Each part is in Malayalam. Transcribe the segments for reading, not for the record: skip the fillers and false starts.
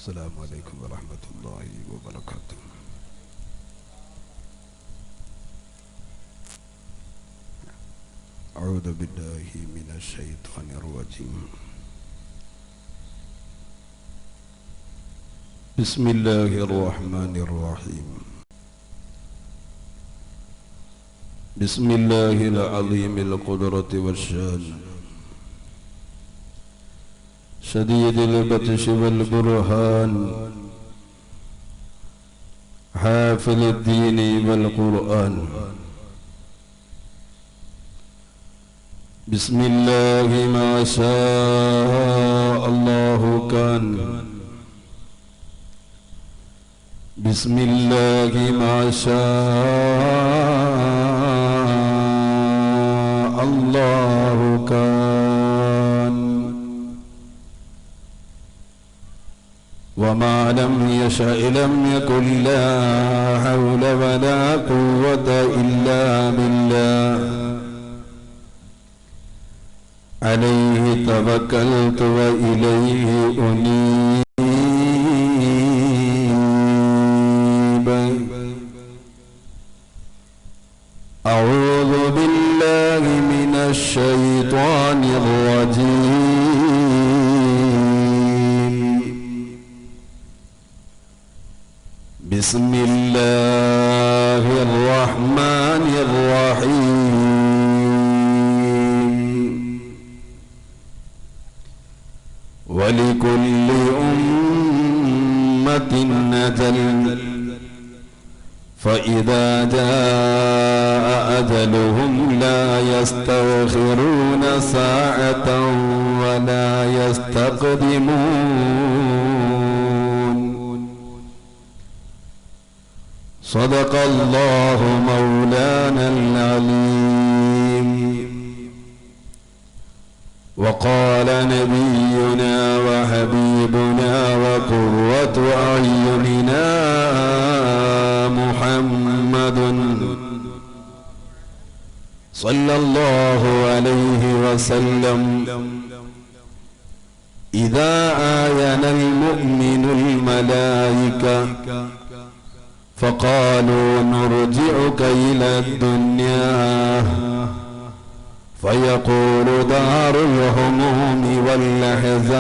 السلام عليكم ورحمة الله وبركاته. أعوذ بالله من الشيطان الرجيم. بسم الله الرحمن الرحيم. بسم الله العظيم القدرة والشان، شديد البطش والبرهان، حافظ الدين والقرآن. بسم الله ما شاء الله كان، بسم الله ما شاء الله كان، وما لم يشأ لم يكن. لا حول ولا قوة إلا بالله، عليه توكلت وإليه أنيب. أعوذ بالله من الشيطان الرجيم. بسم الله الرحمن الرحيم. ولكل أمة أجل، فإذا جاء أجلهم لا يستأخرون ساعة ولا يستقدمون. صدق الله مولانا العليم. وقال نبينا وحبيبنا وقرة أعيننا محمد صلى الله عليه وسلم: إذا آين المؤمن الملائكة فقالوا نرجعك إلى الدنيا، فيقول دار الهموم والأحزان،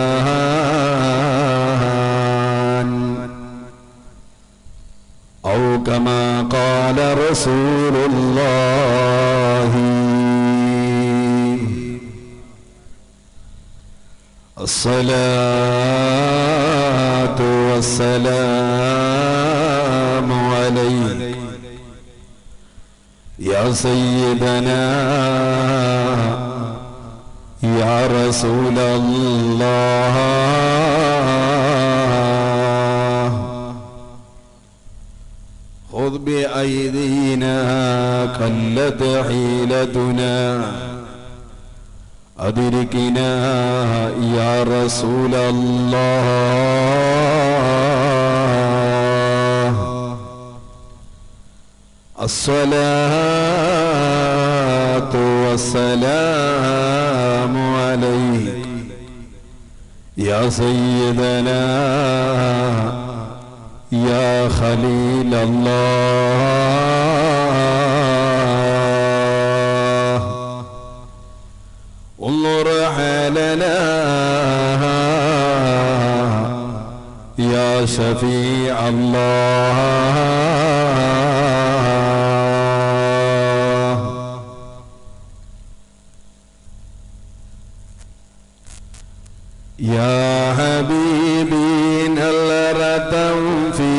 أو كما قال رسول الله. الصلاة والسلام عليك يا سيدنا يا رسول الله. خذ بأيدينا قلت حيلتنا، أدركنا يا رسول الله. الصلاة والسلام عليك يا سيدنا يا خليل الله. انظر حالنا يا شفيع الله. يا حبيبي نظرة في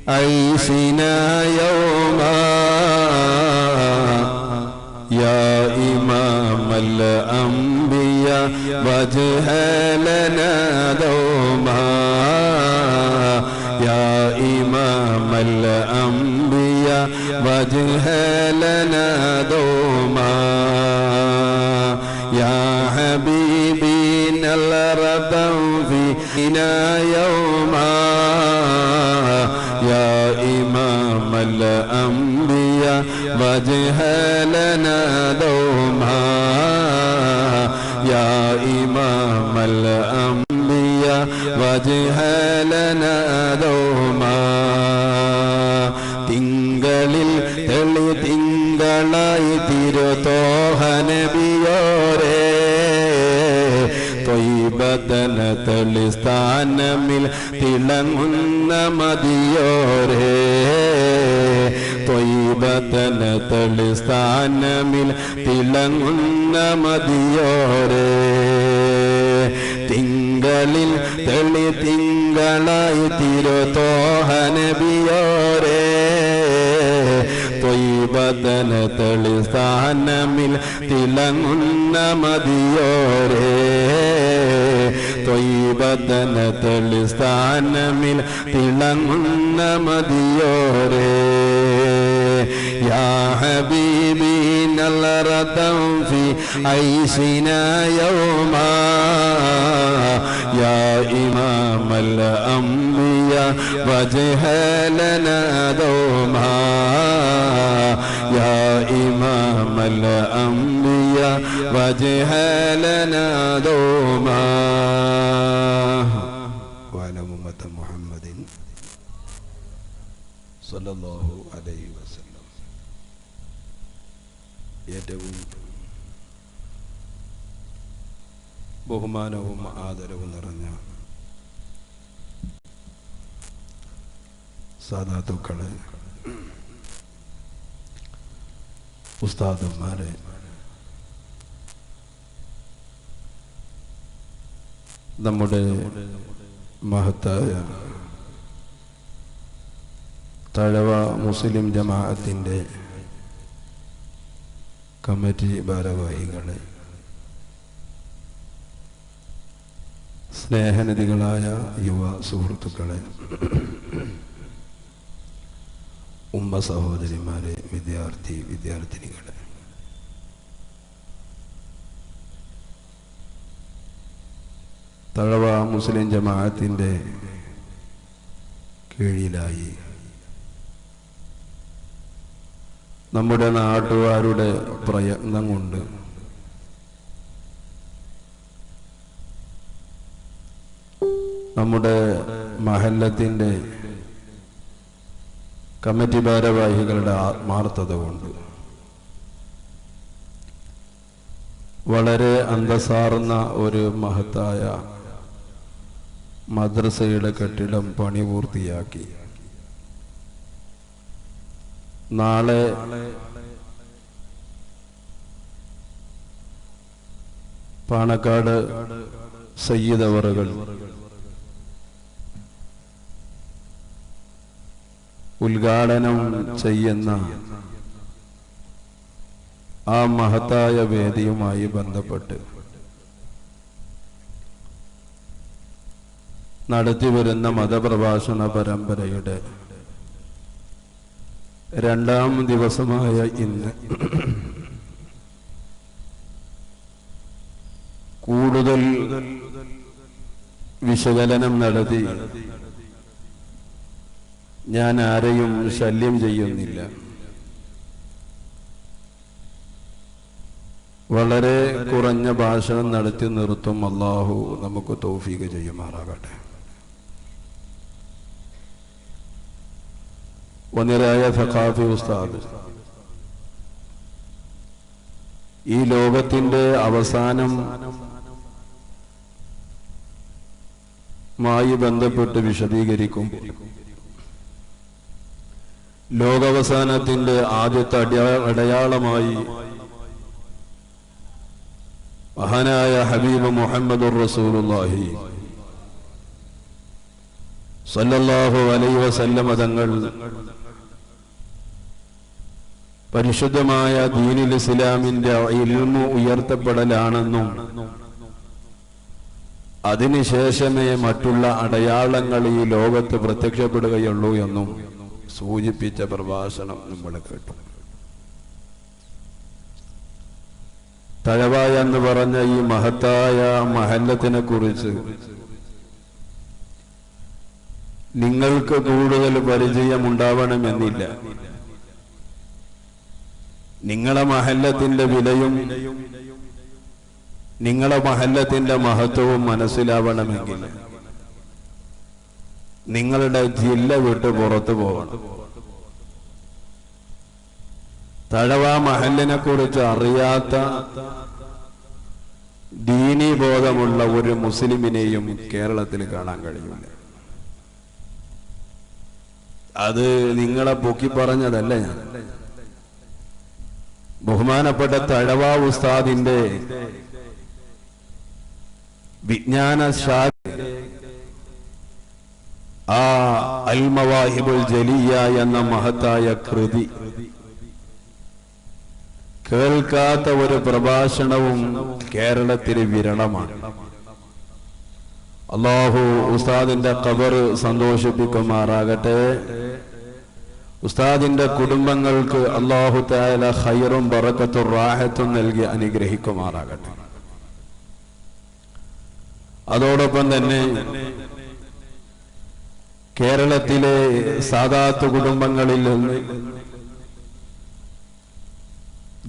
عيشنا يوما، يا إمام الأنبياء وجه لنا دوما، يا إمام الأنبياء وجه لنا دوما. يا حبيبي نظرة فينا يوما، يا إمام الأنبياء وجه لنا دوما، يا إمام الأنبياء വജ്ഹ ലനാ ദൗമാ തിങ്കളിൽ തെളി തിങ്കളായി തിരുതോഹ നബിയോരേ ത്വയ്ബതന തളിസ്ഥാനമിൽ തിളങ്ങുന്ന മദിയോരേ ത്വയ്ബതന തളിസ്ഥാനമിൽ തിളങ്ങുന്ന മദിയോരേ തിങ്കളിൽ തെളി തിങ്കളായി തിരുതോഹ നബിയോരേ ത്വയ്ബതന തളിസ്ഥാനമിൽ തിളങ്ങുന്ന മദിയോരേ ത്വയ്ബതന തളിസ്ഥാനമിൽ തിളങ്ങുന്ന മദിയോരേ യാ ഹബീബി നളറതം ഫി ഐശിനാ യൗമാ യാ ഇമാമൽ അംബിയ വജ്ഹ ലനാ ദൗമാ യാ ഇമാമൽ അംബിയ വജ്ഹ ലനാ ദൗമാ വഅലാ ഉമ്മത്തി മുഹമ്മദിൻ സ്വല്ലല്ലാഹു അലൈഹി വസല്ലം. ഏറ്റവും ബഹുമാനവും ആദരവും നിറഞ്ഞ സാദാത്തുക്കളെ, ഉസ്താദന്മാരെ, നമ്മുടെ മഹത്തായ തഴവ മുസ്ലിം ജമാഅത്തിൻ്റെ കമ്മിറ്റി ഭാരവാഹികളെ, സ്നേഹനിധികളായ യുവ സുഹൃത്തുക്കളെ, ഉമ്മ സഹോദരിമാരെ, വിദ്യാർത്ഥിനികളെ, തഴവ മുസ്ലിം ജമാഅത്തിൻ്റെ കീഴിലായി നമ്മുടെ നാട്ടുകാരുടെ പ്രയത്നം കൊണ്ട് നമ്മുടെ മഹല്ലത്തിൻ്റെ കമ്മിറ്റി ഭാരവാഹികളുടെ ആത്മാർത്ഥത കൊണ്ട് വളരെ അന്തസ്സാർന്ന ഒരു മഹത്തായ മദ്രസയുടെ കെട്ടിടം പണി പൂർത്തിയാക്കി നാളെ പാണക്കാട് സയ്യിദ് അവറുകൾ ഉദ്ഘാടനം ചെയ്യുന്ന ആ മഹത്തായ വേദിയുമായി ബന്ധപ്പെട്ട് നടത്തിവരുന്ന മതപ്രഭാഷണ പരമ്പരയുടെ രണ്ടാം ദിവസമായ ഇന്ന് കൂടുതൽ വിശകലനം നടത്തി ഞാൻ ആരെയും ശല്യം ചെയ്യുന്നില്ല. വളരെ കുറഞ്ഞ ഭാഷണം നടത്തി നിർത്തും. അല്ലാഹു നമുക്ക് തൗഫീഖ് ചെയ്യുമാറാകട്ടെ. വന്നിരായ സഖാഫി ഉസ്താദ് ഈ ലോകത്തിന്റെ അവസാനം മായി ബന്ധപ്പെട്ട് വിശദീകരിക്കും. ലോകാവസാനത്തിന്റെ ആദ്യത്തെ അടയാളമായി മഹാനായ ഹബീബ് മുഹമ്മദുർ റസൂലുള്ളാഹി സല്ലല്ലാഹു അലൈഹി വസല്ലം തങ്ങൾ പരിശുദ്ധമായ ദീനുൽ ഇസ്ലാമിന്റെ ഇൽമു ഉയർത്തപ്പെടലാണെന്നും അതിനുശേഷമേ മറ്റുള്ള അടയാളങ്ങൾ ഈ ലോകത്ത് പ്രത്യക്ഷപ്പെടുകയുള്ളൂ എന്നും സൂചിപ്പിച്ച പ്രഭാഷണം നമ്മൾ കേട്ടു. തഴവായ എന്ന് പറഞ്ഞ ഈ മഹത്തായ മഹല്ലത്തിനെ കുറിച്ച് നിങ്ങൾക്ക് കൂടുതൽ പരിചയമുണ്ടാവണമെന്നില്ല. നിങ്ങളെ മഹല്ലത്തിന്റെ വിലയും നിങ്ങളെ മഹല്ലത്തിന്റെ മഹത്വവും മനസ്സിലാവണമെങ്കിൽ നിങ്ങളുടെ ജില്ല വിട്ട് പുറത്തു പോകണം. തഴവ മഹലിനെ കുറിച്ച് അറിയാത്ത ദീനീ ബോധമുള്ള ഒരു മുസ്ലിമിനെയും കേരളത്തിൽ കാണാൻ കഴിയില്ല. അത് നിങ്ങളെ പൊക്കി പറഞ്ഞതല്ല ഞാൻ. ബഹുമാനപ്പെട്ട തഴവ ഉസ്താദിന്റെ വിജ്ഞാന ശാഖ ആ അൽ മവാഹിബുൽ ജലിയ എന്ന മഹത്തായ കൃതി കേൾക്കാത്ത ഒരു പ്രഭാഷണവും കേരളത്തിൽ വിരളമാണ്. അല്ലാഹു ഉസ്താദിന്റെ ഖബർ സന്തോഷിപ്പിക്കുമാറാകട്ടെ. ഉസ്താദിന്റെ കുടുംബങ്ങൾക്ക് അല്ലാഹു തആല ഖൈറും ബറക്കത്തും റാഹത്തും നൽകി അനുഗ്രഹിക്കുമാറാകട്ടെ. അതോടൊപ്പം തന്നെ കേരളത്തിലെ സാദാത്ത് കുടുംബങ്ങളിൽ നിന്ന്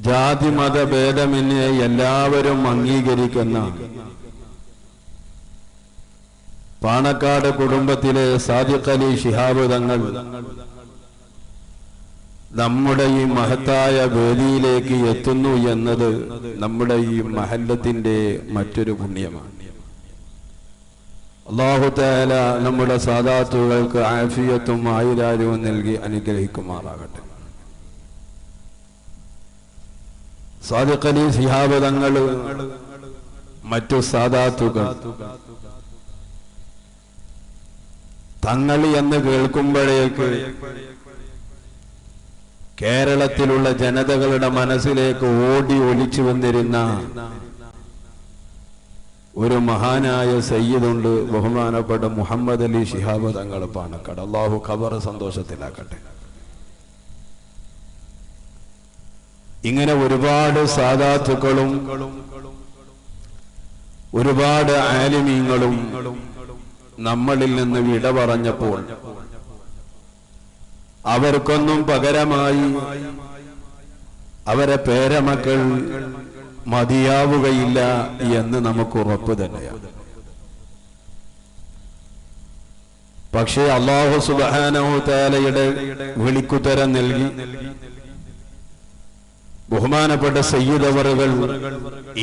ജാതി മത ഭേദമന്യേ എല്ലാവരും അംഗീകരിക്കുന്ന പാണക്കാട് കുടുംബത്തിലെ സാദിഖ് അലി ശിഹാബ് തങ്ങൾ നമ്മുടെ ഈ മഹത്തായ വേദിയിലേക്ക് എത്തുന്നു എന്നത് നമ്മുടെ ഈ മഹല്ലത്തിന്റെ മറ്റൊരു പുണ്യമാണ്. അല്ലാഹു തആല നമ്മുടെ സാദാത്തുകൾക്ക് ആഫിയത്തും ആയുരാരോഗ്യവും നൽകി അനുഗ്രഹിക്കുമാറാകട്ടെ. സാദിഖ് അലി ശിഹാബ് തങ്ങൾ മറ്റു സാദാത്തുകൾ തങ്ങൾ എന്ന് കേൾക്കുമ്പോഴേക്ക് കേരളത്തിലുള്ള ജനതകളുടെ മനസ്സിലേക്ക് ഓടി ഒലിച്ചു വന്നിരുന്ന ഒരു മഹാനായ സയ്യിദുണ്ട്, ബഹുമാനപ്പെട്ട മുഹമ്മദ് അലി ശിഹാബ് തങ്ങൾ പാണക്കാട്. അല്ലാഹു ഖബർ സന്തോഷത്തിലാക്കട്ടെ. ഇങ്ങനെ ഒരുപാട് സാദാത്തുക്കളും ഒരുപാട് ആലിമീങ്ങളും നമ്മളിൽ നിന്ന് വിട പറഞ്ഞപ്പോൾ അവർക്കൊന്നും പകരമായി അവരെ പേരമക്കൾ മതിയാവുകയില്ല എന്ന് നമുക്ക് ഉറപ്പ് തന്നെയാണ്. പക്ഷേ അല്ലാഹു സുബ്ഹാനഹു തആലയുടെ വിളിക്കുത്തരം നൽകി ബഹുമാനപ്പെട്ട സയ്യിദ് അവറുകൾ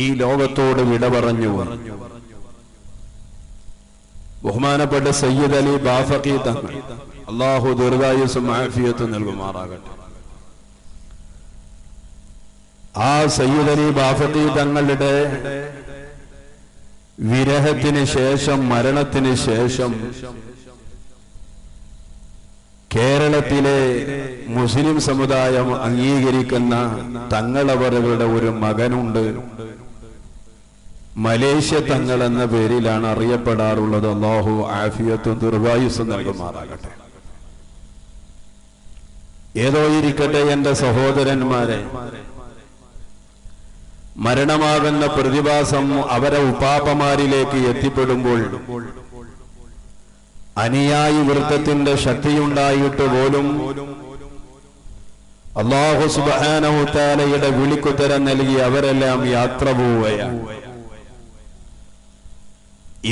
ഈ ലോകത്തോട് വിട പറഞ്ഞു. ബഹുമാനപ്പെട്ട സയ്യിദ് അലി ബാഫഖി തങ്ങൾ അല്ലാഹു ദീർഘായുസ്സും ആഫിയത്തും നൽകുമാറാകട്ടെ. ആ സയ്യിദ് അലി ബാഫഖി തങ്ങളുടെ വിരഹത്തിന് ശേഷം, മരണത്തിന് ശേഷം കേരളത്തിലെ മുസ്ലിം സമുദായം അംഗീകരിക്കുന്ന തങ്ങളവറുകളുടെ ഒരു മകനുണ്ട്. മലേഷ്യ തങ്ങൾ എന്ന പേരിലാണ് അറിയപ്പെടാറുള്ളത്. അല്ലാഹു ആഫിയത്തും ദീർഘായുസ്സും നൽകുമാറാകട്ടെ. ഏതോ ഇരിക്കട്ടെ എന്റെ സഹോദരന്മാരെ, മരണമാകുന്ന പ്രതിഭാസം അവരെ ഉപ്പാപ്പമാരിലേക്ക് എത്തിപ്പെടുമ്പോൾ അനുയായി വൃത്തത്തിന്റെ ശക്തിയുണ്ടായിട്ട് പോലും അല്ലാഹു സുബ്ഹാനഹു തആലയുടെ വിളിക്കുത്തരം നൽകി അവരെല്ലാം യാത്ര പോവുകയാണ്.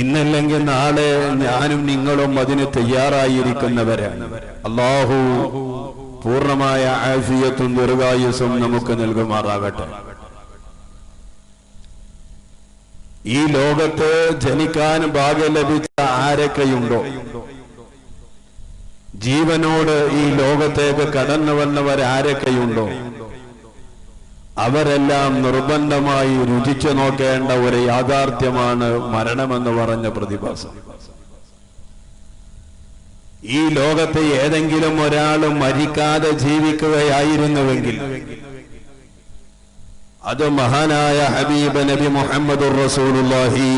ഇന്നല്ലെങ്കിൽ നാളെ ഞാനും നിങ്ങളും അതിന് തയ്യാറായിരിക്കുന്നവരാണ്. അല്ലാഹു പൂർണ്ണമായ ആഫിയത്തും ദീർഘായുസ്സും നമുക്ക് നൽകുമാറാകട്ടെ. ഈ ലോകത്ത് ജനിക്കാൻ ഭാഗ്യം ലഭിച്ച ആരൊക്കെയുണ്ടോ, ജീവനോട് ഈ ലോകത്തേക്ക് കടന്നു വന്നവരാരൊക്കെയുണ്ടോ, അവരെല്ലാം നിർബന്ധമായി രുചിച്ചു നോക്കേണ്ട ഒരു യാഥാർത്ഥ്യമാണ് മരണമെന്ന് പറഞ്ഞ പ്രതിഭാസം. ഈ ലോകത്ത് ഏതെങ്കിലും ഒരാൾ മരിക്കാതെ ജീവിക്കുകയായിരുന്നുവെങ്കിൽ അത് മഹാനായ ഹബീബ് നബി മുഹമ്മദുർ റസൂലുള്ളാഹി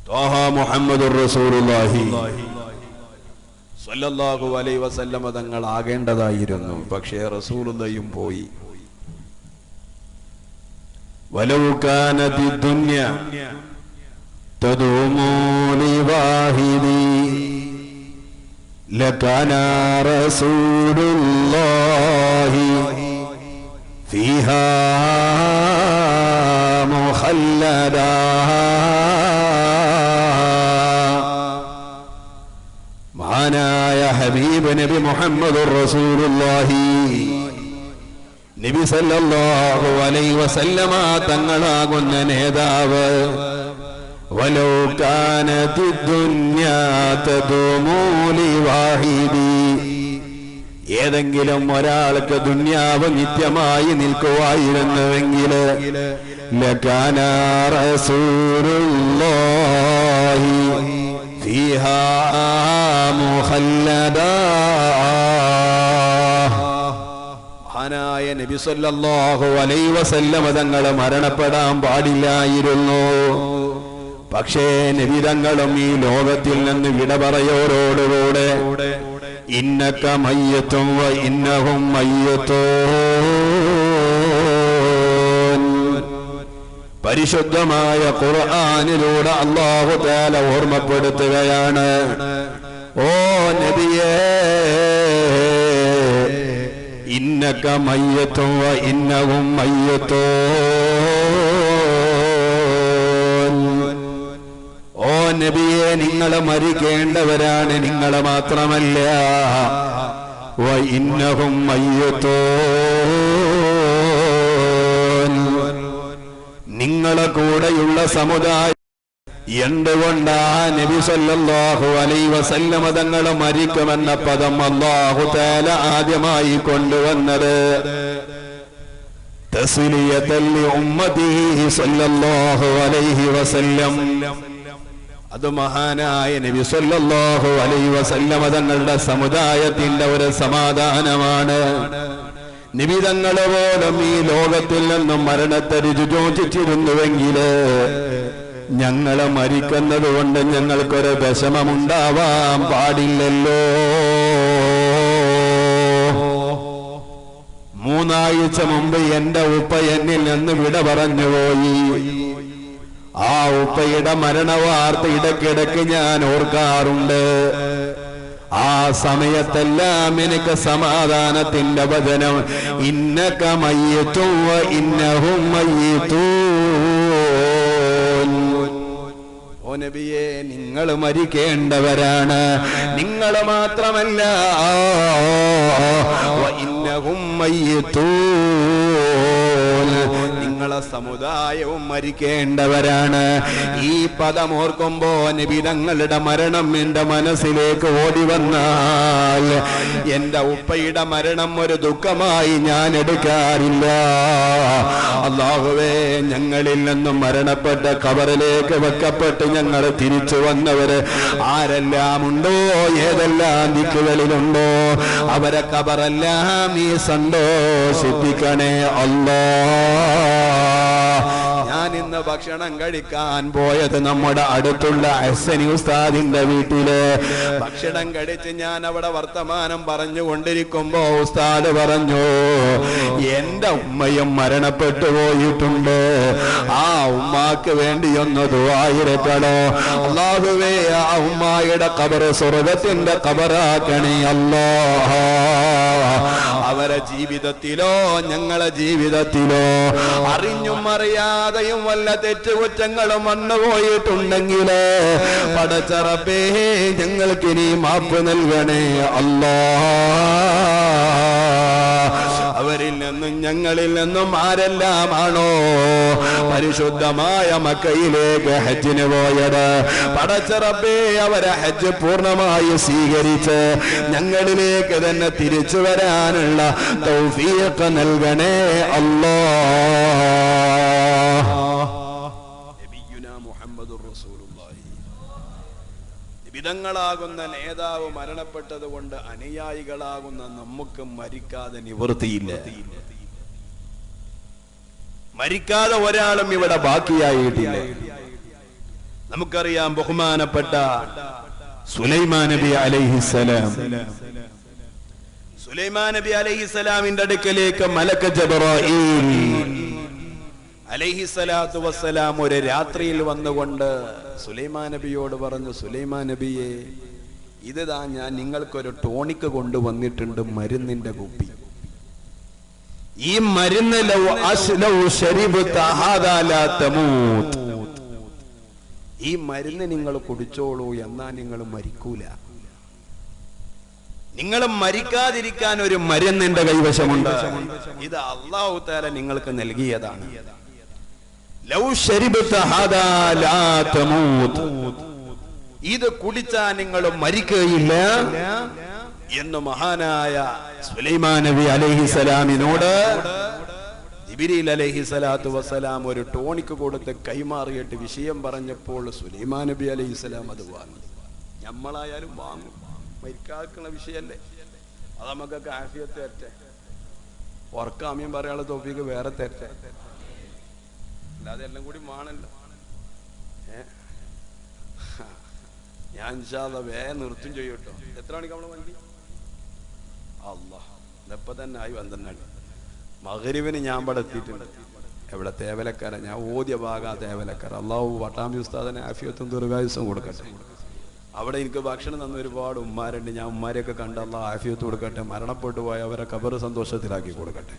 ത്വാഹ മുഹമ്മദുർ റസൂലുള്ളാഹി സ്വല്ലല്ലാഹു അലൈഹി വസല്ലം തങ്ങൾ ആകേണ്ടതായിരുന്നു. പക്ഷേ റസൂലുള്ളാഹിയും പോയി. വലൗ കാനതി ദുനിയ തദൂമു ലിവാഹിദി ലകാന റസൂലുള്ളാഹി ഫീഹാ മുഖല്ലദാ ഹബീബ് നബി മുഹമ്മദുർ റസൂലുള്ളാഹി നബി സല്ലല്ലാഹു അലൈഹി വസല്ലമ തങ്ങളാകുന്ന നേതാവ് വലൗ കാനതി ദുനിയാ തദുമു ലിവാഹിദി ഏതെങ്കിലും ഒരാൾക്ക് ദുനിയാവ് നിത്യമായി നിൽക്കുവായിരുന്നുവെങ്കിൽ ലകാന റസൂലുള്ളാഹി ഫീഹാ മുഖല്ലദാ മഹാനായ നബി സല്ലല്ലാഹു അലൈഹി വസല്ലമ തങ്ങൾ മരണപ്പെടാൻ പാടില്ലായിരുന്നു. പക്ഷേ നബി തങ്ങളും ഈ ലോകത്തിൽ നിന്ന് വിട പറയോരോടുകൂടെ ഇന്നക മയ്യത്തും വ ഇന്നഹും മയ്യത്തൂൻ പരിശുദ്ധമായ ഖുർആനിലൂടെ അല്ലാഹു തആല ഓർമ്മപ്പെടുത്തുകയാണ്. ഓ നബിയേ ഇന്നക മയ്യത്തും വ ഇന്നഹും മയ്യത്തൂൻ ഓ നബിയെ നിങ്ങൾ മരിക്കേണ്ടവരാണ്. നിങ്ങൾ മാത്രമല്ല വ ഇന്നഹും മയ്യത്തൂൻ നിങ്ങളെ കൂടെയുള്ള സമുദായം എന്തുകൊണ്ടാ നബി സല്ലല്ലാഹു അലൈഹി വസല്ലമ തങ്ങൾ മരിക്കുമെന്ന പദം അല്ലാഹു തആല ആദ്യമായി കൊണ്ടുവന്നത് തസ്ലിയതൽ ഉമ്മതിഹി സല്ലല്ലാഹു അലൈഹി വസല്ലം. അത് മഹാനായ നബി സല്ലല്ലാഹു അലൈഹി വസല്ലമ തങ്ങളുടെ സമുദായത്തിന്റെ ഒരു സമാധാനമാണ്. നബി തങ്ങൾ പോലും ഈ ലോകത്തിൽ നിന്നും മരണത്തെ രുചിച്ചിരുന്നുവെങ്കിൽ ഞങ്ങളെ മരിക്കുന്നത് കൊണ്ട് ഞങ്ങൾക്കൊരു വിഷമമുണ്ടാവാൻ പാടില്ലല്ലോ. 3 ആഴ്ച മുമ്പ് എന്റെ ഉപ്പ എന്നിൽ നിന്ന് വിട പറഞ്ഞുപോയി. ആ ഉപ്പയുടെ മരണവാർത്ത ഇടയ്ക്കിടയ്ക്ക് ഞാൻ ഓർക്കാറുണ്ട്. ആ സമയത്തെല്ലാം എനിക്ക് സമാധാനത്തിന്റെ വചനം ഇന്നക മയ്യത്തും വ ഇന്നഹും മയ്യത്തൂൻ. ഓ നബിയേ നിങ്ങൾ മരിക്കേണ്ടവരാണ്. നിങ്ങൾ മാത്രമല്ല വ ഇന്നഹും മയ്യത്തൂൻ നിങ്ങളെ സമുദായവും മരിക്കേണ്ടവരാണ്. ഈ പദം ഓർക്കുമ്പോ നബി തങ്ങളുടെ മരണം എന്റെ മനസ്സിലേക്ക് ഓടി വന്നാൽ എന്റെ ഉപ്പയുടെ മരണം ഒരു ദുഃഖമായി ഞാൻ എടുക്കാറില്ല. അല്ലാഹുവേ ഞങ്ങളിൽ നിന്നും മരണപ്പെട്ട ഖബറിലേക്ക് വെക്കപ്പെട്ട് ഞങ്ങൾ തിരിച്ചു വന്നവര് ആരെല്ലാം ഉണ്ടോ ഏതെല്ലാം ദിക്കുകളിലുണ്ടോ അവരെ ഖബറെല്ലാം നീ സന്തോഷിപ്പിക്കണേ അല്ലാഹ്. ഞാൻ ഇന്ന് ഭക്ഷണം കഴിക്കാൻ പോയത് നമ്മുടെ അടുത്തുള്ള ഹസനി ഉസ്താദിന്റെ വീട്ടില്. ഭക്ഷണം കഴിച്ച് ഞാൻ അവിടെ വർത്തമാനം പറഞ്ഞുകൊണ്ടിരിക്കുമ്പോ ഉസ്താദ് പറഞ്ഞു എന്റെ ഉമ്മയും മരണപ്പെട്ടു പോയിട്ടുണ്ട്. ആ ഉമ്മാക്ക് വേണ്ടി ഒന്ന് ദുആയിരക്കണോ അല്ലാഹുവേ. ആ ഉമ്മായുടെ ഖബർ സ്വർഗ്ഗത്തിന്റെ ഖബറാക്കണേ അല്ലാഹ്. അവരെ ജീവിതത്തിലോ ഞങ്ങളെ ജീവിതത്തിലോ അറിഞ്ഞും അറിയാതെയും വല്ല തെറ്റുകുറ്റങ്ങളും വന്നുപോയിട്ടുണ്ടെങ്കിൽ പടച്ച റബ്ബേ ഞങ്ങൾക്കിനി മാപ്പ് നൽകണേ അല്ലാഹ്. അവരിൽ നിന്നും ഞങ്ങളിൽ നിന്നും ആരെല്ലാമാണോ പരിശുദ്ധമായ മക്കയിലേക്ക് ഹജ്ജിന് പോയത് പടച്ച റബ്ബേ അവരെ ഹജ്ജ് പൂർണ്ണമായി സ്വീകരിച്ച് ഞങ്ങളിലേക്ക് തന്നെ തിരിച്ചു വരാനുള്ള തൗഫീഖ് നൽകണേ അല്ലാഹ്. നബിയുനാ മുഹമ്മദുർ റസൂലുള്ളാഹി വിധങ്ങളാകുന്ന നേതാവ് മരണപ്പെട്ടത് കൊണ്ട് അനുയായികളാകുന്ന നമുക്ക് മരിക്കാതെ നിവൃത്തിയില്ല. മരിക്കാതെ ഒരാളും ഇവിടെ ബാക്കിയായിട്ടില്ല. നമുക്കറിയാം ബഹുമാനപ്പെട്ട സുലൈമാൻ നബി അലൈഹിസ്സലാം. സുലൈമാൻ നബി അലൈഹിസ്സലാമിന്റെ അടുക്കലേക്ക് മലക്ക് ജിബ്രീൽ അലൈഹിസ്സലാത്തു വസ്സലാം ഒരു രാത്രിയിൽ വന്നുകൊണ്ട് സുലൈമാൻ നബിയോട് പറഞ്ഞു, സുലൈമാൻ നബിയെ, ഇതാ ഞാൻ നിങ്ങൾക്കൊരു ടോണിക്ക് കൊണ്ടുവന്നിട്ടുണ്ട്, മരുന്നിന്റെ കുപ്പി. ഈ മരുന്ന് ഈ മരുന്ന് നിങ്ങൾ കുടിച്ചോളൂ, എന്നാ നിങ്ങൾ മരിക്കൂല. നിങ്ങൾ മരിക്കാതിരിക്കാൻ ഒരു മരുന്ന് എന്റെ കൈവശമുണ്ട്. ഇത് അല്ലാഹു തആല നിങ്ങൾക്ക് നൽകിയതാണ്. ലൗ ശരിബത ഹാദാ ലാ തമൂത്, ഇത് കുടിച്ചാൽ നിങ്ങൾ മരിക്കുകയില്ല എന്ന് മഹാനായ സുലൈമാൻ നബി അലൈഹിസ്സലാമിനോട് ജിബ്രീൽ അലൈഹിസ്സലാത്തു വസ്സലാം ഒരു ടോണിക്ക് കൊടുത്ത് കൈമാറിയിട്ട് വിഷയം പറഞ്ഞപ്പോൾ സുലൈമാൻ നബി അലൈഹിസ്സലാം അത് വാങ്ങി. നമ്മളായാലും വാങ്ങും, മരിക്കാക്കുന്ന വിഷയല്ലേ. അത് നമുക്കൊക്കെ ആഫിയത്ത് തരട്ടെ, ഉറക്കാമ്യം പറയാനുള്ള തോഫീക്ക് വേറെ തരട്ടെ, അല്ലാതെ എല്ലാം കൂടി വേണല്ലോ. ഞാൻ ഇൻഷാ അല്ലാഹ് വേഗം നിർത്തും ചെയ്യും കേട്ടോ. എത്ര മണിക്ക് നമ്മളെ വണ്ടി? അല്ലാഹ് ഇതപ്പം തന്നെ ആയി 12. മഗ്‌രിബിന് ഞാൻ ഇവിടെ എത്തിയിട്ടുണ്ട്. എവിടെ? തേവലക്കര. ഞാൻ ഓതിയ ഭാഗം തേവലക്കര. അള്ളാഹു വട്ടാമി ഉസ്താദിനെ ആഫിയത്തും ദീർഘായുസ്സും കൊടുക്കട്ടെ. അവിടെ എനിക്ക് ഭക്ഷണം തന്ന ഒരുപാട് ഉമ്മാരുണ്ട്. ഞാൻ ഉമ്മാരെയൊക്കെ കണ്ട് അള്ളാഹു ആഫിയത്ത് കൊടുക്കട്ടെ. മരണപ്പെട്ടു പോയ അവരെ ഖബർ സന്തോഷത്തിലാക്കി കൊടുക്കട്ടെ.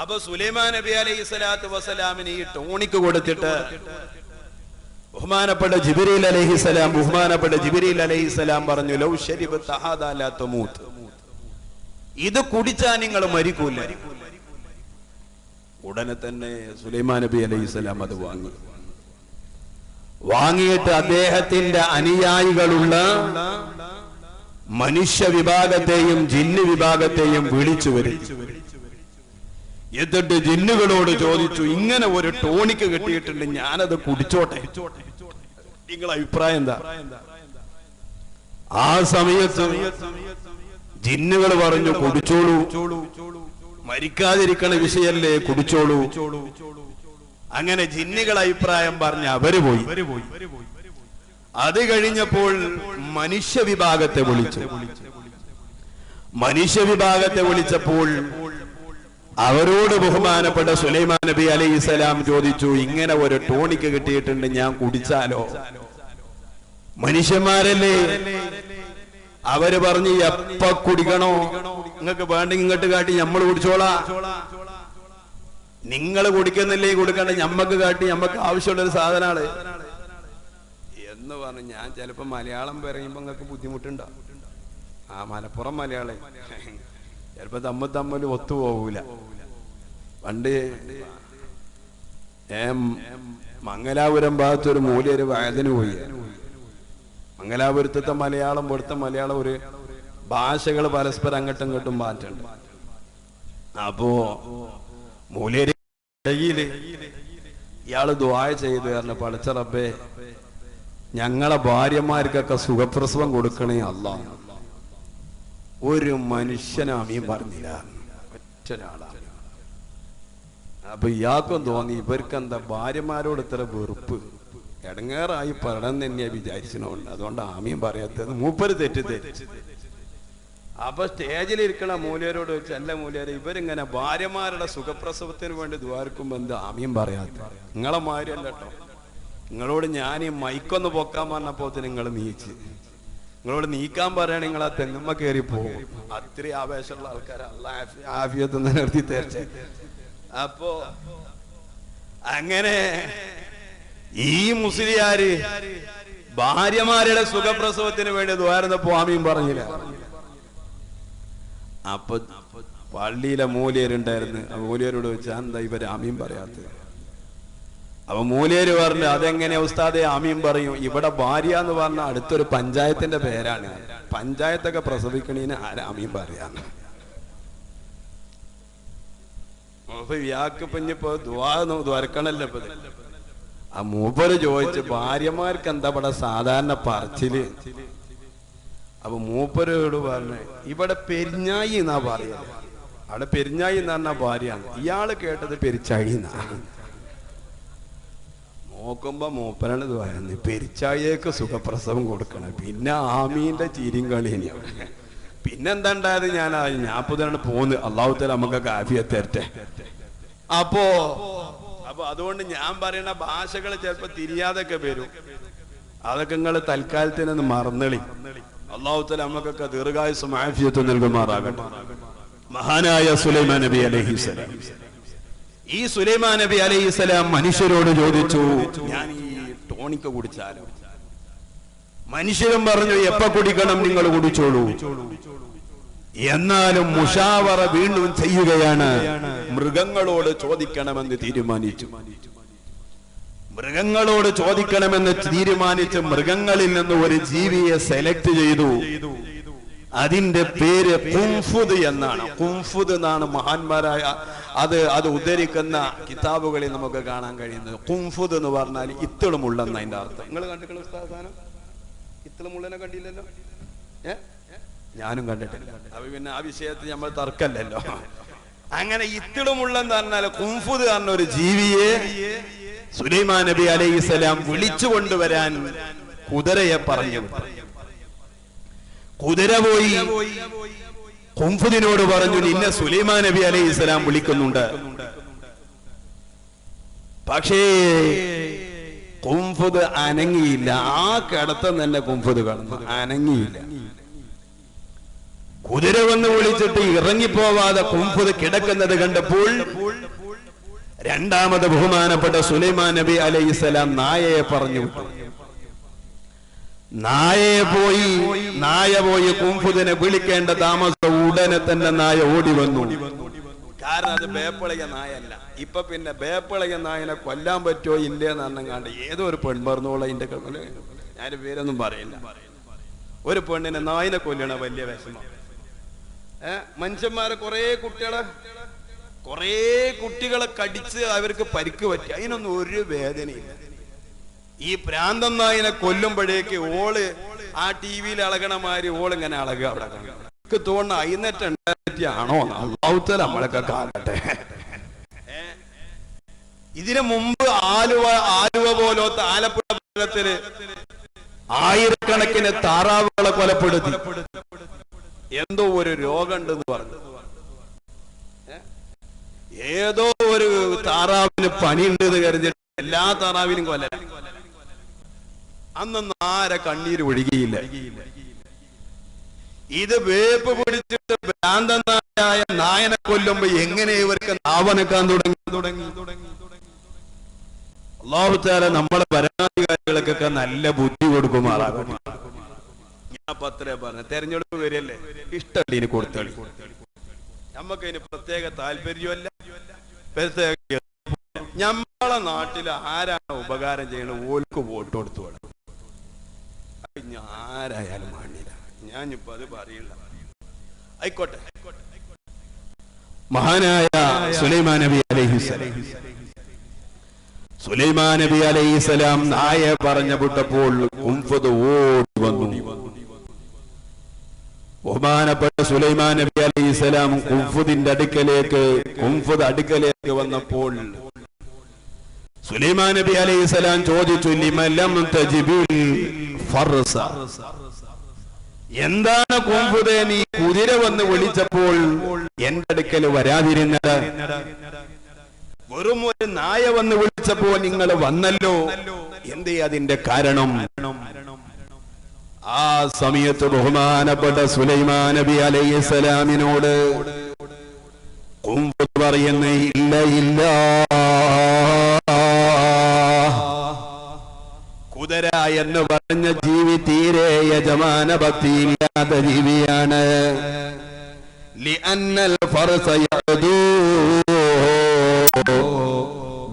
അപ്പൊ സുലൈമാൻ നബി അലൈഹിസ്സലാത്തു വസ്സലാമിന് ഈ ടോണിക്ക് കൊടുത്തിട്ട് ബഹുമാനപ്പെട്ട ജിബ്രീൽ അലൈഹിസ്സലാം പറഞ്ഞു, ലൗ ശരിബത ഹാദാ ലാ തമൂത്, ഇത് കുടിച്ചാൽ നിങ്ങൾ മരിക്കൂല. ഉടനെ തന്നെ സുലൈമാൻ നബി അലൈഹിസ്സലാം അത് വാങ്ങിയിട്ട് അദ്ദേഹത്തിന്റെ അനുയായികളുള്ള മനുഷ്യ വിഭാഗത്തെയും ജിന്ന് വിഭാഗത്തെയും വിളിച്ചു വരുത്തി. എന്നിട്ട് ജിന്നുകളോട് ചോദിച്ചു, ഇങ്ങനെ ഒരു ടോണിക്ക് കിട്ടിയിട്ടുണ്ട്, ഞാനത് കുടിച്ചോട്ടെ, നിങ്ങളുടെ അഭിപ്രായം എന്താ? ആ സമയത്ത് ജിന്നുകൾ പറഞ്ഞു, കുടിച്ചോളൂ, മരിക്കാതിരിക്കണ വിഷയല്ലേ, കുടിച്ചോളൂ. അങ്ങനെ ജിന്നുകൾ അഭിപ്രായം പറഞ്ഞ് അവര് പോയി. അത് കഴിഞ്ഞപ്പോൾ മനുഷ്യ വിഭാഗത്തെ വിളിച്ചപ്പോൾ അവരോട് ബഹുമാനപ്പെട്ട സുലൈമാൻ നബി അലൈഹിസ്സലാം ചോദിച്ചു, ഇങ്ങനെ ഒരു ടോണിക്ക് കിട്ടിയിട്ടുണ്ട്, ഞാൻ കുടിച്ചാലോ? മനുഷ്യന്മാരല്ലേ? അവര് പറഞ്ഞു, എപ്പ കുടിക്കണോ? നിങ്ങൾക്ക് വേണ്ടെങ്കിൽ ഇങ്ങോട്ട് കാട്ടി, നമ്മൾ കുടിച്ചോളാം. നിങ്ങൾ കുടിക്കുന്നില്ലേ കൊടുക്കണ്ട, ഞമ്മക്ക് കാട്ടി, ഞമ്മക്ക് ആവശ്യമുള്ളൊരു സാധനമാണ് എന്ന് പറഞ്ഞു. ഞാൻ ചിലപ്പോ മലയാളം പറയുമ്പോ നിങ്ങൾക്ക് ബുദ്ധിമുട്ടുണ്ടാവും. ആ മലപ്പുറം മലയാളം ചിലപ്പോ തമ്മിൽ ഒത്തുപോകൂല. പണ്ട് മംഗലാപുരം ഭാഗത്തൊരു മൂല്യൊരു വയതിന് പോയി. മംഗലാപുരത്തെ മലയാളം ഇവിടുത്തെ മലയാളം ഒരു ഭാഷകൾ പരസ്പരം അങ്ങോട്ടും ഇങ്ങോട്ടും മാറ്റുണ്ട്. അപ്പോ മൂല്യര് ഇയാള് ദുആ ചെയ്ത് കാരണം, പടച്ച റബ്ബേ ഞങ്ങളെ ഭാര്യമാർക്കൊക്കെ സുഖപ്രസവം കൊടുക്കണേ അല്ലാ. ഒരു മനുഷ്യനാമീം പറഞ്ഞില്ല, ഒറ്റൊരാളാണ്. അപ്പൊ ഇയാൾക്കും തോന്നി ഇവർക്കെന്താ ഭാര്യമാരോട് ഇത്ര വെറുപ്പ്, ഇടങ്ങേറായി പറയണം തന്നെയാ വിചാരിച്ചോണ്ട്, അതുകൊണ്ട് ആമീം പറയാത്തത്. മൂപ്പര് തെറ്റിദ്ധരിച്ചു. അപ്പൊ സ്റ്റേജിലിരിക്കണ മൂല്യരോട് വെച്ച്, അല്ല മൂല്യരെ, ഇവരിങ്ങനെ ഭാര്യമാരുടെ സുഖപ്രസവത്തിന് വേണ്ടി ദ്വാരക്കുമ്പോ എന്താ ആമീം പറയാത്ത? നിങ്ങളെ മാര്യല്ല കേട്ടോ, നിങ്ങളോട് ഞാൻ ഈ മൈക്കൊന്ന് പൊക്കാൻ പറഞ്ഞപ്പോ നിങ്ങൾ നീച്ച്, നിങ്ങളോട് നീക്കാൻ പറയണ നിങ്ങൾ ആ തെങ്ങമ്മ കയറി പോകും. അത്രയും ആവേശമുള്ള ആൾക്കാർ ആഫിയത്ത് നിർത്തി തേർച്ചേ. അപ്പോ അങ്ങനെ ഈ മുസ്ലിയാര് ഭാര്യമാരുടെ സുഖപ്രസവത്തിന് വേണ്ടി ദ്വാരുന്നപ്പോ ആമീം പറഞ്ഞില്ല. അപ്പൊ പള്ളിയിലെ മൂല്യരുണ്ടായിരുന്നു. മൂല്യരോട് ചോദിച്ചാൽ എന്താ ഇവര് ആമീം പറയാത്തത്? അപ്പൊ മൂല്യര് പറഞ്ഞു, അതെങ്ങനെ ഉസ്താദെ ആമീം പറയും? ഇവിടെ ഭാര്യ എന്ന് പറഞ്ഞ അടുത്തൊരു പഞ്ചായത്തിന്റെ പേരാണ്. പഞ്ചായത്തൊക്കെ പ്രസവിക്കണീന് ആരാമീം പറയാന്ന്. അപ്പൊ ഇയാൾക്ക് ഇപ്പൊ ദ്വാരക്കണല്ലോ ഇപ്പൊ. ആ മൂപ്പര് ചോദിച്ച്, ഭാര്യമാർക്ക് എന്താ ഇവിടെ സാധാരണ പറച്ചില്? അപ്പൊ മൂപ്പരോട് പറഞ്ഞു, ഇവിടെ പെരിഞ്ഞായി എന്നാ പറയുക. അവിടെ പെരിഞ്ഞായി എന്ന് പറഞ്ഞ ഭാര്യയാണ്. ഇയാള് കേട്ടത് പെരിച്ചായി എന്നാ. നോക്കുമ്പോ മൂപ്പരാണ് പറയുന്നത്, പെരിച്ചായിക്ക് സുഖപ്രസവം കൊടുക്കണം. പിന്നെ ആമീന്റെ ചീരിയും കളി. പിന്നെന്താ ഉണ്ടായത്? ഞാൻ പുതിയാണ് പോന്ന്. അള്ളാഹു തആല നമുക്കൊക്കെ ആഫിയത്ത് തരട്ടെ. അപ്പൊ അതുകൊണ്ട് ഞാൻ പറയുന്ന ഭാഷകൾ ചിലപ്പോ തിരിയാതൊക്കെ വരും. അതൊക്കെ നിങ്ങൾ തൽക്കാലത്തിനൊന്ന് മറന്നളി. അള്ളാഹു തആല നമുക്കൊക്കെ ദീർഘായുസ്സും ആഫിയത്തും നൽകുമാറാകട്ടെ. മഹാനായ സുലൈമാൻ നബി അലൈഹിസ്സലാം, ഈ സുലൈമാൻ നബി അലൈഹിസ്സലാം മനുഷ്യരോട് ചോദിച്ചു, ഞാൻ ഈ ടോണിക്ക് കുടിച്ചാലോ? മനുഷ്യരും പറഞ്ഞു എപ്പ കുടിക്കണം നിങ്ങൾ കുടിച്ചോളൂ. എന്നാലും മുഷാവറ വീണ്ടും ചെയ്യുകയാണ്. മൃഗങ്ങളോട് ചോദിക്കണമെന്ന് തീരുമാനിച്ചു. മൃഗങ്ങളോട് ചോദിക്കണമെന്ന് തീരുമാനിച്ച് മൃഗങ്ങളിൽ നിന്ന് ഒരു ജീവിയെ സെലക്ട് ചെയ്തു. അതിന്റെ പേര് ഖുംഫുദ് എന്നാണ്. ഖുംഫുദ് എന്നാണ് മഹാന്മാരായ അത് ഉദ്ധരിക്കുന്ന കിതാബുകളിൽ നമുക്ക് കാണാൻ കഴിയുന്നത്. ഖുംഫുദ് എന്ന് പറഞ്ഞാൽ ഇത്തിളുമുള്ളെന്ന് അതിന്റെ അർത്ഥം. നിങ്ങൾ കണ്ടിട്ടുള്ള സ്ഥാനം ഇത്തിളുമുള്ളനെ കണ്ടില്ലല്ലോ? ഞാനും കണ്ടിട്ടില്ല. അപ്പൊ പിന്നെ ആ വിഷയത്തിൽ നമ്മൾ തർക്കല്ലല്ലോ. അങ്ങനെ ഇത്തിളുമുള്ളെന്ന് പറഞ്ഞാൽ ഖുംഫുദ് പറഞ്ഞ ഒരു ജീവിയെ സുലൈമാൻ നബി അലൈഹിസ്സലാം വിളിച്ചു കൊണ്ടുവരാൻ കുതിരയെ പറഞ്ഞു. കുതിര പോയി ഖുംഫുദിനോട് പറഞ്ഞു, നിന്നെ സുലൈമാൻ നബി അലൈഹിസ്സലാം വിളിക്കുന്നുണ്ട്. പക്ഷേ ഖുംഫുദ് അനങ്ങിയില്ല. ആ കിടത്തം തന്നെ ഖുംഫുദ് കടന്നു, അനങ്ങിയില്ല. കുതിര വന്ന് വിളിച്ചിട്ട് ഇറങ്ങിപ്പോവാതെ ഖുംഫുദ് കിടക്കുന്നത് കണ്ടപ്പോൾ രണ്ടാമത് ബഹുമാനപ്പെട്ട സുലൈമാൻ നബി അലൈഹിസ്സലാം നായയെ പറഞ്ഞു വിട്ടു. നായ പോയി ഖുംഫുദിനെ വിളിക്കേണ്ട താമസം ഉടനെ തന്നെ നായ ഓടി വന്നു. കാരണം അത് ബേപ്പളയ നായല്ല. ഇപ്പൊ പിന്നെ ബേപ്പളയ നായനെ കൊല്ലാൻ പറ്റുമോ ഇല്ലേന്ന് പറഞ്ഞാണ്ട് ഏതോ ഒരു പെൺപറന്നോളെ ഇതിന്റെ ഞാൻ പേരൊന്നും പറയില്ല. ഒരു പെണ്ണിനെ നായിനെ കൊല്ലണ വലിയ വിഷമം. മനുഷ്യന്മാരെ കുറേ കുട്ടികളെ കടിച്ച് അവർക്ക് പരിക്ക് പറ്റി. അതിനൊന്നും ഒരു വേദനയില്ല. ഈ പ്രാന്തം നായിനെ കൊല്ലുമ്പോഴേക്ക് ഓള് ആ ടി വിയിൽ അളകണമാതിരി ഓളിങ്ങനെ അളകുക. അവിടെ എനിക്ക് തോന്നുന്നു അയിനെറ്റാണോ നമ്മളൊക്കെ കാണട്ടെ. ഇതിനു മുമ്പ് ആലുവ പോലത്തെ ആലപ്പുഴ ഭാഗത്തില് ആയിരക്കണക്കിന് താറാവുകളെ കൊലപ്പെടുത്തി. എന്തോ ഒരു രോഗമുണ്ടെന്ന് പറഞ്ഞു. ഏതോ ഒരു താറാവിന് പനിയുണ്ട് എന്ന് കരുതിയിട്ട് എല്ലാ താറാവിനും കൊല്ല. അന്നൊന്നും ആരെ കണ്ണീര് ഒഴുകിയില്ല. ഇത് വേപ്പ് പിടിച്ചിട്ട് ഭ്രാന്തനായ നായനെ കൊല്ലുമ്പോ എങ്ങനെ ഇവർക്ക് നാവനക്കാൻ തുടങ്ങി. അല്ലാഹു തആല നമ്മളെ ഭരണാധികാരികൾക്കൊക്കെ നല്ല ബുദ്ധി കൊടുക്കുമാറാകട്ടെ. ഞാൻ പത്രേ പറഞ്ഞു, തെരഞ്ഞെടുപ്പ് വരില്ലേ, ഇഷ്ടത്തിന് കൊടുത്തളി. നമ്മക്ക് അതിന് പ്രത്യേക താല്പര്യമല്ല. നമ്മളെ നാട്ടില് ആരാണ് ഉപകാരം ചെയ്യണത് ഓൽക്ക് വോട്ട് കൊടുത്തു വേണം. ആരായാലും കാണില്ല. ഞാനിപ്പോ അത് പറയില്ല. ആയിക്കോട്ടെ. മഹാനായ സുലൈമാൻ നബി അലൈഹിസ്സലാം നായ പറഞ്ഞു വിട്ടപ്പോൾ ഖുംഫുദ് ഓടി വന്നു. ബഹുമാനപ്പെട്ട സുലൈമാൻ നബി അലൈഹിസ്സലാം ഖുംഫുദ് അടുക്കലേക്ക് വന്നപ്പോൾ സുലൈമാൻ നബി അലൈഹിസ്സലാം ചോദിച്ചു, ലിമലം തജിബിൽ ഫർസ, എന്താണ് ഖുംഫുദേ നീ കുതിര വന്ന് വിളിച്ചപ്പോൾ എന്റെ അടുക്കൽ വരാതിരുന്നത്? വെറും ഒരു നായ വന്ന് വിളിച്ചപ്പോൾ നിങ്ങൾ വന്നല്ലോ, എന്തേ അതിന്റെ കാരണം? ആ സമയത്ത് ബഹുമാനപ്പെട്ട സുലൈമാൻ നബി അലൈഹിസ്സലാമിനോട് ഖുംഫുദ് പറയുന്ന, ഇല്ല, കുതിര എന്ന് പറഞ്ഞ ജീവി തീരെ യജമാന ഭക്തിയില്ലാത്ത ജീവിയാണ്. ലിഅന്നൽ ഫർസ യഅദൂ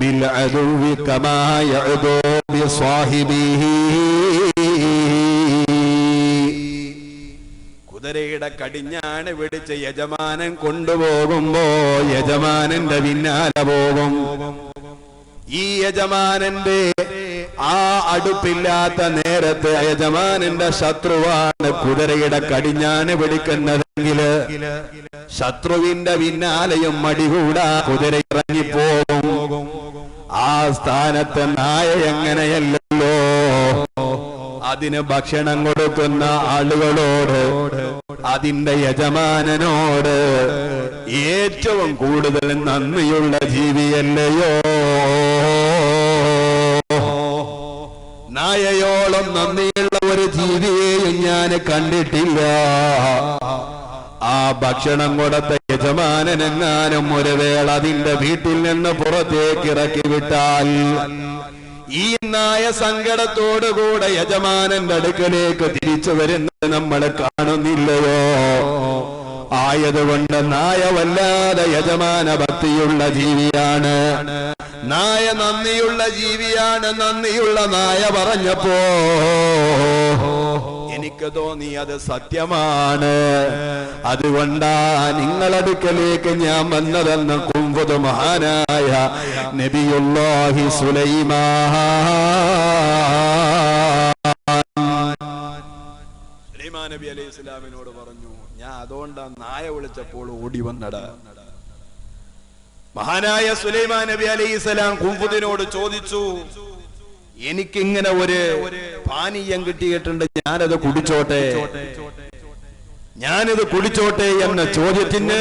ബിൽ അദുവി കമാ യഅദൂ ബിസ്വാഹിബിഹി. കുതിരയുടെ കടിഞ്ഞാണ് പിടിച്ച് യജമാനൻ കൊണ്ടുപോകുമ്പോ യജമാനന്റെ പിന്നാലെ പോകും. ഈ യജമാനന്റെ ആ അടുപ്പില്ലാത്ത നേരത്ത് യജമാനന്റെ ശത്രുവാണ് കുതിരയുടെ കടിഞ്ഞാണ് പിടിക്കുന്നതെങ്കില് ശത്രുവിന്റെ പിന്നാലെയും മടികൂടാ കുതിര ഇറങ്ങിപ്പോകും. ആ സ്ഥാനത്ത് നായ എങ്ങനെയല്ലോ, അതിന് ഭക്ഷണം കൊടുക്കുന്ന ആളുകളോട്, അതിന്റെ യജമാനനോട് ഏറ്റവും കൂടുതൽ നന്ദിയുള്ള ജീവിയല്ലയോ? നായയോളം നന്ദിയുള്ള ഒരു ജീവിയെയും ഞാൻ കണ്ടിട്ടില്ല. ആ ഭക്ഷണം കൊടുത്ത യജമാനനെങ്ങാനും ഒരു വേള അതിന്റെ വീട്ടിൽ നിന്ന് പുറത്തേക്ക് ഇറക്കി വിട്ടാൽ ഈ നായ സങ്കടത്തോടുകൂടെ യജമാനന്റെ അടുക്കലേക്ക് തിരിച്ചു വരുന്നത് നമ്മൾ കാണുന്നില്ലയോ? ആയതുകൊണ്ട് നായ വല്ലാതെ യജമാന ഭക്തിയുള്ള ജീവിയാണ്, നായ നന്ദിയുള്ള ജീവിയാണ്. നന്ദിയുള്ള നായ പറഞ്ഞപ്പോ എനിക്ക് തോന്നി അത് സത്യമാണ്. അതുകൊണ്ടാ നിങ്ങളടുക്കലേക്ക് ഞാൻ വന്നതെന്ന് കുംഫുദ് മഹാനായ നബിയുല്ലാഹി സുലൈമാൻ നബി അലൈഹി ഇസ്ലാമിനോട് പറഞ്ഞു, ഞാൻ അതുകൊണ്ടാ നായ വിളിച്ചപ്പോൾ ഓടി വന്നടാ. മഹാനായ സുലൈമാൻ നബി അലൈഹി സ്വലാം കുംഫുദിനോട് ചോദിച്ചു, എനിക്കിങ്ങനെ ഒരു പാനീയം കിട്ടിയിട്ടുണ്ട്, ഞാനത് കുടിച്ചോട്ടെ എന്ന ചോദ്യത്തിന്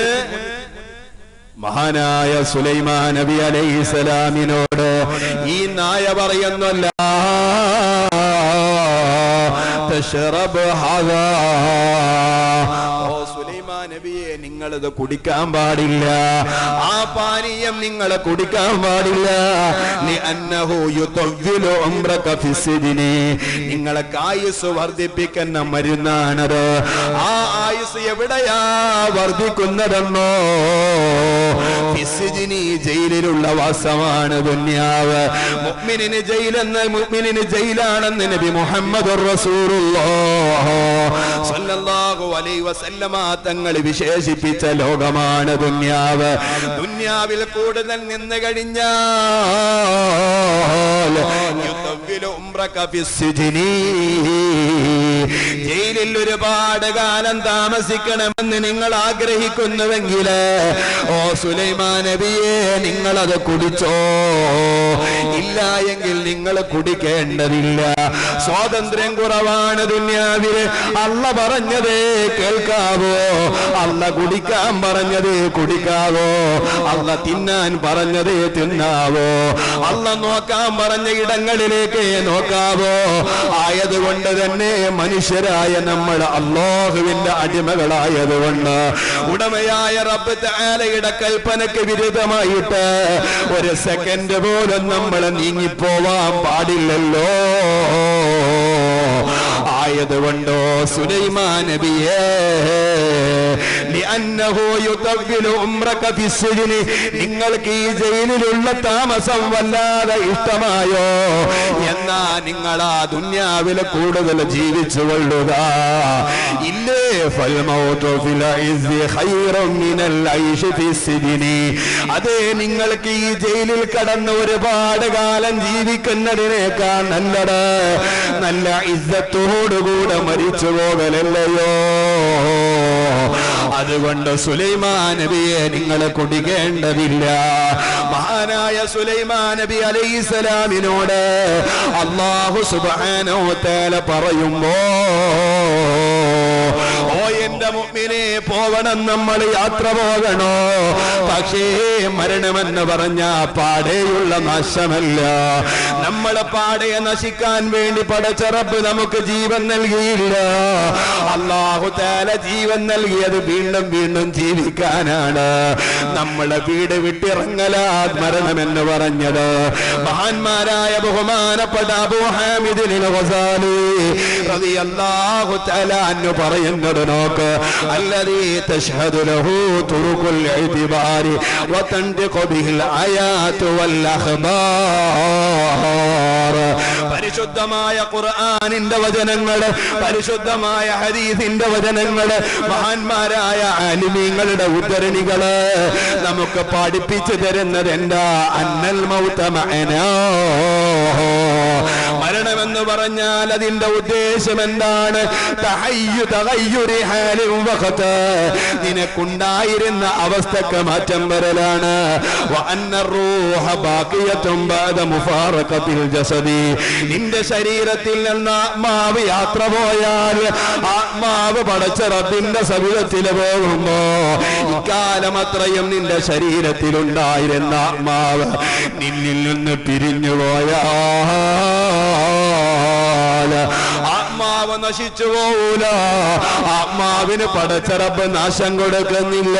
മഹാനായ സുലൈമാൻ നബി അലൈഹി സ്വലാമിനോട് ഈ നായ പറയുന്നല്ല, നബിയെ നിങ്ങളിത് കുടിക്കാൻ പാടില്ല, ആ പാനീയം നിങ്ങൾ കുടിക്കാൻ പാടില്ല. നിങ്ങളെ ആയുസ് വർദ്ധിപ്പിക്കുന്ന മരുന്നാണത്. ആ ആയുസ് എവിടെയാ വർദ്ധിക്കുന്നതെന്നോ? ജയിലിലുള്ള വാസമാണ് ദുനിയാവ്. മുഅ്മിനിന് ജയിലാണെന്ന് നബി മുഹമ്മദ് റസൂലുള്ളാഹി സ്വല്ലല്ലാഹു അലൈഹി വസല്ലമ തങ്ങൾ വിശേഷിപ്പിച്ച ലോകമാണ് ദുനിയാവ്. ദുനിയാവിൽ കൂടുതൽ നിന്ന് കഴിഞ്ഞാൽ ജയിലിൽ ഒരുപാട് കാലം താമസിക്കണമെന്ന് നിങ്ങൾ ആഗ്രഹിക്കുന്നുവെങ്കിൽ ഓ സുലൈമാൻ നബിയെ നിങ്ങളത് കുടിച്ചോ. ഇല്ല എങ്കിൽ നിങ്ങൾ കുടിക്കേണ്ടതില്ല. സ്വാതന്ത്ര്യം കുറവാണ് ദുനിയാവില്. അല്ല പറഞ്ഞതേ കേൾക്കാവോ, അല്ല കുടിക്കാൻ പറഞ്ഞത് കുടിക്കാവോ, അല്ല തിന്നാൻ പറഞ്ഞത് തിന്നാവോ, അല്ല നോക്കാൻ പറഞ്ഞ ഇടങ്ങളിലേക്ക് നോക്കാവോ. ആയതുകൊണ്ട് തന്നെ മനുഷ്യരായ നമ്മൾ അല്ലാഹുവിന്റെ അടിമകളായതുകൊണ്ട് ഉടമയായ റബ്ബ് തആലയുടെ കൽപ്പനയ്ക്ക് വിരുദ്ധമായിട്ട് ഒരു സെക്കൻഡ് പോലും നമ്മൾ നീങ്ങിപ്പോവാൻ പാടില്ലല്ലോ. ആയതുകൊണ്ടോ സുലൈമാൻ നബിയേ നിങ്ങൾക്ക് ഈ ജയിലിലുള്ള താമസം വല്ലാതെ ഇഷ്ടമായോ? എന്നാ നിങ്ങൾ ആ ദുനിയാവിൽ കൂടുതൽ ജീവിച്ചു കൊള്ളുക. ഇല്ലേ അതെ, നിങ്ങൾക്ക് ഈ ജയിലിൽ കടന്ന് ഒരുപാട് കാലം ജീവിക്കുന്നതിനേക്കാൾ നല്ലത് നല്ല ഇസ്സത്തോടുകൂടെ മരിച്ചു പോകലല്ലയോ. അതുകൊണ്ട് സുലൈമാൻ നബിയെ നിങ്ങൾ കുടിക്കേണ്ടതില്ല. മഹാനായ സുലൈമാൻ നബി അലൈഹിസ്സലാമിനോട് അല്ലാഹു സുബ്ഹാനഹു വ തആല പറയുമ്പോ, ഓ എന്റെ മുഅ്മിനേ, പോവണം, നമ്മൾ യാത്ര പോകണോ. പക്ഷേ മരണമെന്ന് പറഞ്ഞ പാടെയുള്ള നാശമല്ല. നമ്മളെ പാടെ നശിക്കാൻ വേണ്ടി പടച്ച റബ്ബ് നമുക്ക് ജീവൻ നൽകിയില്ല. അല്ലാഹു തആല ജീവൻ നൽകിയത് വീണ്ടും വീണ്ടും ജീവിക്കാനാണ്. നമ്മളെ വീട് വിട്ടിറങ്ങലാ മരണമെന്ന് പറഞ്ഞത്. മഹാന്മാരായ ബഹുമാനപ്പെട്ട അബൂ ഹാമിദ് അൽ ഗസാലി റളിയല്ലാഹു തആല അൻഹു പറയുന്നത് നോക്ക്, അല്ലദീ തശ്ഹദു ലഹു തുറുഖുൽ ഇഅ്തിബാരി വതൻതിഖു ബിഹിൽ ആയാതു വൽ അഖ്ബാർ. പരിശുദ്ധമായ ഖുർആനിന്റെ വചനങ്ങൾ, പരിശുദ്ധമായ ഹദീസിന്റെ വചനങ്ങൾ, മഹാന്മാരായ ആലിമീങ്ങളുടെ ഉദ്ധരണികള് നമുക്ക് പഠിപ്പിച്ചു തരുന്നത് എന്താ? അന്നൽ മൗത മഅനാ. മരണമെന്ന് പറഞ്ഞാൽ അതിന്റെ ഉദ്ദേശം എന്താണ്? നിനക്കുണ്ടായിരുന്ന അവസ്ഥക്ക് മാറ്റം വരലാണ്. നിന്റെ ശരീരത്തിൽ നിന്ന് ആത്മാവ് യാത്ര പോയാൽ, ആത്മാവ് പടച്ച റബ്ബിന്റെ സവിധത്തിൽ പോകുമ്പോ ഇക്കാലം അത്രയും നിന്റെ ശരീരത്തിലുണ്ടായിരുന്ന ആത്മാവ് നിന്നിൽ നിന്ന് പിരിഞ്ഞു പോയാൽ ആത്മാവ് നശിച്ചു പോകൂല. ആത്മാവിന് പടച്ച റബ്ബ് നാശം കൊടുക്കുന്നില്ല.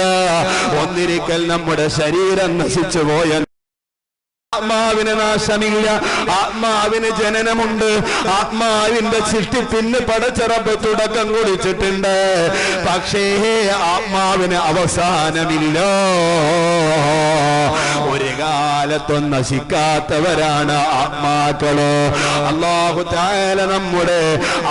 ഒന്നിരിക്കൽ നമ്മുടെ ശരീരം നശിച്ചു പോയ ആത്മാവിന് നാശമില്ല, ആത്മാവിന് ജനനമുണ്ട്, ആത്മാവിന്റെ സൃഷ്ടിപ്പിന് പടച്ച റബ്ബ് തുടക്കം കുറിച്ചിട്ടുണ്ട്. പക്ഷേ ആത്മാവിന് അവസാനമില്ല. ഒരു കാലത്തും നശിക്കാത്തവരാണ് ആത്മാക്കള്. അല്ലാഹു തആല നമ്മുടെ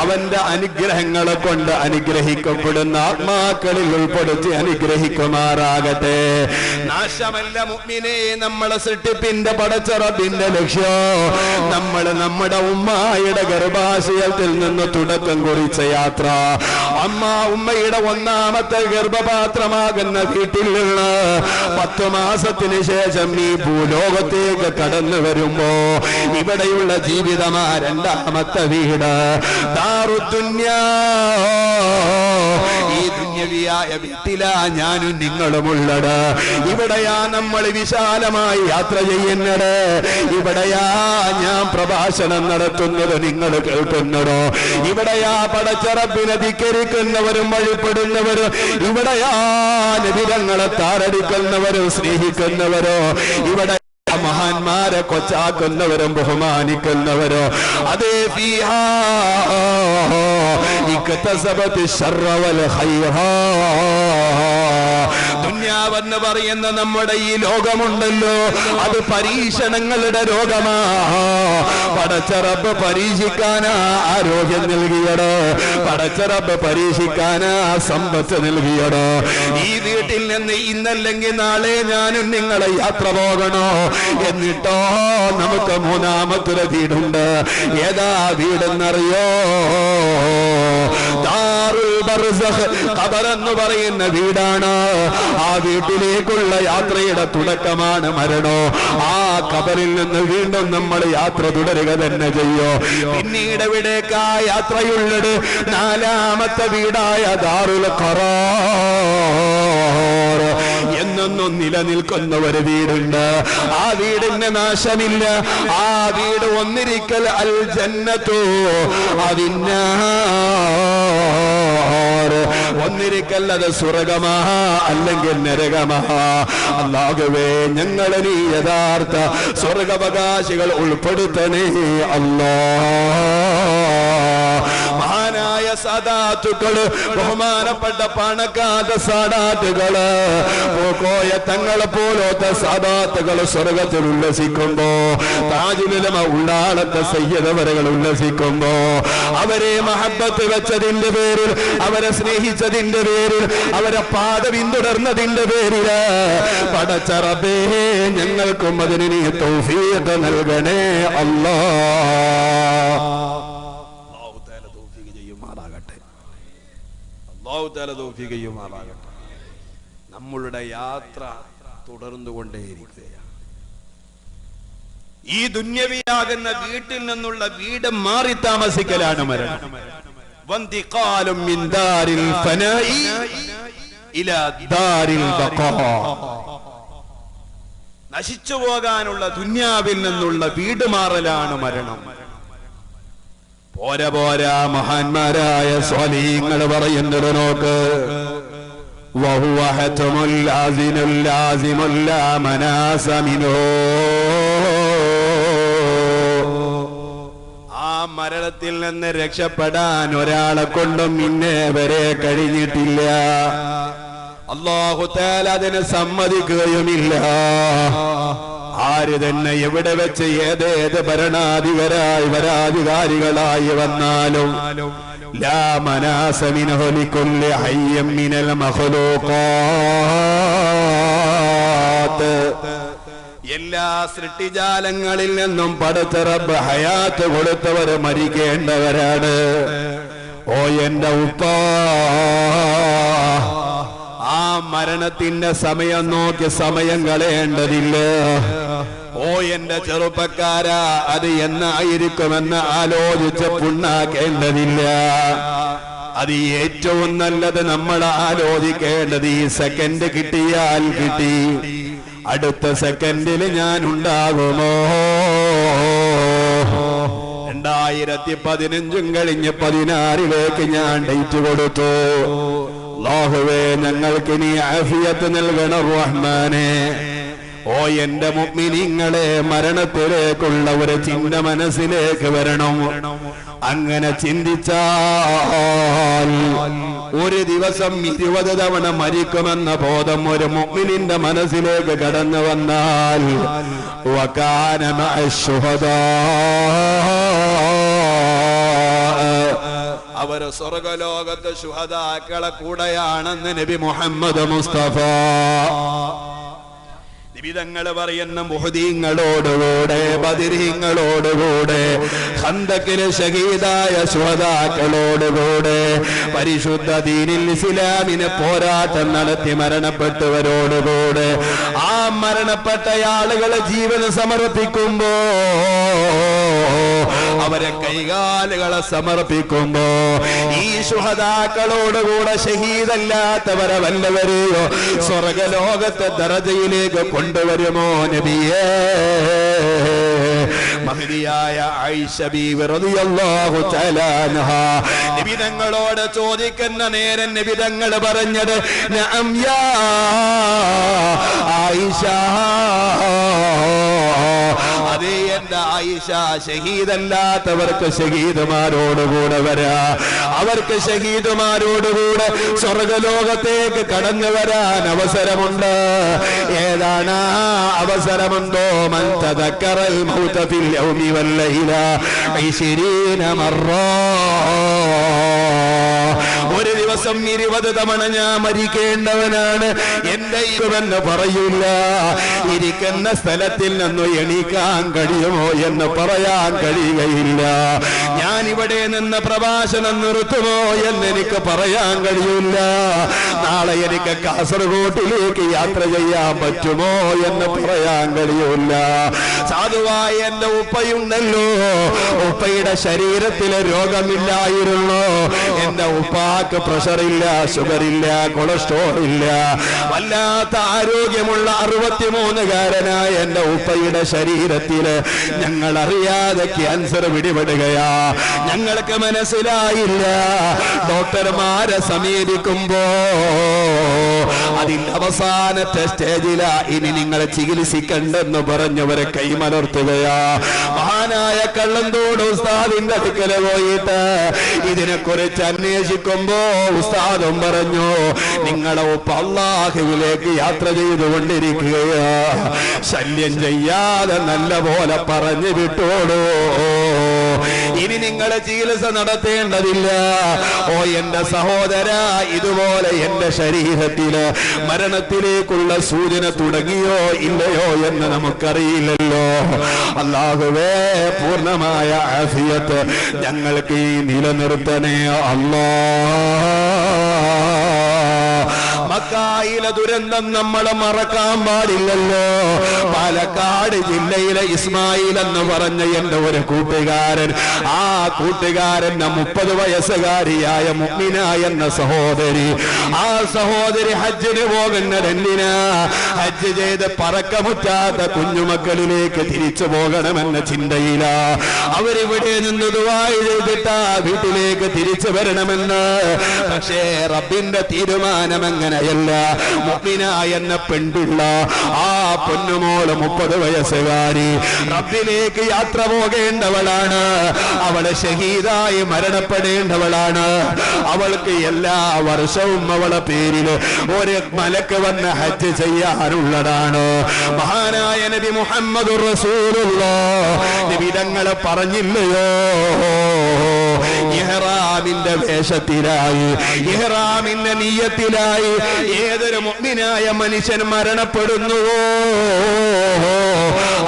അവന്റെ അനുഗ്രഹങ്ങളെ കൊണ്ട് അനുഗ്രഹിക്കപ്പെടുന്ന ആത്മാക്കളിൽ ഉൾപ്പെടുത്തി അനുഗ്രഹിക്കുമാറാകട്ടെ. നാശമല്ല മുഅ്മിനേ നമ്മളെ സൃഷ്ടിപ്പിന്റെ പടച്ച റബ്ബിന്റെ ലക്ഷ്യം. നമ്മൾ നമ്മുടെ ഉമ്മയുടെ ഗർഭാശയത്തിൽ നിന്ന് തുടക്കം കുറിച്ച യാത്ര, ഉമ്മയുടെ ഒന്നാമത്തെ ഗർഭപാത്രമാകുന്ന വീട്ടിൽ നിന്ന് 10 മാസത്തിന് ശേഷം ഈ ഭൂലോകത്തേക്ക് കടന്നു വരുമ്പോ ഇവിടെയുള്ള ജീവിതമാ രണ്ടാമത്തെ വീട്, ദാറുദ്ദുന്യാ. ഈ ദുന്യവിയായ വീട്ടിലാ ഞാനും നിങ്ങളുമുള്ളത്. ഇവിടെയാ നമ്മൾ വിശാലമായി യാത്ര ചെയ്യുന്നത്. ഇവിടെയാ ഞാൻ പ്രഭാഷണം നടത്തുന്നത്, നിങ്ങൾ കേൾക്കുന്നതോ. ഇവിടെയാ പടച്ച റബ്ബിനെ ധിക്കരിക്കുന്നവരും വഴിപ്പെടുന്നവരും, ഇവിടെയാ നബിതങ്ങളെ താറടിക്കുന്നവരും സ്നേഹിക്കുന്നവരോ, ഇവിടെ മഹാന്മാരെ കൊച്ചാക്കുന്നവരും ബഹുമാനിക്കുന്നവരോ. അതേ ഫീഹാ ഇക്തസബത് ശർറ വൽ ഖൈറാ. ദുനിയാവെന്ന് പറയുന്ന നമ്മുടെ ഈ ലോകമുണ്ടല്ലോ, അത് പരീക്ഷണങ്ങളുടെ ലോകമാ. പടച്ച റബ്ബ് പരീക്ഷിക്കാനാ ആരോഗ്യം നൽകിയടോ, പടച്ച റബ്ബ് പരീക്ഷിക്കാനാ സമ്പത്ത് നൽകിയടോ. ഈ വീട്ടിൽ നിന്ന് ഇന്നല്ലെങ്കിൽ നാളെ ഞാനും നിങ്ങളെ യാത്ര പോകണോ. എന്നിട്ടോ നമുക്ക് മൂന്നാമത്തൊരു വീടുണ്ട്. ഏതാ വീടെന്നറിയോ? ദാറുൽ ബർസഖ്, ഖബർ എന്ന് പറയുന്ന വീടാണ്. ആ വീട്ടിലേക്കുള്ള യാത്രയുടെ തുടക്കമാണ് മരണോ. ആ ഖബറിൽ നിന്ന് വീണ്ടും നമ്മൾ യാത്ര തുടരുക തന്നെ ചെയ്യോ. പിന്നീട് എവിടേക്കാ യാത്രയുള്ളത്? നാലാമത്തെ വീടായ ദാറുൽ ഖറാർ എന്നൊന്നും നിലനിൽക്കുന്ന ഒരു വീടുണ്ട്. ആ വീടിന് നാശമില്ല. ആ വീട് ഒന്നിരിക്കൽ അൽ ജന്നത്തു അവിന്നാർ, ഒന്നിരിക്കൽ അത് സ്വർഗമാ അല്ലെങ്കിൽ നരകമാ. അല്ലാഹുവേ ഞങ്ങളെ നീ യഥാർത്ഥ സ്വർഗാവകാശികൾ ഉൾപ്പെടുത്തണേ അല്ലാഹ്. മഹാനായ സാദാത്തുക്കള്, ബഹുമാനപ്പെട്ട പണക്കാത്ത സാദാത്തുകള്, പോക്കോയ തങ്ങളെ പോലത്തെ സാദാത്തുകൾ സ്വർഗത്തിൽ ഉല്ലസിക്കുമ്പോ, താജുലുലമ ഉള്ളാളത്തെ സയ്യിദവറുകൾ ഉല്ലസിക്കുമ്പോ, അവരെ മഹബ്ബത്ത് വെച്ചതിന്റെ പേരിൽ, അവരെ സ്നേഹിച്ചതിന്റെ പേരിൽ, അവരെ പാത പിന്തുടർന്നതിന്റെ പേരിൽ പടച്ച റബ്ബേ ഞങ്ങൾക്കും അതിന് നീ തൗഫീഖ് നൽകണേ അല്ലാഹ്. അല്ലാഹു തആല തൗഫീഖ് ചെയ്യുമാറാകട്ടെ. അല്ലാഹു തആല തൗഫീഖ് ചെയ്യുമാറാകട്ടെ. നമ്മളുടെ യാത്ര തുടർന്നുകൊണ്ടേയിരിക്കുകയാണ്. ഈ ദുന്യവിയാകുന്ന വീട്ടിൽ നിന്നുള്ള വീട് മാറി താമസിക്കലാണ് മരണം. വന്തിഖാലും മിൻ ദാരിൽ ഫനാഇ ഇലാ ദാരിൽ ബഖാ. നശിച്ചു പോകാനുള്ള ദുന്യാവിൽ നിന്നുള്ള വീട് മാറലാണ് മരണം. പോരാ പോരാ, മഹാന്മാരായ സ്വാലിഹീങ്ങൾ പറയുന്നത് നോക്ക്. وهو حتم لازم لازم لا مناس منه. ആ മരണത്തിൽ നിന്ന് രക്ഷപ്പെടാൻ ഒരാളെ കൊണ്ടും ഇന്നേ വരെ കഴിഞ്ഞിട്ടില്ല. അല്ലാഹു തആല അതിനെ സമ്മതിക്കുകയുമില്ല. ആര് തന്നെ എവിടെ വെച്ച് ഏതേത് ഭരണാധികാരികളായി വന്നാലും ലാ മനാസ മിൻഹു ലികുല്ലി ഹയ്യിൻ മിനൽ മഖ്ലൂഖാത്ത്. എല്ലാ സൃഷ്ടിജാലങ്ങളിൽ നിന്നും പടച്ച റബ്ബ് ഹയാത്ത് കൊടുത്തവർ മരിക്കേണ്ടവരാണ്. ഓ എന്റെ ഉപ്പ, ആ മരണത്തിന്റെ സമയം നോക്കി സമയം കളയേണ്ടതില്ല. ഓ എന്റെ ചെറുപ്പക്കാരാ, അത് എന്നായിരിക്കുമെന്ന് ആലോചിച്ച് പുണ്ണാക്കേണ്ടതില്ല. അത് ഏറ്റവും നല്ലത് നമ്മൾ ആലോചിക്കേണ്ടത് ഈ സെക്കൻഡ് കിട്ടിയാൽ കിട്ടി, അടുത്ത സെക്കൻഡിൽ ഞാൻ ഉണ്ടാകുമോ? 2015 കഴിഞ്ഞ് 16 ഞാൻ ഡേറ്റ് കൊടുത്തു. അല്ലാഹുവേ ഞങ്ങൾക്ക് നീ ആഫിയത്ത് നൽകണം റഹ്മാനേ. ഓ എന്റെ മുഅ്മിനീങ്ങളെ, മരണത്തിലേക്കുള്ള ഒരു ചിന്ത മനസ്സിലേക്ക് വരണം. അങ്ങനെ ചിന്തിച്ചാൽ ഒരു ദിവസം 20 തവണ മരിക്കുമെന്ന ബോധം ഒരു മുഅ്മിനിന്റെ മനസ്സിലേക്ക് കടന്നു വന്നാൽ വകാന മഅശ്ശുഹദാ, അവര് സ്വർഗലോകത്തെ ശുഹദാക്കളെ കൂടെയാണെന്ന് നബി മുഹമ്മദ് മുസ്തഫ. നിബിതങ്ങൾ പറയുന്ന മുഹദീങ്ങളോടുകൂടെ, ബദരീങ്ങളോടുകൂടെ, ഖന്തക്കിലെ ഷഹീദായ ശുഹദാക്കളോടുകൂടെ, പരിശുദ്ധ ദീനിൽ ഇസ്ലാമിന് പോരാട്ടം നടത്തി മരണപ്പെട്ടവരോടുകൂടെ, ആ മരണപ്പെട്ട ആളുകളെ ജീവൻ സമർപ്പിക്കുമ്പോ, അവരെ കൈകാലുകളെ സമർപ്പിക്കുമ്പോ, ഈ ശുഹദാക്കളോടുകൂടെ ഷഹീദല്ലാത്തവരെ വല്ലവരെയോ സ്വർഗലോകത്തെ ദറജയിലേക്ക് കൊണ്ടുവരുമോ നബിയേ? മഹദിയായ ആയിഷ ബീവി റളിയല്ലാഹു തആല അൻഹാ നബി തങ്ങളോട് ചോദിക്കുന്ന നേരം നബി തങ്ങൾ പറഞ്ഞത് നഅം യാ ആയിഷ, അതേ എന്റെ ആയിഷ, ഷഹീദല്ലാത്തവർക്ക് ഷഹീദുമാരോടുകൂടെ വരാ, അവർക്ക് ഷഹീദുമാരോടുകൂടെ സ്വർഗലോകത്തേക്ക് കടന്നു വരാൻ അവസരമുണ്ട്. ഏതാണ് അവസരമുണ്ടോ? മൻ തദക്കറൽ മൗത ഫിൽ യൗമി വൽ ലൈല 20 മറ, ഒരു ദിവസം 20 തവണ ഞാൻ മരിക്കേണ്ടവനാണ്, എന്റെ ഇവെന്ന് പറയൂല. ഇരിക്കുന്ന സ്ഥലത്തിൽ നിന്ന് എണീക്കാൻ കഴിയുമോ എന്ന് പറയാൻ കഴിയുകയില്ല. ഞാൻ ഇവിടെ നിന്ന് പ്രഭാഷണം നിർത്തുമോ എന്ന് എനിക്ക് പറയാൻ കഴിയില്ല. നാളെ എനിക്ക് കാസർഗോട്ടിലേക്ക് യാത്ര ചെയ്യാൻ പറ്റുമോ എന്ന് പറയാൻ കഴിയില്ല. സാധുവായ എന്റെ ഉപ്പയുണ്ടല്ലോ, ഉപ്പയുടെ ശരീരത്തിലെ രോഗമില്ലായിരുന്നു. എന്റെ ഉപ്പാക്ക് പ്രഷറില്ല, ഷുഗറില്ല, കൊളസ്ട്രോൾ ഇല്ല. വല്ലാത്ത ആരോഗ്യമുള്ള 63കാരനായ എന്റെ ഉപ്പയുടെ ശരീരത്തില് ഞങ്ങൾ അറിയാതെ ക്യാൻസർ പിടിപെടുകയാ. ഞങ്ങൾക്ക് മനസ്സിലായില്ല. ഡോക്ടർമാരെ സമീപിക്കുമ്പോ അതിന്റെ അവസാനത്തെ സ്റ്റേജിലാ, ഇനി നിങ്ങൾ ചികിത്സിക്കണ്ടെന്ന് പറഞ്ഞവരെ കൈമലർത്തുകയാ. മഹാനായ കള്ളന്തോട് ഉസ്താദിന്റെ അടുക്കല് പോയിട്ട് ഇതിനെക്കുറിച്ച് അന്വേഷിക്കുമ്പോ ഉസ്താദും പറഞ്ഞു, നിങ്ങളെ ഉപ്പ അല്ലാഹുവിലേക്ക് യാത്ര ചെയ്തുകൊണ്ടിരിക്കുകയാ, ശല്യം ചെയ്യാതെ നല്ല പോലെ പറഞ്ഞു വിട്ടോളൂ, ഇനി നിങ്ങളെ ചികിത്സ നടത്തേണ്ടതില്ല. ഓ എന്റെ സഹോദര, ഇതുപോലെ എന്റെ ശരീരത്തില് മരണത്തിലേക്കുള്ള സൂചന തുടങ്ങിയോ ഇല്ലയോ എന്ന് നമുക്കറിയില്ലല്ലോ. അല്ലാഹുവേ, പൂർണ്ണമായ ആഫിയത്ത് ഞങ്ങൾക്ക് ഈ നിലനിർത്തണേ അല്ലാ. മക്കായിലെ ദുരന്തം നമ്മൾ മറക്കാൻ പാടില്ലല്ലോ. പാലക്കാട് ജില്ലയിലെ ഇസ്മായിൽ എന്ന് പറഞ്ഞ എന്റെ ഒരു കൂട്ടുകാരൻ, ആ കൂട്ടുകാരന്റെ 30 വയസ്സുകാരിയായ മുഅ്മിനായ എന്ന സഹോദരി, ആ സഹോദരി ഹജ്ജിന് പോകുന്നത് എന്തിനാ? ഹജ്ജ് ചെയ്ത് പറക്കമുറ്റാത്ത കുഞ്ഞുമക്കളിലേക്ക് തിരിച്ചു പോകണമെന്ന ചിന്തയിലാ. അവരിവിടെ നിന്ന് ദുആ ചെയ്തിട്ടാ വീട്ടിലേക്ക് തിരിച്ചു വരണമെന്ന്. പക്ഷേ റബ്ബിന്റെ തീരുമാനം അങ്ങനെയല്ല. മുഅ്മിനായ എന്ന പെൺപിള്ള, ആ പൊന്നുമോള് 30 വയസ്സുകാരി റബ്ബിലേക്ക് യാത്ര പോകേണ്ടവളാണ്. അവള് ഷഹീദായി മരണപ്പെടേണ്ടവളാണ്. അവൾക്ക് എല്ലാ വർഷവും അവളെ പേരിൽ ഒരു മലക്ക് വന്ന് ഹജ്ജ് ചെയ്യാനുള്ളതാണ്. മഹാനായ നബി മുഹമ്മദുർ റസൂലുള്ളാഹ് നബി തങ്ങളെ പറഞ്ഞില്ലയോ, ഇഹ്റാമിന്റെ വേഷത്തിലായി, ഇഹ്റാമിന്റെ നിയ്യത്തിലായി ഏതൊരു മുഅ്മിനായ മനുഷ്യൻ മരണപ്പെടുന്നുവോ,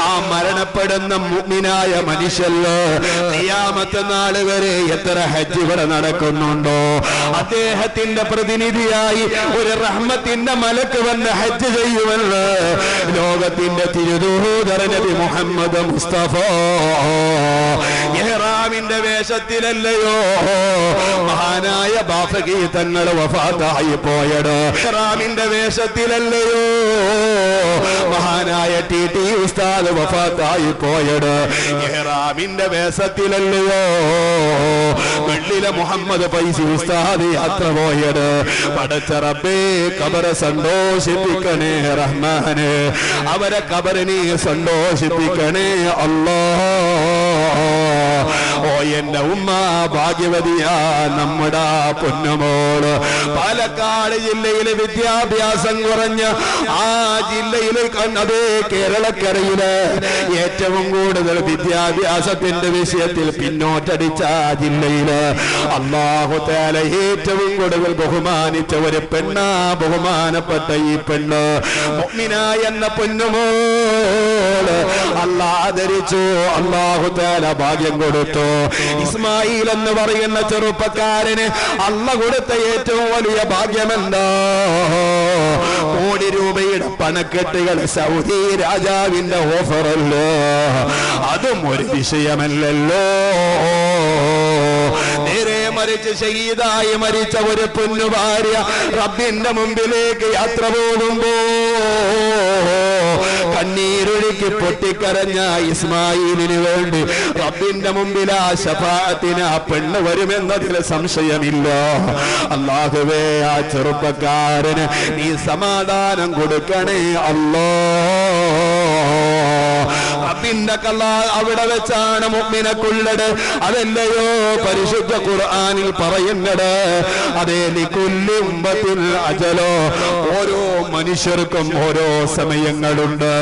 ആ മരണപ്പെടുന്ന മുഅ്മിനായ മനുഷ്യല്ലോ ഖിയാമത്ത് നാൾ വരെ എത്ര ഹജ്ജ് ഇവിടെ നടക്കുന്നുണ്ടോ, അദ്ദേഹത്തിന്റെ പ്രതിനിധിയായി ഒരു റഹ്മത്തിന്റെ മലക്ക് വന്ന് ഹജ്ജ് ചെയ്യുമെന്ന് ലോകത്തിന്റെ തിരുദൂതർ നബി മുഹമ്മദ് മുസ്തഫ. ഇഹ്റാമിന്റെ വേഷത്തിലല്ലയോ മഹാനായ ബാഫഖി തങ്ങൾ വഫാത്തായി പോയത്? ഇഹ്റാമിന്റെ വേഷത്തിലല്ലയോ മഹാനായ ടി ഉസ്താദ് വഫാത്തായി പോയത്? ഇഹ്റാമിന്റെ വേഷത്തിലല്ലയോ വെള്ളില മുഹമ്മദ് ഫൈസി ഉസ്താദ് യാത്ര പോയത്. പടച്ച റബ്ബേ ഖബറെ സന്തോഷിപ്പിക്കണേ റഹ്മാനെ, അവരെ ഖബറിനെ സന്തോഷിപ്പിക്കണേ അല്ലാഹ്. ഓ എന്റെ ഉമ്മ ഭാഗ്യവതിയാ നമ്മുടെ പൊന്നുമോള്. പാലക്കാട് ജില്ലയിലെ വിദ്യാഭ്യാസം കുറഞ്ഞ ആ ജില്ലയിലെ അതേ കേരളക്കരയില് ഏറ്റവും കൂടുതൽ വിദ്യാഭ്യാസത്തിന്റെ വിഷയത്തിൽ പിന്നോട്ടടിച്ച ആ ജില്ലയില് അല്ലാഹു തആല ഏറ്റവും കൂടുതൽ ബഹുമാനിച്ച ഒരു പെണ്ണ, ബഹുമാനപ്പെട്ട ഈ പെണ്ണ് മുഅ്മിന എന്ന പൊന്നുമോള് അല്ലാഹ് ആദരിച്ചു. അല്ലാഹു തആല ഭാഗ്യം കൊടുത്തു. ഇസ്മായിൽ എന്ന് പറയുന്ന ചെറുപ്പക്കാരന് അല്ലാഹ് കൊടുത്ത ഏറ്റവും വലിയ ഭാഗ്യമെന്താ? കോടി രൂപയുടെ പണക്കെട്ടുകൾ സൗദി രാജാവിന്റെ ഓഫറല്ലോ. അതും ഒരു വിഷയമല്ലല്ലോ. നേരെ മറിച്ച് ഷഹീദായി മരിച്ച ഒരു പൊന്നു ഭാര്യ റബ്ബിന്റെ മുമ്പിലേക്ക് യാത്ര പോകുമ്പോ കണ്ണീരൊഴുക്കി പൊട്ടിക്കരഞ്ഞ ഇസ്മായിലിന് വേണ്ടി റബ്ബിന്റെ മുമ്പിൽ ആ ശഫാഅത്തിന് ആ പെണ്ണ് വരുമെന്നതിൽ സംശയമില്ല. അല്ലാഹുവേ ആ ചെറുപ്പക്കാരന് നീ സമാധാനം കൊടുക്കണേ അല്ലാഹ്. റബ്ബിന്റെ കല്ലാ അവിടെ വെച്ചാണ് മുഅ്മിനക്കുള്ളത്. അതല്ലയോ പരിശുദ്ധ ഖുർആനിൽ പറയുന്നത്? അതേ ലികുല്ലി ഉമ്മത്തിൻ അജലോ, ഓരോ മനുഷ്യർക്കും ഓരോ സമയങ്ങളുണ്ട്,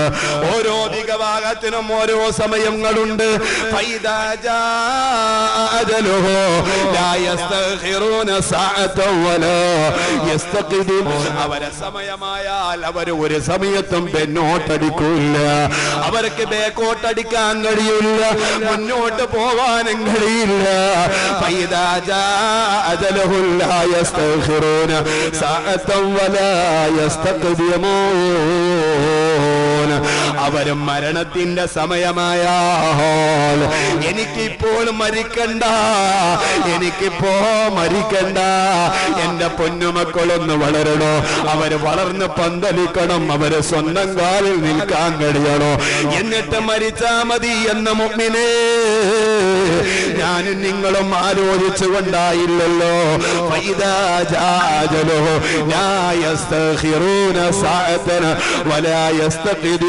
ഓരോ ദിഗഭാഗത്തിനും ഓരോ സമയങ്ങളുണ്ട്. ഫൈദാ ജാ അജലുഹു ലാ യസ്തഖിറൂന സഅതൻ വലാ യസ്തഖിദൂൻ. അവരെ സമയമായാൽ അവർ ഒരു സമയത്തും പിന്നോട്ടടിക്കില്ല, അവർക്ക് ബേക്കോട്ടടിക്കാൻ കഴിയില്ല, മുന്നോട്ട് പോവാനും കഴിയില്ല. ഫൈദാ ജാ അജലുഹു ലാ യസ്തഖിറൂന സഅതൻ വലാ യസ്തഖിദൂൻ. അവർ മരണത്തിന്റെ സമയമായാൽ എനിക്കിപ്പോൾ മരിക്കണ്ട, എനിക്കിപ്പോ മരിക്കണ്ട, എന്റെ പൊന്നുമക്കളൊന്ന് വളരണോ, അവര് വളർന്ന് പന്തലിക്കണം, അവര് സ്വന്തം കാലിൽ നിൽക്കാൻ കഴിയണോ, എന്നിട്ട് മരിച്ചാ മതി എന്ന മുഅ്മിനേ ഞാനും നിങ്ങളും ആലോചിച്ചു കൊണ്ടായില്ലല്ലോ. ഫൈദാ ജാ അജലുഹു ലാ യസ്തഖിറൂന സഅതൻ വലാ യസ്തഖിദൂൻ.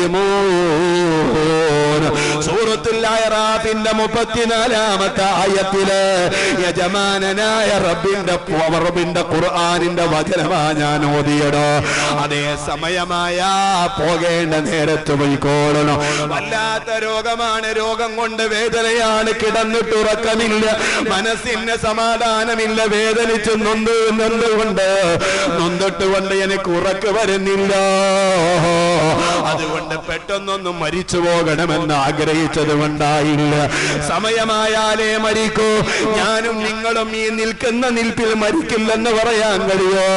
സൂറത്തുൽ അഅറാഫിന്റെ 34-ാമത്തെ ആയത്തില് യജമാനനായ റബ്ബിന്റെ ഖുർആനിന്റെ വചനമാ ഞാൻ ഓതിയത്. അതേ സമയമായ പോകേണ്ട നേരത്ത് പോയിക്കോളണം. വല്ലാത്ത രോഗമാണ്, രോഗം കൊണ്ട് വേദനയാണ്, കിടന്നിട്ടുറക്കമില്ല, മനസ്സിന് സമാധാനമില്ല, വേദനിച്ച് നൊന്തിട്ടുകൊണ്ട് എനിക്ക് ഉറക്ക് വരുന്നില്ല. അതുകൊണ്ട് പെട്ടെന്നൊന്നും മരിച്ചു പോകണമെന്ന് ആഗ്രഹിച്ചത് കൊണ്ടായില്ല. സമയമായാലേ മരിക്കൂ. ഞാനും നിങ്ങളും ഈ നിൽക്കുന്ന നിൽപ്പിൽ മരിക്കില്ലെന്ന് പറയാൻ കഴിയോ?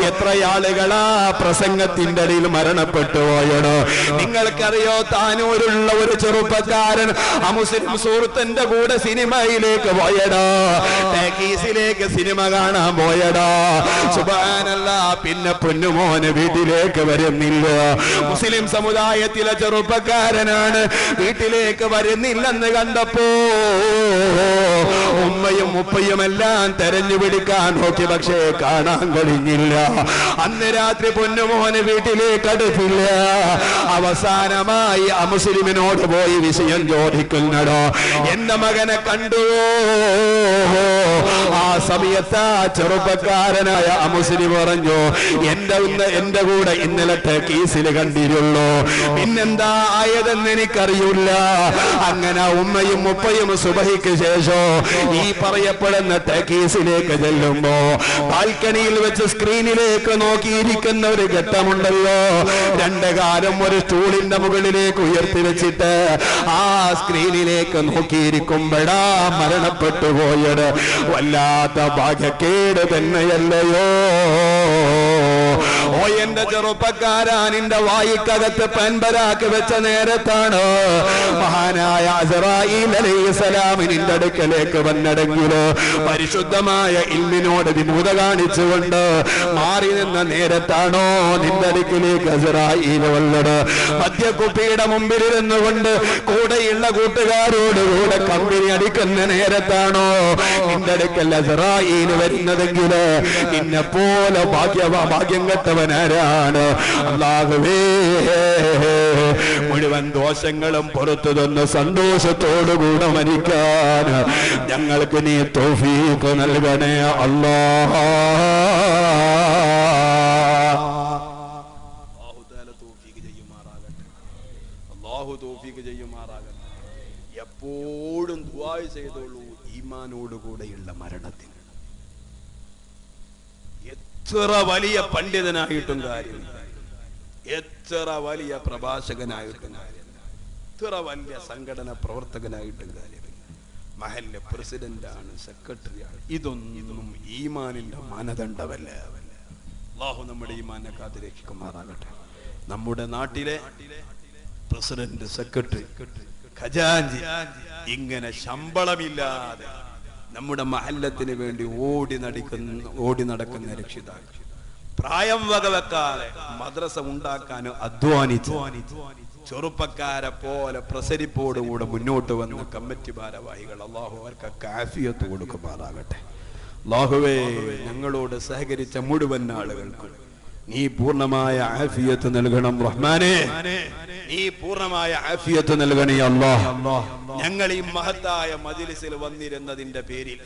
എത്ര ആളുകളാ പ്രസംഗത്തിന്റെ ഇടയിൽ മരണപ്പെട്ടു പോയടോ. നിങ്ങൾക്കറിയോ, താനൂരുള്ള ഒരു ചെറുപ്പക്കാരൻ അമുസ്ലിം സുഹൃത്തിന്റെ കൂടെ സിനിമയിലേക്ക് പോയടാ, ടാക്കീസിലേക്ക് സിനിമ കാണാൻ പോയടാ. സുബ്ഹാനല്ലാഹ്, പിന്നെ പൊന്നുമോന് വീട്ടിലേക്ക് വരുന്നില്ല. മുസ്ലിം സമുദായത്തിലെ ചെറുപ്പക്കാരനാണ്, വീട്ടിലേക്ക് വരുന്നില്ലെന്ന് കണ്ടപ്പോ ഉമ്മയും ഉപ്പയും എല്ലാം തെരഞ്ഞു പിടിക്കാൻ നോക്കി, പക്ഷേ കാണാൻ കഴിഞ്ഞില്ല. അന്ന് രാത്രി പൊന്നുമോന് വീട്ടിലേക്ക് അടുത്തില്ല. അവസാനമായി അമുസ്ലിമിനോട് പോയി വിഷയം ചോദിക്കുന്നടോ, എന്റെ മകനെ കണ്ടുവോ? ആ സമയത്ത് ആ ചെറുപ്പക്കാരനായ അമുസ്ലിം പറഞ്ഞു, എന്റെ കൂടെ ഇന്നലത്തെ കേസിൽ കണ്ടിരുള്ളൂ, പിന്നെന്താ ആയതെന്ന് എനിക്കറിയില്ല. അങ്ങനെ ഉമ്മയും ഉപ്പയും സുബഹിക്ക് ശേഷം ഈ പറയപ്പെടുന്ന കേസിലേക്ക് ചെല്ലുമ്പോ ബാൽക്കണിയിൽ വെച്ച് സ്ക്രീനിലേക്ക് നോക്കിയിരിക്കുന്ന ഒരു ഘട്ടമുണ്ടല്ലോ. രണ്ട് കാലം ഒരു സ്റ്റൂളിന്റെ മുകളിലേക്ക് ഉയർത്തി വെച്ചിട്ട് ആ സ്ക്രീനിലേക്ക് നോക്കിയിരിക്കുമ്പോഴാ മരണപ്പെട്ടു പോയത്. വല്ലാത്ത ഭാഗ്യക്കേട് തന്നെയല്ലയോ? ഓ എന്റെ ചെറുപ്പക്കാരാ, നിന്റെ വായിക്കകത്ത് പെൻപരാക്ക് വെച്ച നേരത്താണ് മഹാനായ അസ്റായീൽ അലൈഹിസ്സലാം നിന്റെ അടുക്കലേക്ക് വന്നടെങ്കിലോ പരിശുദ്ധമായ ഇൽമിനോട് വിമുഖത കാണിച്ചുകൊണ്ട് മാറി നിന്ന നേരത്താണോ നിന്റെ അടുക്കിലേക്ക് അസ്റായീൽ വന്നത്? മദ്യക്കുപ്പിയുടെ മുമ്പിൽ ഇരുന്നുകൊണ്ട് കൂടെയുള്ള കൂട്ടുകാരോട് കൂടെ കമ്പനി അടിക്കുന്ന നേരത്താണോ നിന്റെ അടുക്കൽ ഇസ്രായേൽ വരുന്നതെങ്കിൽ നിന്നെ പോലെ ഭാഗ്യം കെട്ടവനാരാണ്? അല്ലാഹുവേ, മുഴുവൻ ദോഷങ്ങളും പുറത്തു തന്ന് സന്തോഷത്തോടുകൂടെ മരിക്കാൻ ഞങ്ങൾക്ക് നീ തൗഫീഖ് നൽകണേ അല്ലാഹ്. അല്ലാഹു തൗഫീഖ് ചെയ്യുമാറാകട്ടെ. എപ്പോഴും ദുആ ചെയ്തോളൂ ഈമാനോടുകൂടെയുള്ള മരണത്തിന്. എത്ര വലിയ പണ്ഡിതനായിട്ടും കാര്യമില്ല, എത്ര വലിയ പ്രഭാഷകനായിട്ടും കാര്യമില്ല, എത്ര വലിയ സംഘടന പ്രവർത്തകനായിട്ടും കാര്യമില്ല, മഹല്ല് പ്രസിഡന്റാണ്, സെക്രട്ടറിയാണ്, ഇതൊന്നും ഈമാനിന്റെ മാനദണ്ഡമല്ല. അല്ലാഹു നമ്മുടെ ഈമാനെ കാത്ത് രക്ഷിക്കുമാറാകട്ടെ. നമ്മുടെ നാട്ടിലെ പ്രസിഡന്റ്, സെക്രട്ടറി, ഖജാൻജി ഇങ്ങനെ ശമ്പളമില്ലാതെ നമ്മുടെ മഹല്ലത്തിന് വേണ്ടി ഓടി നടക്കുന്ന രക്ഷിതാക്കൾ, പ്രായം വകവെക്കാതെ മദ്രസ ഉണ്ടാക്കാൻ അധ്വാനിച്ചു ചെറുപ്പക്കാരെ പോലെ പ്രസരിപ്പോടുകൂടെ മുന്നോട്ട് വന്ന കമ്മിറ്റി ഭാരവാഹികൾ, അല്ലാഹു അവർക്ക് ആഫിയത്ത് കൊടുക്കുമാറാകട്ടെ. അല്ലാഹുവേ, ഞങ്ങളോട് സഹകരിച്ച മുഴുവൻ ആളുകൾക്കും നീ പൂർണ്ണമായ ആഫിയത്ത് നൽകണം റഹ്മാനേ. നീ പൂർണ്ണമായ ആഫിയത്ത് നൽകണേ അല്ലാഹ്. ഞങ്ങൾ ഈ മഹത്തായ മജ്ലിസിൽ വന്നിരുന്നതിന്റെ പേരിൽ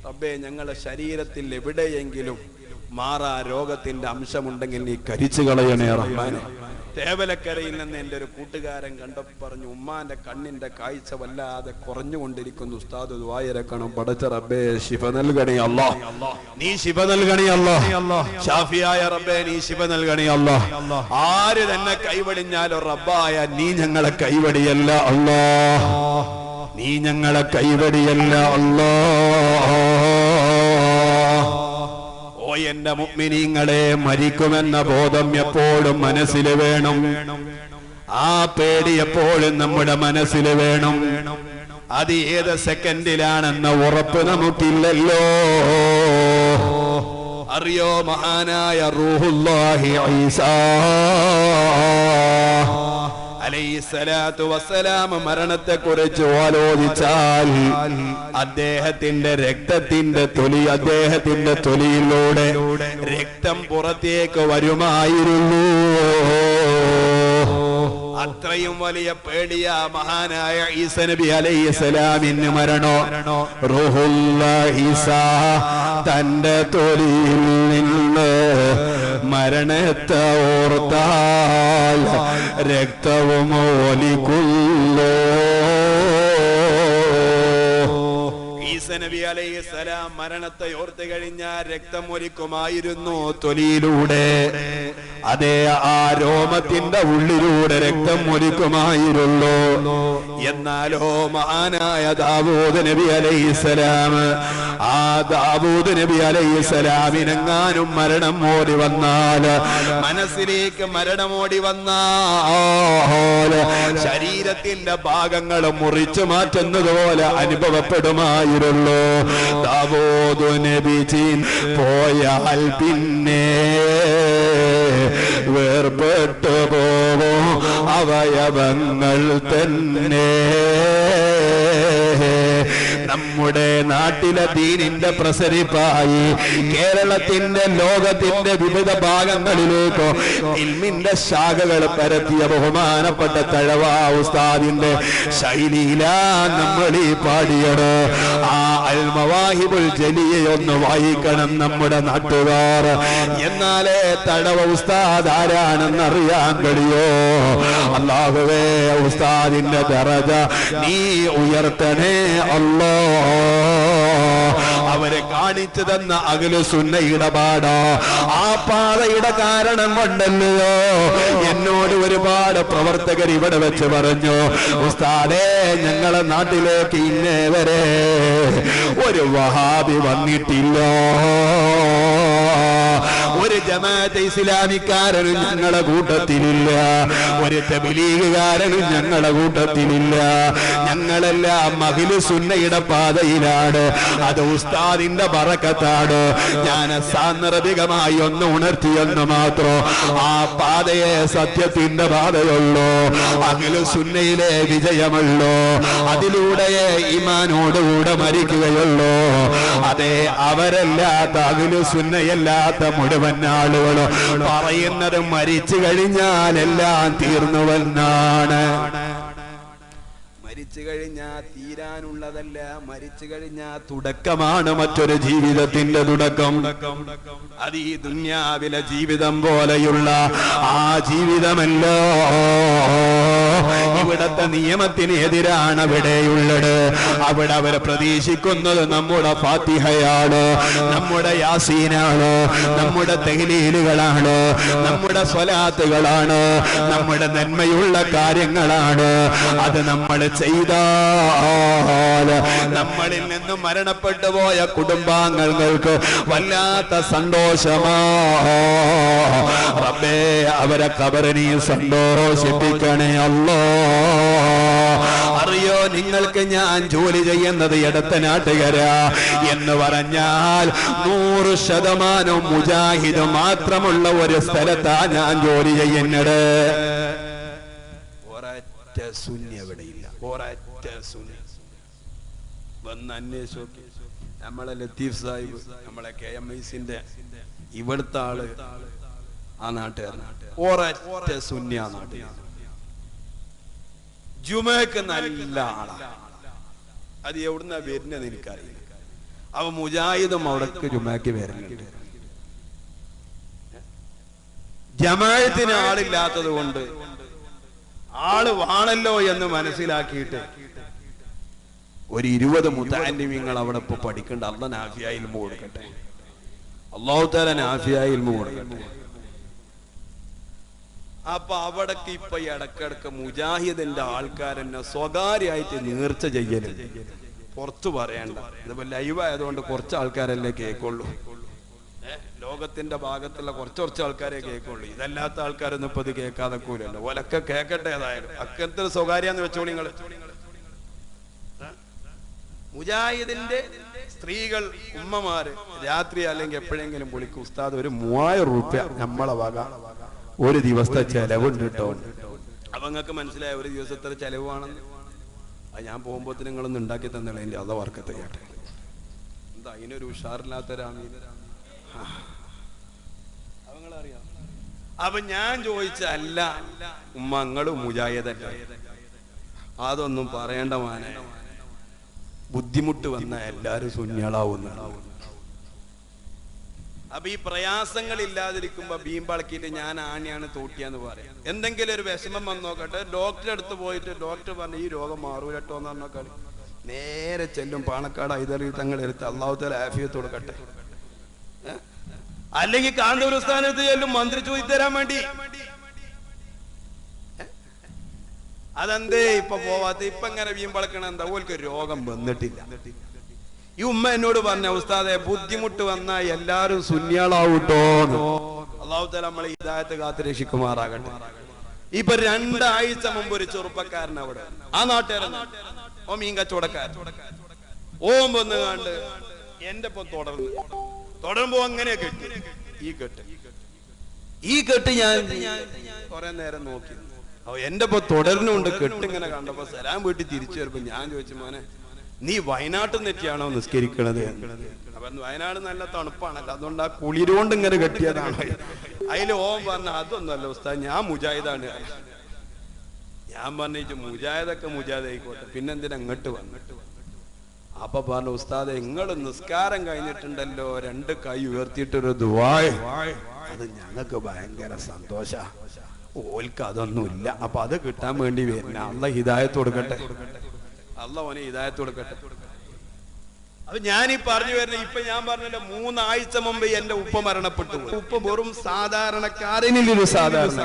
റബ്ബേ, ഞങ്ങളുടെ ശരീരത്തിൽ എവിടെയെങ്കിലും മാറാ രോഗത്തിന്റെ അംശമുണ്ടെങ്കിൽ നീ കരിച്ചു കളയണേ റഹ്മാനെ. തേവലക്കരയിൽ നിന്ന് എൻ്റെ ഒരു കൂട്ടുകാരൻ കണ്ടപ്പോൾ പറഞ്ഞു, ഉമ്മാന്റെ കണ്ണിന്റെ കാഴ്ച വല്ലാതെ കുറഞ്ഞുകൊണ്ടിരിക്കുന്നു, ഉസ്താദ് ദുആയിരക്കണം. പടച്ച റബ്ബേ, ശിഫ നൽകണേ അല്ലാഹ്. നീ ശിഫ നൽകണേ അല്ലാഹ്. ഷാഫിയായ റബ്ബേ, നീ ശിഫ നൽകണേ അല്ലാഹ്. ആര് തന്നെ കൈവടിഞ്ഞാലോ റബ്ബായ നീ ഞങ്ങളെ കൈവടിയല്ല അല്ലാഹ്, നീ ഞങ്ങളെ കൈവടിയല്ല അല്ലാഹ്. എന്റെ മുഅ്മിനീങ്ങളെ, മരിക്കുമെന്ന ബോധം എപ്പോഴും മനസ്സിൽ വേണം. ആ പേടി എപ്പോഴും നമ്മുടെ മനസ്സിൽ വേണം. അത് ഏത് സെക്കൻഡിലാണെന്ന ഉറപ്പ് നമുക്കില്ലല്ലോ. അറിയോ, മഹാനായ റൂഹുല്ലാഹി ഈസാ അലൈഹിസ്സലാത്തു വസ്സലാം മരണത്തെ കുറിച്ച് ആലോചിച്ചാൽ അദ്ദേഹത്തിന്റെ രക്തത്തിന്റെ തൊലി, അദ്ദേഹത്തിന്റെ തൊലിയിലൂടെ രക്തം പുറത്തേക്ക് വരുമായിരുന്നു. അത്രയും വലിയ പേടിയ മഹാനായ ഈസാ നബി അലൈഹിസ്സലാമിന് മരണോ. റൂഹുല്ലാഹി ഈസാ തന്റെ തൊലിയിൽ നിന്ന് മരണത്തെ ഓർത്താൽ രക്തവും ഒലിക്കുള്ളോ. ഈസാ നബി അലൈഹിസ്സലാം മരണത്തെ ഓർത്ത് കഴിഞ്ഞാൽ രക്തം ഒലിക്കുമായിരുന്നു തൊലിയിലൂടെ. അതേ, ആ രോമത്തിന്റെ ഉള്ളിലൂടെ രക്തം ഒലിക്കുമായിരുന്നു. എന്നാലോ മഹാനായ ദാവൂദ് നബി അലൈഹിസ്സലാം, ആ ദാവൂദ് നബി അലൈഹിസ്സലാമിനെങ്ങാനും മരണം ഓടി വന്നാൽ, മനസ്സിലേക്ക് മരണം ഓടി വന്നാൽ ശരീരത്തിന്റെ ഭാഗങ്ങൾ മുറിച്ചു മാറ്റുന്നതുപോലെ അനുഭവപ്പെടുമായിരുന്നു. ദാവൂദ് നബി പോയാൽ പിന്നെ വേർപെട്ടു പോവും അവയവങ്ങൾ തന്നെ. നമ്മുടെ നാട്ടിലെ ദീനിന്റെ പ്രസരിപ്പായി കേരളത്തിന്റെ, ലോകത്തിന്റെ വിവിധ ഭാഗങ്ങളിലേക്ക് ഇൽമിന്റെ ശാഖകൾ പരത്തിയ ബഹുമാനപ്പെട്ട തഴവ ഉസ്താദിന്റെ ശൈലിയിലാ നമ്മൾ ഈ പാടിയത്. ആ അൽ മവാഹിബുൽ ജലിയെ ഒന്ന് വായിക്കണം നമ്മുടെ നാട്ടുകാർ. എന്നാലേ തഴവ ഉസ്താദ് ആരാണെന്നറിയാൻ കഴിയോ. അല്ലാഹുവേ, ഉസ്താദിന്റെ ദറജ നീ ഉയർത്തണേ അല്ലാഹ്. അവരെ കാണിച്ചു തന്ന അഖിലു സുന്നയുടെ പാടാ. ആ പാതയുടെ കാരണം കൊണ്ടല്ലോ എന്നോട് ഒരുപാട് പ്രവർത്തകർ ഇവിടെ വെച്ച് പറഞ്ഞു, ഉസ്താദേ, ഞങ്ങളെ നാട്ടിലേക്ക് ഇന്നേ വരെ ഒരു വഹാബി വന്നിട്ടില്ല, ഒരു ജമാഅത്തെ ഇസ്ലാമിക്കാരനും ഞങ്ങളുടെ കൂട്ടത്തിലില്ല, ഒരു തബ്ലീഗുകാരനും ഞങ്ങളുടെ കൂട്ടത്തിലില്ല. ഞങ്ങളെല്ലാം അഖിലു സുന്നയുടെ പാതയിലാണ്. അത് ഉസ്താദിന്റെ ബറക്കത്താണ്. ഞാൻ സാന്ദർഭികമായി ഒന്ന് ഉണർത്തിയെന്ന് മാത്രം. ആ പാതയെ സത്യത്തിന്റെ പാതയുള്ളൂ, അഖിലു സുന്നയിലെ വിജയമുള്ളൂ, അതിലൂടെ ഈമാനോടുകൂടെ മരിക്കുകയുള്ളൂ. അതെ, അവരല്ലാത്ത അഖിലു സുന്നയല്ലാത്ത മുഴുവൻ ആളുകളും പറയുന്നത് മരിച്ചു കഴിഞ്ഞാൽ എല്ലാം തീർന്നുവെന്നാണ്. മരിച്ചു കഴിഞ്ഞാൽ തീരാനുള്ളതല്ല, മരിച്ചു കഴിഞ്ഞാൽ തുടക്കമാണ് മറ്റൊരു ജീവിതത്തിന്റെ തുടക്കം. അത് ഈ ദുന്യാവിലെ ജീവിതം പോലെയുള്ള ആ ജീവിതമല്ലോ. ഇവിടത്തെ നിയമത്തിന് എതിരാണ് അവിടെയുള്ളത്. അവിടെ അവർ പ്രതീക്ഷിക്കുന്നത് നമ്മുടെ ഫാത്തിഹയാണ്, നമ്മുടെ യാസീനാണ്, നമ്മുടെ തഹ്ലീലുകളാണ്, നമ്മുടെ സ്വലാത്തുകളാണ്, നമ്മുടെ നന്മയുള്ള കാര്യങ്ങളാണ്. അത് നമ്മൾ ചെയ്താൽ നമ്മളിൽ നിന്ന് മരണപ്പെട്ടു പോയ കുടുംബാംഗങ്ങൾക്ക് വല്ലാത്ത സന്തോഷമാ. റബ്ബേ, അവരെ ഖബറിനെ സന്തോഷിപ്പിക്കണേ അല്ലാ. അറിയോ, നിങ്ങൾക്ക് ഞാൻ ജോലി ചെയ്യുന്നത് എടത്തനാട്ടുകര എന്ന് പറഞ്ഞാൽ 100% മുജാഹിദ് മാത്രമുള്ള ഒരു സ്ഥലത്താ ഞാൻ ജോലി ചെയ്യുന്നത്. ഒരൊറ്റ സുന്നി എവിടെയില്ല, ഒരൊറ്റ സുന്നി. വന്ന് അന്വേഷിച്ചു നോക്കി. നമ്മളെ ലത്തീഫ് സാഹിബ്, നമ്മളെ KMIC-ന്റെ ഇവിടുത്തെ ആള്, ആ നാട്ടുകാരനാണ്. ഒരൊറ്റ സുന്നി ആ നാട്ടിൽ. ജുമക്ക് നല്ല ആളാ. അത് എവിടുന്നാ വരുന്നത് എനിക്കറിയില്ല. അവ മുജാഹിദും അവിടേക്ക് ജുമക്ക് വരുന്നുണ്ട്. ജമാഅത്തിന് ആളില്ലാത്തത് കൊണ്ട് ആള് വാണല്ലോ എന്ന് മനസ്സിലാക്കിയിട്ട് ഒരു 20 മുതഅല്ലിമീങ്ങൾ അവിടെ ഇപ്പൊ പഠിക്കണ്ട. അല്ലാഹു നാഫിയാ ഇൽമു കൊടുക്കട്ടെ, അല്ലാഹു തആല നാഫിയാ ഇൽമു കൊടുക്കട്ടെ. അപ്പൊ അവിടേക്ക് ഇപ്പൊ ഇടക്കിടക്ക് മുജാഹിദിന്റെ ആൾക്കാരെന്നെ സ്വകാര്യമായിട്ട് നേർച്ച ചെയ്യല്. പുറത്തു പറയണ്ട, ഇതിപ്പോ ലൈവ് ആയതുകൊണ്ട് കുറച്ച് ആൾക്കാരല്ലേ കേൾക്കുള്ളൂ. ലോകത്തിന്റെ ഭാഗത്തുള്ള കുറച്ച് ആൾക്കാരെ കേൾക്കുള്ളൂ. ഇതല്ലാത്ത ആൾക്കാരൊന്നും ഇപ്പൊ ഇത് കേൾക്കാതെ കൂലല്ലോ. ഒലക്കെ കേൾക്കട്ടെ. ഏതായാലും അക്കരത്തിൽ സ്വകാര്യാന്ന് വെച്ചോളി നിങ്ങൾ. മുജാഹിദിന്റെ സ്ത്രീകൾ, ഉമ്മമാര് രാത്രി അല്ലെങ്കിൽ എപ്പോഴെങ്കിലും വിളിക്കും, ഉസ്താദ് ഒരു 3000 രൂപ നമ്മളെ വക ഒരു ദിവസത്തെ ചെലവുണ്ട് കേട്ടോ. അപ്പൊ നിങ്ങൾക്ക് മനസ്സിലായ ഒരു ദിവസത്തെ ചെലവാണെന്ന്. അത് ഞാൻ പോകുമ്പോ നിങ്ങളൊന്ന് ഉണ്ടാക്കി തന്നേ, എന്റെ അത വർക്കത്തെ കേട്ടെ. എന്താ അതിനൊരു ഉഷാറില്ലാത്തൊരാമീൻ അവങ്ങളറിയാം. അപ്പൊ ഞാൻ ചോദിച്ച, അല്ല ഉമ്മങ്ങളും മുജാഹിദല്ല, അതൊന്നും പറയേണ്ട മാനെ. ബുദ്ധിമുട്ട് വന്ന എല്ലാരും സുന്നികളാവുന്ന. അപ്പൊ ഈ പ്രയാസങ്ങൾ ഇല്ലാതിരിക്കുമ്പോ ബീമ്പളക്കിയിട്ട് ഞാൻ ആണിയാണ് തോട്ടിയാന്ന് പറയാം. എന്തെങ്കിലും ഒരു വിഷമം വന്നോക്കട്ടെ, ഡോക്ടറെ അടുത്ത് പോയിട്ട് ഡോക്ടർ പറഞ്ഞു ഈ രോഗം മാറൂലട്ടോ എന്ന് പറഞ്ഞോക്കാൾ നേരെ ചെല്ലും പാണക്കാട് ഹൈദരലി തങ്ങൾ എടുത്ത് അല്ലാഹു തആല ആഫിയത്ത് കൊടുക്കട്ടെ. അല്ലെങ്കിൽ കാന്തപുര സ്ഥാനത്ത് ചെല്ലും മന്ത്രി ചോദിച്ചു തരാൻ വേണ്ടി. അതെന്തേ ഇപ്പൊ പോവാത്ത? ഇപ്പൊ ഇങ്ങനെ വീമ്പളക്കണ എന്താ? ഓൽക്ക് രോഗം വന്നിട്ടില്ല. ഈ ഉമ്മ എന്നോട് പറഞ്ഞ, ഉസ്താദെ ബുദ്ധിമുട്ട് വന്നാൽ എല്ലാരും സുന്നികളാവൂട്ടോ. അല്ലാഹു തആല നമ്മളെ ഹിദായത്ത് കാത്ത് രക്ഷിക്കുമാറാകട്ടെ. ഇപ്പൊ 2 ആഴ്ച മുമ്പ് ഒരു ചെറുപ്പക്കാരൻ അവിടെ, ആ നാട്ടുകാരൻ, ഓ മീൻ കച്ചവടക്കാരൻ, ഓം വന്ന് കണ്ട് എന്റെ ഇപ്പൊ തുടരുമ്പോ അങ്ങനെ കെട്ടി. ഈ കെട്ട് ഞാൻ കുറെ നേരം നോക്കി. എന്റെ ഇപ്പൊ തുടരുന്നുണ്ട്. കെട്ടിങ്ങനെ കണ്ടപ്പോ സലാം വീട്ടിൽ തിരിച്ചു വരുമ്പോ ഞാൻ ചോദിച്ചു, മോനെ നീ വയനാട്ടിൽ നെറ്റിയാണോ നിസ്കരിക്കണത്? അപ്പൊ വയനാട് നല്ല തണുപ്പാണല്ലോ, അതുകൊണ്ട് ആ കുളിരുകൊണ്ട് ഇങ്ങനെ കെട്ടിയതാണോ? അതിൽ ഓം പറഞ്ഞ, അതൊന്നുമല്ല ഉസ്താദ്, ഞാൻ മുജാഹിദാണ്. ഞാൻ പറഞ്ഞു, മുജാഹിദൊക്കെ മുജാഹിദ് ആയിക്കോട്ടെ, പിന്നെന്തിനാ അങ്ങോട്ട് വന്നിട്ട്? അപ്പൊ പറഞ്ഞു, ഉസ്താദ് നിങ്ങൾ നിസ്കാരം കഴിഞ്ഞിട്ടുണ്ടല്ലോ 2 കൈ ഉയർത്തിയിട്ടൊരു ദുആ, അത് ഞങ്ങൾക്ക് ഭയങ്കര സന്തോഷ. ഓൽക്ക് അതൊന്നുമില്ല. അപ്പൊ അത് കിട്ടാൻ വേണ്ടി വരുന്ന അല്ലാഹ് ഹിദായത്ത് കൊടുക്കട്ടെ, അല്ലാഹ് ഓനെ ഹിദായത്ത് കൊടുക്കട്ടെ. അപ്പൊ ഞാനീ പറഞ്ഞു വരുന്നത്, ഇപ്പൊ ഞാൻ പറഞ്ഞല്ലോ 3 ആഴ്ച മുമ്പ് എന്റെ ഉപ്പ മരണപ്പെട്ടു. ഉപ്പ വെറും സാധാരണക്കാരനിലൊരു സാധാരണ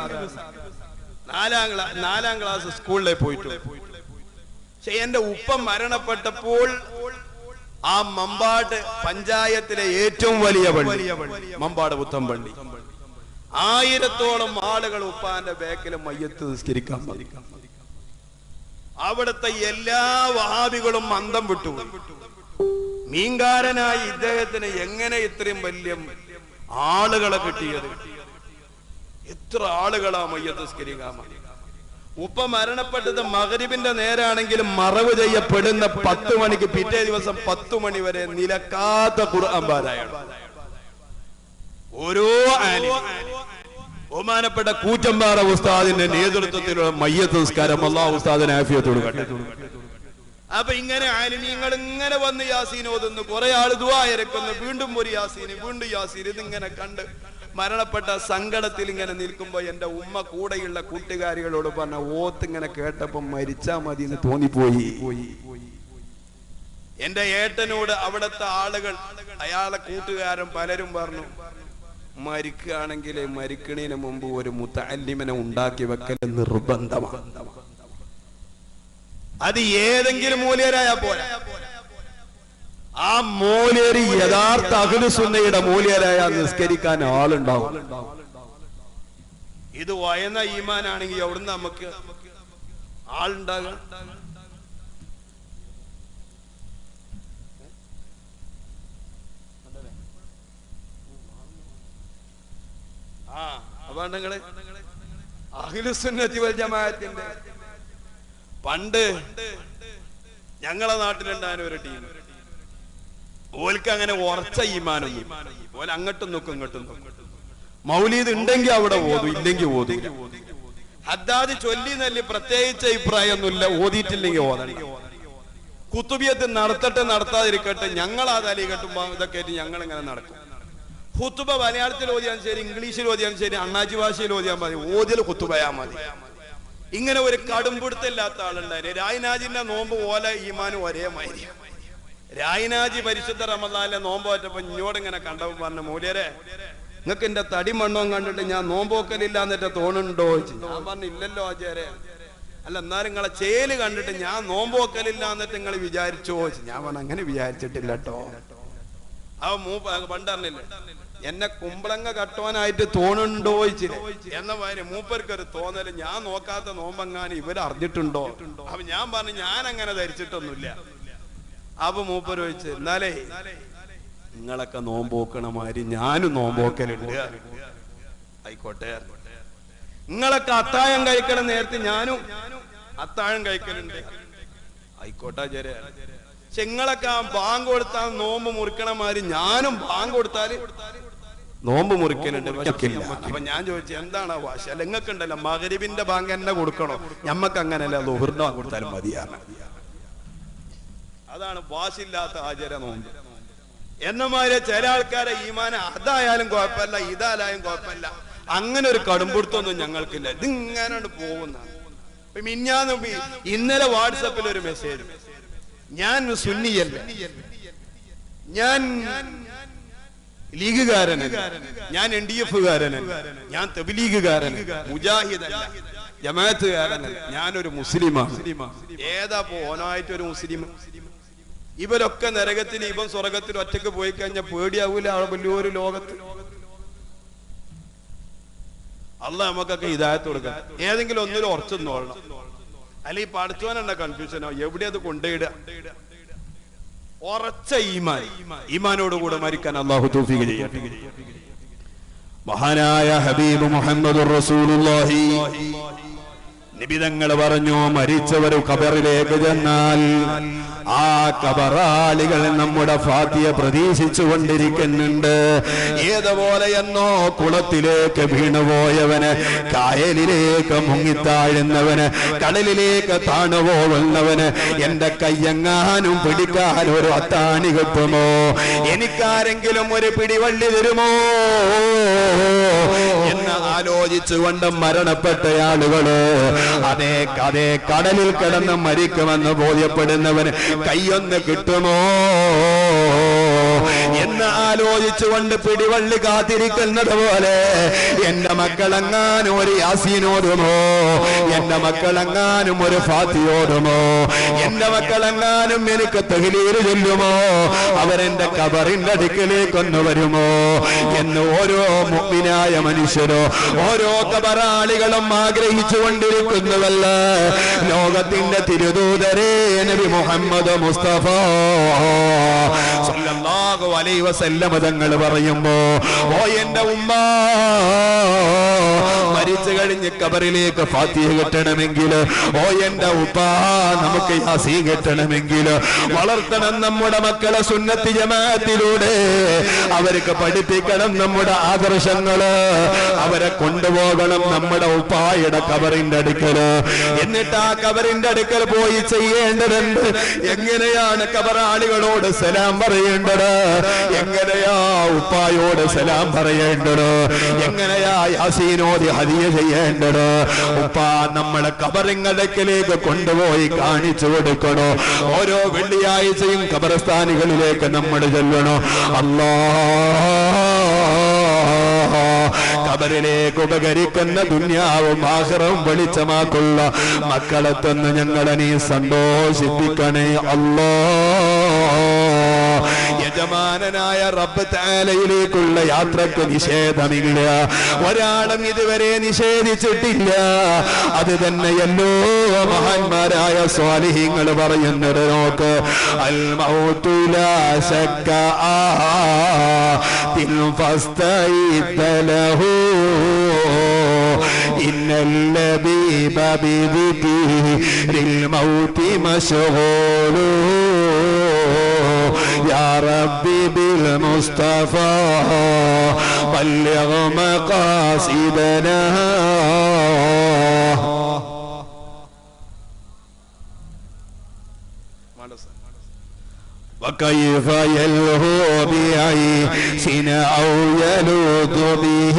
4ാം ക്ലാസ് സ്കൂളിലേക്ക് പോയിട്ടു. പക്ഷെ എന്റെ ഉപ്പ മരണപ്പെട്ടപ്പോൾ ആ മമ്പാട് പഞ്ചായത്തിലെ ഏറ്റവും വലിയ പള്ളി, മമ്പാട് പുത്തമ്പള്ളി, 1000-ഓളം ആളുകൾ ഉപ്പാന്റെ ബേക്കിലും മയ്യത്ത് നിസ്കരിക്കാൻ മതി. അവിടുത്തെ എല്ലാ വഹാബികളും അന്തം വിട്ടു. മീൻകാരനായി ഇദ്ദേഹത്തിന് എങ്ങനെ ഇത്രയും വലിയ ആളുകളെ കിട്ടിയത്. എത്ര ആളുകളാ മയ്യത്ത് നിസ്കരിക്കാൻ. ഉപ്പ മരണപ്പെട്ടത് മഗ്രിബിന്റെ നേരാണെങ്കിലും മറവ് ചെയ്യപ്പെടുന്ന 10 മണിക്ക് പിറ്റേ ദിവസം 10 മണി വരെ നിലക്കാത്ത ഖുർആൻ പാരായണം. ഓരോ ബഹുമാനപ്പെട്ട കൂറ്റമ്പാറ ഉസ്താദിന്റെ നേതൃത്വത്തിലുള്ള മയ്യത്ത് നിസ്കാരം അല്ലാഹു ഉസ്താദിനെ ആഫിയത്ത് കൊടുക്കട്ടെ. അപ്പൊ ഇങ്ങനെ ആലിമീങ്ങൾ ഇങ്ങനെ വന്ന് യാസീൻ ഓതുന്നു, കുറെ ആള് ദുആ ഇറക്കുന്നു, വീണ്ടും ഒരു യാസീന്, വീണ്ടും യാസീൻ. ഇതിങ്ങനെ കണ്ട് മരണപ്പെട്ട സങ്കടത്തിൽ ഇങ്ങനെ നിൽക്കുമ്പോ എന്റെ ഉമ്മ കൂടെയുള്ള കൂട്ടുകാരികളോട് പറഞ്ഞ ഓത്ത് ഇങ്ങനെ കേട്ടപ്പോ മരിച്ചാ മതി എന്ന് തോന്നിപ്പോയി. എന്റെ ഏട്ടനോട് അവിടുത്തെ ആളുകൾ, അയാളെ കൂട്ടുകാരൻ പലരും പറഞ്ഞു, മരിക്കുകയാണെങ്കിൽ മരിക്കണതിന് മുമ്പ് ഒരു മുതഅല്ലിമിനെ ഉണ്ടാക്കി വെക്കൽ നിർബന്ധമാണ്. അത് ഏതെങ്കിലും മൂല്യരായാ പോരാ, ആ മൂല്യര് യഥാർത്ഥ അഹ്ലുസുന്നയുടെ മൂല്യരായ നിസ്കരിക്കാൻ ആളുണ്ടാവും. ഇത് വയന്ന ഈമാനാണെങ്കിൽ അവിടുന്ന് നമുക്ക് ആളുണ്ടാകാം. അപ്പൊ നിങ്ങള് അഹ്ലുസുന്നത്തി വൽ ജമാഅത്തിന്റെ പണ്ട് ഞങ്ങളെ നാട്ടിലുണ്ടായ ഒരു ടീം, ഓൽക്ക് അങ്ങനെ ഉറച്ച ഈമാനൊന്നും, ഓല അങ്ങോട്ടും നോക്കും ഇങ്ങോട്ടും നോക്കും. മൗലീദ് ഉണ്ടെങ്കിൽ അവിടെ ഓതും, ഇല്ലെങ്കിൽ ഓതില്ല. ഹദ്ദാദ് ചൊല്ലി നല്ല പ്രത്യേകിച്ച് അഭിപ്രായമൊന്നുമില്ല, ഓതിയിട്ടില്ലെങ്കിൽ ഓതണം. കുത്തുബിയത്ത് നടത്തട്ടെ നടത്താതിരിക്കട്ടെ, ഞങ്ങൾ ആ തലി കെട്ടുമ്പോ ഇതൊക്കെ ആയിട്ട് ഞങ്ങൾ ഇങ്ങനെ നടക്കും. ഖുത്തുബ മലയാളത്തിൽ ഓതിയാൻ ശരി, ഇംഗ്ലീഷിൽ ഓതിയാൻ ശരി, അണ്ണാച്ചി ഭാഷയിൽ ഓതിയാൻ മതി, ഓതിൽ ഖുത്തുബയാ മതി. ഇങ്ങനെ ഒരു കടുംപിടുത്തമില്ലാത്ത ആളുണ്ടായിരുന്നു. രായ്നാജിന്റെ നോമ്പ് ഓല ഈമാനും ഒരേ മാതിരി. രായ്നാജി പരിശുദ്ധ റമദാനിലെ നോമ്പ് പറ്റപ്പോ ഇങ്ങോട്ട് ഇങ്ങനെ കണ്ടപ്പോ പറഞ്ഞു, മൂല്യരെ നിങ്ങൾക്ക് എന്റെ തടി മണ്ണവും കണ്ടിട്ട് ഞാൻ നോമ്പോക്കലില്ല എന്നിട്ട് തോന്നുന്നുണ്ടോ? ഞാൻ പറഞ്ഞു, ഇല്ലല്ലോ ആചാര്യ. അല്ല, എന്നാലും നിങ്ങളെ ചേല് കണ്ടിട്ട് ഞാൻ നോമ്പോക്കലില്ല എന്നിട്ട് നിങ്ങൾ വിചാരിച്ചോ? ഞാൻ പറഞ്ഞു, അങ്ങനെ വിചാരിച്ചിട്ടില്ല കേട്ടോ. അവ പണ്ടറിഞ്ഞില്ലേ, എന്നെ കുമ്പളങ്ങ കട്ടോനായിട്ട് തോന്നുന്നുണ്ടോ എന്ന മാതിരി മൂപ്പർക്കൊരു തോന്നല്, ഞാൻ നോക്കാത്ത നോമ്പെങ്ങാനും ഇവരറിഞ്ഞിട്ടുണ്ടോ? അപ്പൊ ഞാൻ പറഞ്ഞു, ഞാൻ അങ്ങനെ ധരിച്ചിട്ടൊന്നുമില്ല. അപ്പൊ മൂപ്പർ ചോദിച്ചു, എന്നാലേ നിങ്ങളൊക്കെ നോമ്പോക്കണ മാതിരി ഞാനും നോമ്പോക്കലുണ്ട്. ആയിക്കോട്ടെ, നിങ്ങളൊക്കെ അത്താഴം കഴിക്കണ നേരത്തെ ഞാനും അത്താഴം കഴിക്കലുണ്ട്. ആയിക്കോട്ടെ ആചാര്യ. പക്ഷെ നിങ്ങളൊക്കെ ബാങ്ക് കൊടുത്താൽ നോമ്പ് മുറിക്കണ മാതിരി ഞാനും ബാങ്ക് കൊടുത്താല് നോമ്പ് മുറിക്കലുണ്ട്. അപ്പൊ ഞാൻ ചോദിച്ചു, എന്താണ് വാശി? അല്ല, നിങ്ങൾക്ക് ഉണ്ടല്ലോ മഗ്രിബിന്റെ ബാങ്ക് എന്നെ കൊടുക്കണോ? ഞമ്മക്ക് അങ്ങനെയല്ല, ളുഹറിന്റെ ബാങ്ക് കൊടുത്താലും മതിയാണ്. അതാണ് വാശില്ലാത്ത ആചാര നോമ്പ്. എന്നമാതിരി ചില ആൾക്കാരെ ഈമാന അതായാലും കുഴപ്പമില്ല, ഇതായാലും കുഴപ്പമില്ല, അങ്ങനെ ഒരു കടുംപിടുത്തൊന്നും ഞങ്ങൾക്കില്ല. ഇതിങ്ങനെ പോകുന്ന. ഇന്നലെ വാട്സപ്പിൽ ഒരു മെസ്സേജ്, ഞാൻ സുന്നിയല്ല, ഞാൻ ലീഗുകാരനല്ല, ഞാൻ NDF-കാരനല്ല, ഞാൻ തബ്ലീഗുകാരനല്ല, മുജാഹിദല്ല, ജമാഅത്തുകാരനല്ല, ഞാനൊരു മുസ്ലിമാണ്. ഏതാ ഓനായിട്ടൊരു മുസ്ലിം? ഇവരൊക്കെ നരകത്തിൽ, ഇവൻ സ്വർഗത്തിൽ ഒറ്റക്ക് പോയി കഴിഞ്ഞാൽ പേടിയാവൂല ആ വലിയൊരു ലോകത്ത്? അള്ളാഹ് നമുക്കൊക്കെ ഹിദായത്ത് കൊടുക്കാം. ഏതെങ്കിലും ഒന്നിലും ഉറച്ചൊന്നോളണം. അല്ലെ ഈ പഠിച്ചവനെന്ന കൺഫ്യൂഷനോ, എവിടെ അത് കൊണ്ടുപോയിടുക? ഉറച്ച ഈമാൻ, ഈമാനോടുകൂടെ മരിക്കാൻ അള്ളാഹു തൗഫീഖ് ചെയ്യട്ടെ. മഹാനായ ഹബീബ് മുഹമ്മദുർ റസൂലുള്ളാഹി നബി തങ്ങൾ പറഞ്ഞു, മരിച്ചവർ ഖബറിലേക്ക് ചെന്നാൽ ആ ഖബറാളികൾ നമ്മുടെ ഫാത്തിഹ പ്രതീക്ഷിച്ചു കൊണ്ടിരിക്കുന്നുണ്ട്. ഏതുപോലെയെന്നോ കുളത്തിലേക്ക് വീണുപോയവന്, കായലിലേക്ക് മുങ്ങിത്താഴുന്നവന്, കടലിലേക്ക് താണുപോകുന്നവന് എന്റെ കയ്യെങ്ങാനും പിടിക്കാൻ ഒരു അത്താണി കിട്ടുമോ? എനിക്കാരെങ്കിലും ഒരു പിടിവള്ളി തരുമോ എന്ന് ആലോചിച്ചുകൊണ്ട് മരണപ്പെട്ട ആളുകള് അതേ കടലിൽ കിടന്ന് മരിക്കുമെന്ന് ബോധ്യപ്പെടുന്നവന് കയ്യൊന്ന് കിട്ടുമോ എന്ന് ആലോചിച്ചുകൊണ്ട് പിടിവള്ളി കാത്തിരിക്കുന്നത് പോലെ എന്റെ മക്കളെങ്ങാനും ഒരു യാസീനോടുമോ, എന്റെ മക്കളെങ്ങാനും ഒരു ഫാത്തിയോടുമോ, എന്റെ മക്കളെങ്ങാനും എനിക്ക് തഹ്ലീൽ ചൊല്ലുമോ, അവരെന്റെ ഖബറിന്റെ അടുക്കലേക്കൊന്നു വരുമോ എന്ന് ഓരോ മുഅ്മിനായ മനുഷ്യരോ ഓരോ ഖബറാളികളും ആഗ്രഹിച്ചു കൊണ്ടിരിക്കുന്നുവല്ല. ലോകത്തിന്റെ തിരുദൂതരേ നബി മുഹമ്മദ് മുസ്തഫ സല്ലല്ലാഹു അലൈഹി വസല്ലം വസല്ലം തങ്ങൾ പറയുമ്പോ, ഓ എന്റെ ഉമ്മ, മരിച്ചു കഴിഞ്ഞ് കബറിലേക്ക് ഫാത്തിഹ കെട്ടണമെങ്കിൽ, ഓ എന്റെ ഉപ്പ, നമുക്ക് യാസീൻ കെട്ടണമെങ്കിൽ, വളർത്തണം നമ്മുടെ മക്കളെ സുന്നത്ത് ജമാഅത്തിലൂടെ, അവർക്ക് പഠിപ്പിക്കണം നമ്മുടെ ആദർശങ്ങള്, അവരെ കൊണ്ടുപോകണം നമ്മുടെ ഉപ്പായുടെ കബറിന്റെ അടുക്കല്. എന്നിട്ട് ആ കബറിന്റെ അടുക്കൽ പോയി ചെയ്യേണ്ടതുണ്ട്. എങ്ങനെയാണ് കബറാളികളോട് സലാം പറയേണ്ടത്, എങ്ങനെയാ ഉപ്പായോട് സലാം പറയേണ്ടത്, എങ്ങനെയാ യാസീനോദി ഹദിയ ചെയ്യേണ്ടത്. ഉപ്പ നമ്മളെ കബറിങ്ങടക്കിലേക്ക് കൊണ്ടുപോയി കാണിച്ചു കൊടുക്കണോ. ഓരോ വെള്ളിയാഴ്ചയും ഖബർസ്ഥാനികളിലേക്ക് നമ്മൾ ചെല്ലണോ. കബറിലേക്ക് ഉപകരിക്കുന്ന ദുനിയാവും ആഖിറവും വെളിച്ചമാക്കുള്ള മക്കളെ തന്ന് ഞങ്ങളെ നീ സന്തോഷിപ്പിക്കണേ അല്ലാഹ്. യജമാനനായ റബ്ബ് തആലയിലേക്കുള്ള യാത്രക്ക് നിഷേധമില്ല, ഒരാളും ഇതുവരെ നിഷേധിച്ചിട്ടില്ല. അത് തന്നെയല്ലോ മഹാന്മാരായ സ്വാലിഹീങ്ങൾ പറയുന്നത്. നോക്ക്, അൽ മൗതു ലാ ശക്ക ആതിൽ ഫസ്തഇദ ലഹു ഇന്നൽ ലബീബ ബിദിക്രിൽ മൗതി മശ്ഗൂലു യാ റബ്ബി ബിൽ മുസ്തഫ ബല്ലിഗ് മഖാസിദനാ. وكيف يلهو بعيش أو يلوذ به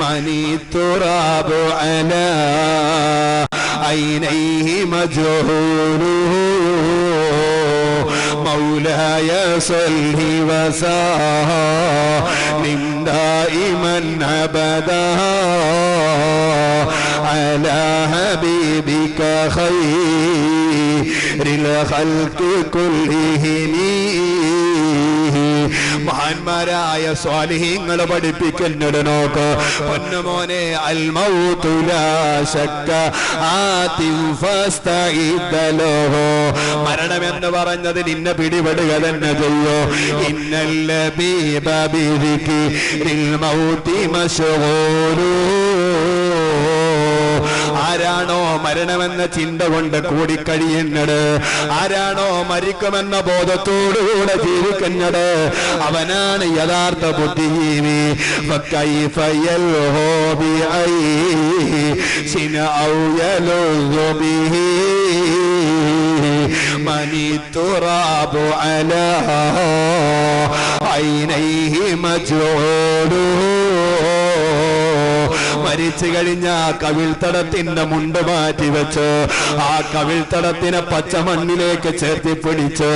من التراب على عينيه مجهول. مولاي صل وسلم دائما أبدا على حبيبك خير الخلق كلهم. മഹാന്മാരായ സ്വാലിഹീങ്ങൾ പഠിപ്പിക്കുന്നത് നോക്ക്, പൊന്നുമോനെ, അൽ മൗതു ലാ ശക്ക ആതിൻ ഫസ്തഇദ ലഹു. മരണമെന്ന് പറഞ്ഞത് നിന്നെ പിടിപെടുക തന്നെ ചെയ്യോ. ഇന്നൽ ലബീബ ബിദിക്രിൽ മൗതി മശ്ഗൂലു. ആരാണോ മരണമെന്ന ചിന്ത കൊണ്ട് കൂടിക്കഴിയുന്നത്, ആരാണോ മരിക്കുമെന്ന ബോധത്തോടുകൂടെ ജീവിക്കുന്നത്, അവനാണ് യഥാർത്ഥ ബുദ്ധിജീവി. فكيف يلهو بعيش أو يلوذ به من التراب على عينيه مجهول. മരിച്ചു കഴിഞ്ഞ കവിൾത്തടത്തിന്റെ മുണ്ട് മാറ്റി വെച്ച് ആ കവിൾത്തടത്തിനെ പച്ചമണ്ണിലേക്ക് ചേർത്തി പിടിച്ച്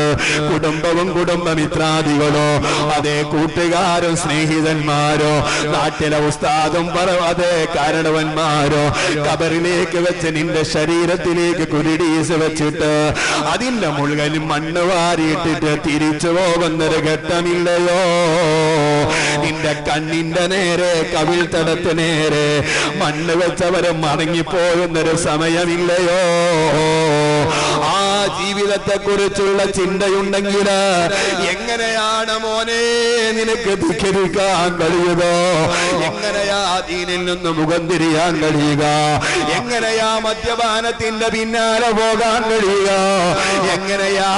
കുടുംബവും കുടുംബമിത്രാദികളോ, അതേ കൂട്ടുകാരും സ്നേഹിതന്മാരോ, നാട്ടിലെ ഉസ്താദും അതേ കാരണവന്മാരോ കബറിലേക്ക് വെച്ച് നിന്റെ ശരീരത്തിലേക്ക് കുരിടീസ് വെച്ചിട്ട് അതിന്റെ മുഴുവനും മണ്ണ് വാരിയിട്ടിട്ട് തിരിച്ചു പോകുന്നൊരു ഘട്ടമില്ലയോ. നിന്റെ കണ്ണിന്റെ നേരെ കവിൾത്തടത്തിന് നേരെ മണ്ണ് വെച്ചവരും മടങ്ങിപ്പോകുന്നൊരു സമയമില്ലയോ. ആ ജീവിതത്തെ കുറിച്ചുള്ള ചിന്തയുണ്ടെങ്കിൽ എങ്ങനെയാണ് മോനെ നിനക്ക് ധിക്കരിക്കാൻ കഴിയുക, എങ്ങനെയാ ദീനിൽ നിന്ന് മുഖം തിരിയാൻ കഴിയുക, എങ്ങനെയാ മദ്യപാനത്തിന്റെ പിന്നാലെ പോകാൻ കഴിയുക, എങ്ങനെയാ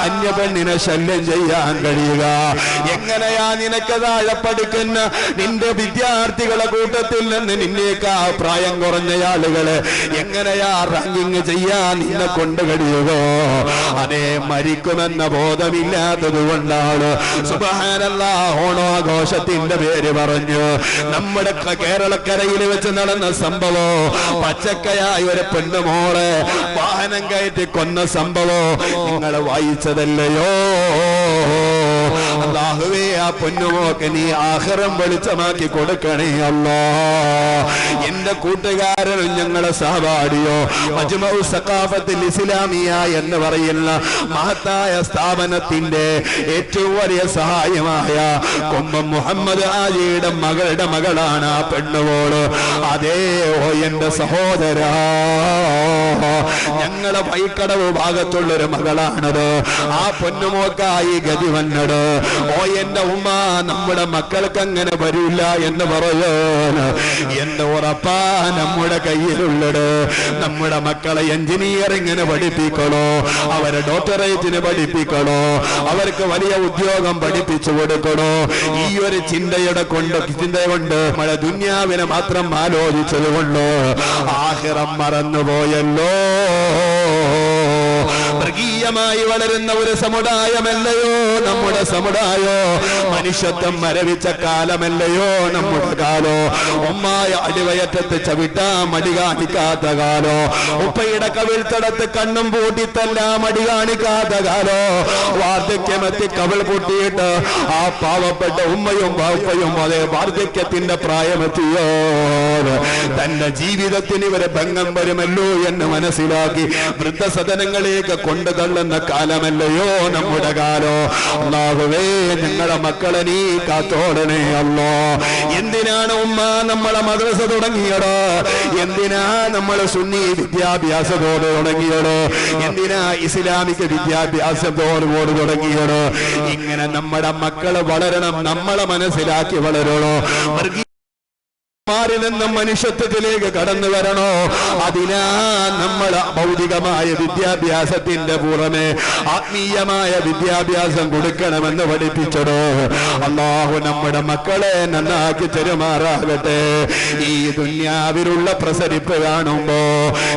അന്യപെണ്ണിനെ ശല്യം ചെയ്യാൻ കഴിയുക, എങ്ങനെയാ നിനക്ക് താഴെ പഠിക്കുന്ന നിന്റെ വിദ്യാർത്ഥികളെ കൂട്ടത്തിൽ നിന്ന് നിന്നേക്കാ പ്രായം കുറഞ്ഞ ആളുകളെ എങ്ങനെയാ റാങ്കിങ് ചെയ്യാൻ നിന്നെ കൊണ്ട് കഴിയുകോ. അതേ മരിക്കുമെന്ന ബോധമില്ലാത്തത് കൊണ്ടാണ് സുബ്ഹാനല്ലാഹ് ഓണാഘോഷത്തിന്റെ പേര് പറഞ്ഞു നമ്മുടെ കേരളക്കരയിൽ വെച്ച് നടന്ന സംഭവം. പച്ചക്കയായ ഒരു പെണ്ണുമോളെ വാഹനം കയറ്റി കൊന്ന സംഭവം നിങ്ങൾ വായിച്ചതല്ലയോ. അല്ലാഹുവേ, ആ പൊന്നുമോക്ക് നീ ആഖിറം വെളിച്ചമാക്കി കൊടുക്കണേ അല്ലാ. എന്റെ കൂട്ടുകാരനും ഞങ്ങളെ സഹപാഠിയോ മജ്മഉ സഖാഫത്തുൽ ഇസ്ലാമിയ എന്ന് പറയുന്ന മഹത്തായ സ്ഥാപനത്തിന്റെ ഏറ്റവും വലിയ സഹായമായ കൊമ്പം മുഹമ്മദ് ആജിയുടെ മകളുടെ മകളാണ് ആ പെണ്ണുവോള്. അതേ ഓ എന്റെ സഹോദരാ, ഞങ്ങളെ വൈക്കടവ് ഭാഗത്തുള്ളൊരു മകളാണത്. ആ പൊന്നുമോക്കായി ഗതി വന്നത്. ഓ എന്റെ ഉമ്മ, നമ്മുടെ മക്കൾക്ക് അങ്ങനെ വരില്ല എന്ന് പറയാൻ എന്റെ ഉറപ്പാ നമ്മുടെ കയ്യിലുള്ളത്. നമ്മുടെ മക്കളെ എഞ്ചിനീയറിംഗിന് പഠിപ്പിക്കണോ, അവരെ ഡോക്ടറേറ്റിന് പഠിപ്പിക്കണോ, അവർക്ക് വലിയ ഉദ്യോഗം പഠിപ്പിച്ചു കൊടുക്കണോ, ഈ ഒരു ചിന്ത കൊണ്ട് നമ്മുടെ ദുന്യാവിനെ മാത്രം ആലോചിച്ചത് കൊണ്ട് ആഖിറം മറന്നുപോയല്ലോ. മൃഗീയമായി വളരുന്ന ഒരു സമുദായമല്ലയോ നമ്മുടെ സമുദായോ? മനുഷ്യത്വം മരവിച്ച കാലമല്ലയോ നമ്മുടെ കാലോ? ഉമ്മായ അടിവയറ്റത്ത് ചവിട്ടാ മടി കാണിക്കാത്ത കാലോ? ഉപ്പയുടെ കവിൾത്തടത്ത് കണ്ണും പൂട്ടിത്തല്ല മടി കാണിക്കാത്ത കാലോ? വാർദ്ധക്യമെത്തി കവിൾ പൂട്ടിയിട്ട് ആ പാവപ്പെട്ട ഉമ്മയും വാപ്പയും അതേ വാർദ്ധക്യത്തിന്റെ പ്രായമെത്തിയോ തന്റെ ജീവിതത്തിന് ഇവരെ ഭംഗം വരുമല്ലോ എന്ന് മനസ്സിലാക്കി വൃദ്ധസദനങ്ങളിലേക്ക് കൊണ്ടു തള്ളുന്ന കാലമല്ലയോ നമ്മുടെ കാലോ? അല്ലാഹുവേ, ഞങ്ങളെ മക്കളെ നീ കാത്തോടണേ അല്ലാ. എന്തിനാണ് ഉമ്മ നമ്മളെ മദ്രസ തുടങ്ങിയത്? എന്തിനാ നമ്മൾ സുന്നി വിദ്യാഭ്യാസത്തോട് തുടങ്ങിയത്? എന്തിനാ ഇസ്ലാമിക വിദ്യാഭ്യാസത്തോട് തുടങ്ങിയത്? ഇങ്ങനെ നമ്മുടെ മക്കള് വളരണം, നമ്മളെ മനസ്സിലാക്കി വളരണോ. മാറി നിന്നും മനുഷ്യത്വത്തിലേക്ക് കടന്നു വരണോ? അതിനാ നമ്മൾ ഭൗതികമായ വിദ്യാഭ്യാസത്തിന്റെ പുറമെ ആത്മീയമായ വിദ്യാഭ്യാസം കൊടുക്കണമെന്ന് പഠിപ്പിച്ചടോ. അല്ലാഹു നമ്മുടെ മക്കളെ നന്നാക്കി തെരുമാറാകട്ടെ. ഈ ദുന്യാവിലുള്ള പ്രസരിപ്പ് കാണുമ്പോ,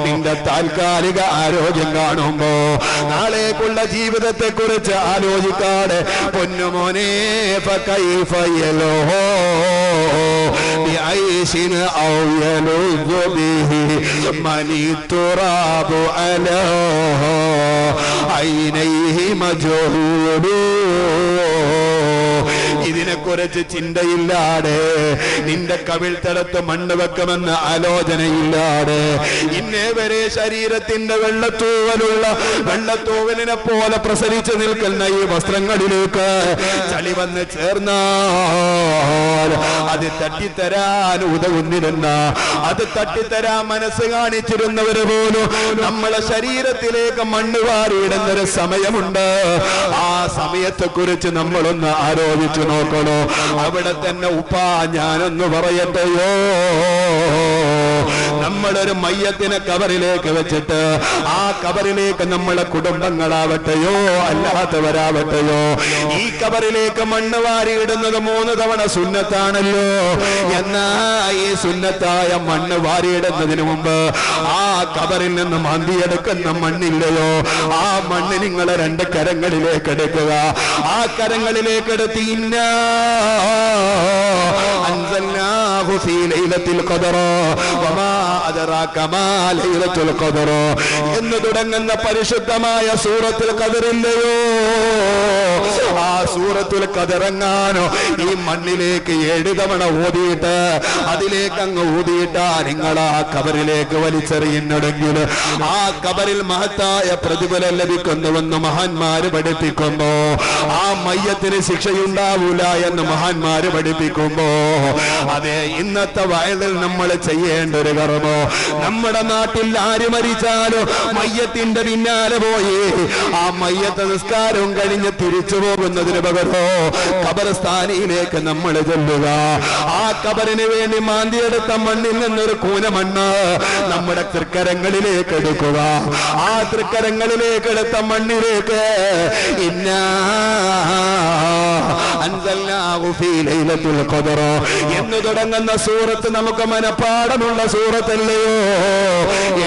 നിന്റെ താൽക്കാലിക ആരോഗ്യം കാണുമ്പോ, നാളേക്കുള്ള ജീവിതത്തെ കുറിച്ച് ആലോചിക്കാതെ പൊന്നുമോനെ ഫകൈഫ യലഹോ بعيش أو يلذ به من التراب على عينيه مجهول. ഇതിനെക്കുറിച്ച് ചിന്തയില്ലാതെ, നിന്റെ കവിൾത്തടത്ത് മണ്ണ് വെക്കുമെന്ന് ആലോചനയില്ലാതെ, ഇന്നേ വരെ ശരീരത്തിന്റെ വെള്ളത്തൂവലിനെ പോലെ പ്രസരിച്ചു നിൽക്കുന്ന ഈ വസ്ത്രങ്ങളിലേക്ക് ചളി വന്ന് ചേർന്നാൽ അത് തട്ടിത്തരാൻ ഉതകുന്നിരുന്ന, അത് തട്ടിത്തരാൻ മനസ്സ് കാണിച്ചിരുന്നവര് പോലും നമ്മളെ ശരീരത്തിലേക്ക് മണ്ണ് വാരിയിടുന്നൊരു സമയമുണ്ട്. ആ സമയത്തെ കുറിച്ച് നമ്മളൊന്ന് ആലോചിച്ചു നോക്കണോ. അവിടെ തന്നെ ഉപ്പാ ഞാനൊന്ന് പറയട്ടെയോ, നമ്മളൊരു മയ്യത്തിനെ കബറിലേക്ക് വെച്ചിട്ട് ആ കബറിലേക്ക് നമ്മളെ കുടുംബങ്ങളാവട്ടെയോ അല്ലാത്തവരാവട്ടെയോ ഈ കബറിലേക്ക് മണ്ണ് വാരിയിടുന്നത് 3 തവണ സുന്നത്താണല്ലോ. എന്നാ ഈ സുന്നത്തായ മണ്ണ് വാരിയിടുന്നതിന് മുമ്പ് ആ കബറിൽ നിന്ന് മാന്തിയെടുക്കുന്ന മണ്ണില്ലയോ, ആ മണ്ണ് നിങ്ങളെ 2 കരങ്ങളിലേക്ക് എടുക്കുക. ആ കരങ്ങളിലേക്ക് എടുത്ത് ഇന്നാ അൻസൽനാഹു ഫീ ലൈലത്തിൽ ഖദർ വമാ അദ്റാക മാ ലൈലത്തുൽ ഖദർ എന്ന് തുടങ്ങുന്ന പരിശുദ്ധമായ സൂറത്തുൽ ഖദറില്ലയോ, ആ സൂറത്തുൽ ഖദറങ്ങാനോ ഈ മണ്ണിലേക്ക് 7 തവണ ഓതിയിട്ട് അതിലേക്ക് അങ്ങ് ഊതിയിട്ടാ നിങ്ങൾ ആ കബറിലേക്ക് വലിച്ചെറിയുന്നുണ്ടെങ്കിൽ ആ കബറിൽ മഹത്തായ പ്രതിഫലം ലഭിക്കുന്നുവെന്ന് മഹാന്മാര് പഠിപ്പിക്കുമ്പോ, ആ മയ്യത്തിന് ശിക്ഷയുണ്ടാവൂല എന്ന് മഹാന്മാര് പഠിപ്പിക്കുമ്പോ, അതെ ഇന്നത്തെ വയലിൽ നമ്മൾ ചെയ്യേണ്ട ഒരു കർമ്മോ, നമ്മുടെ നാട്ടിൽ ആര് മരിച്ചാലോ മയ്യത്തിന്റെ പിന്നാലെ പോയി ആ മയ്യത്തെ നിസ്കാരവും കഴിഞ്ഞ് തിരിച്ചു പോകുന്നതിന് പകരോ ഖബർസ്ഥാനിയിലേക്ക് നമ്മൾ ചെല്ലുക. ആ ഖബറിന് വേണ്ടി മാന്തിയെടുത്ത മണ്ണിൽ നിന്നൊരു കൂനമണ്ണ് നമ്മുടെ തൃക്കരങ്ങളിലേക്ക് എടുക്കുക. ആ തൃക്കരങ്ങളിലേക്ക് എടുത്ത മണ്ണിലേക്ക് ഇന്നാ അൻസൽനാഹു ഫീ ലൈലത്തുൽ ഖദർ എന്ന് തുടങ്ങുന്ന സൂറത്ത് നമുക്ക് മനപ്പാടമുള്ള സൂറത്തല്ലയോ,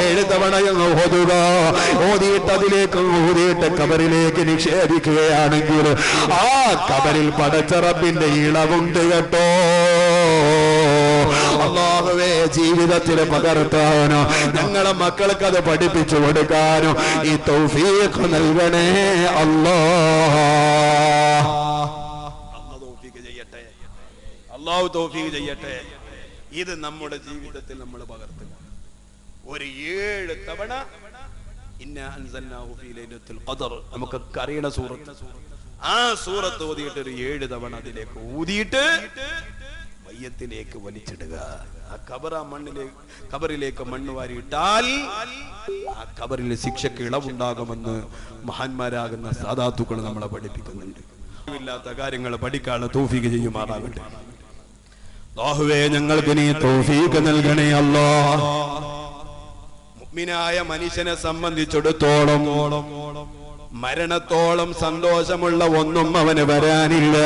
7 തവണ എന്ന് ഓതുക. ഓതിയിട്ട് അതിലേക്ക് ഊതിയിട്ട് കബറിലേക്ക് നിക്ഷേപിക്കുകയാണെങ്കിൽ ആ കബറിൽ പടച്ച റബ്ബിന്റെ ഇളവുണ്ട് കേട്ടോ. അല്ലാഹുവേ, ജീവിതത്തിൽ പകർത്താനോ ഞങ്ങളെ മക്കൾക്ക് അത് പഠിപ്പിച്ചു കൊടുക്കാനോ ഈ തൗഫീഖ് നൽകണേ അല്ലാഹ്. അള്ളാഹു തൗഫീഖ് ചെയ്യട്ടെ. ഇത് നമ്മുടെ ജീവിതത്തിൽ നമ്മൾ പകർത്തുക. ഒരു 7 തവണ ഇന്നാ അൻസൽനാഹു ഫീ ലൈലത്തുൽ ഖദർ നമുക്കൊക്കെ അറിയണ സൂറത്ത്, ആ സൂറത്ത് ഓതിയിട്ട് ഒരു 7 തവണ അതിലേക്ക് ഊതിയിട്ട് മയ്യത്തിലേക്ക് വലിച്ചിടുക. ആ ഖബറിലേക്ക് മണ്ണ് വാരിയിട്ടാൽ ആ ഖബറിലെ ശിക്ഷയ്ക്ക് ഇളവുണ്ടാകുമെന്ന് മഹാന്മാരാകുന്ന സാദാത്തുക്കൾ നമ്മളെ പഠിപ്പിക്കുന്നുണ്ട്. ഇല്ലാത്ത കാര്യങ്ങൾ പഠിക്കാനുള്ള തൗഫീഖ് ചെയ്യുമാറാകട്ടെ. അല്ലാഹുവേ, ഞങ്ങൾക്ക് നീ തൗഫീഖ് നൽകണേ അല്ലാഹ്. മുഅ്മിനായ മനുഷ്യനെ സംബന്ധിച്ചിടത്തോളം മരണത്തോളം സന്തോഷമുള്ള ഒന്നും അവന് വരാനില്ല.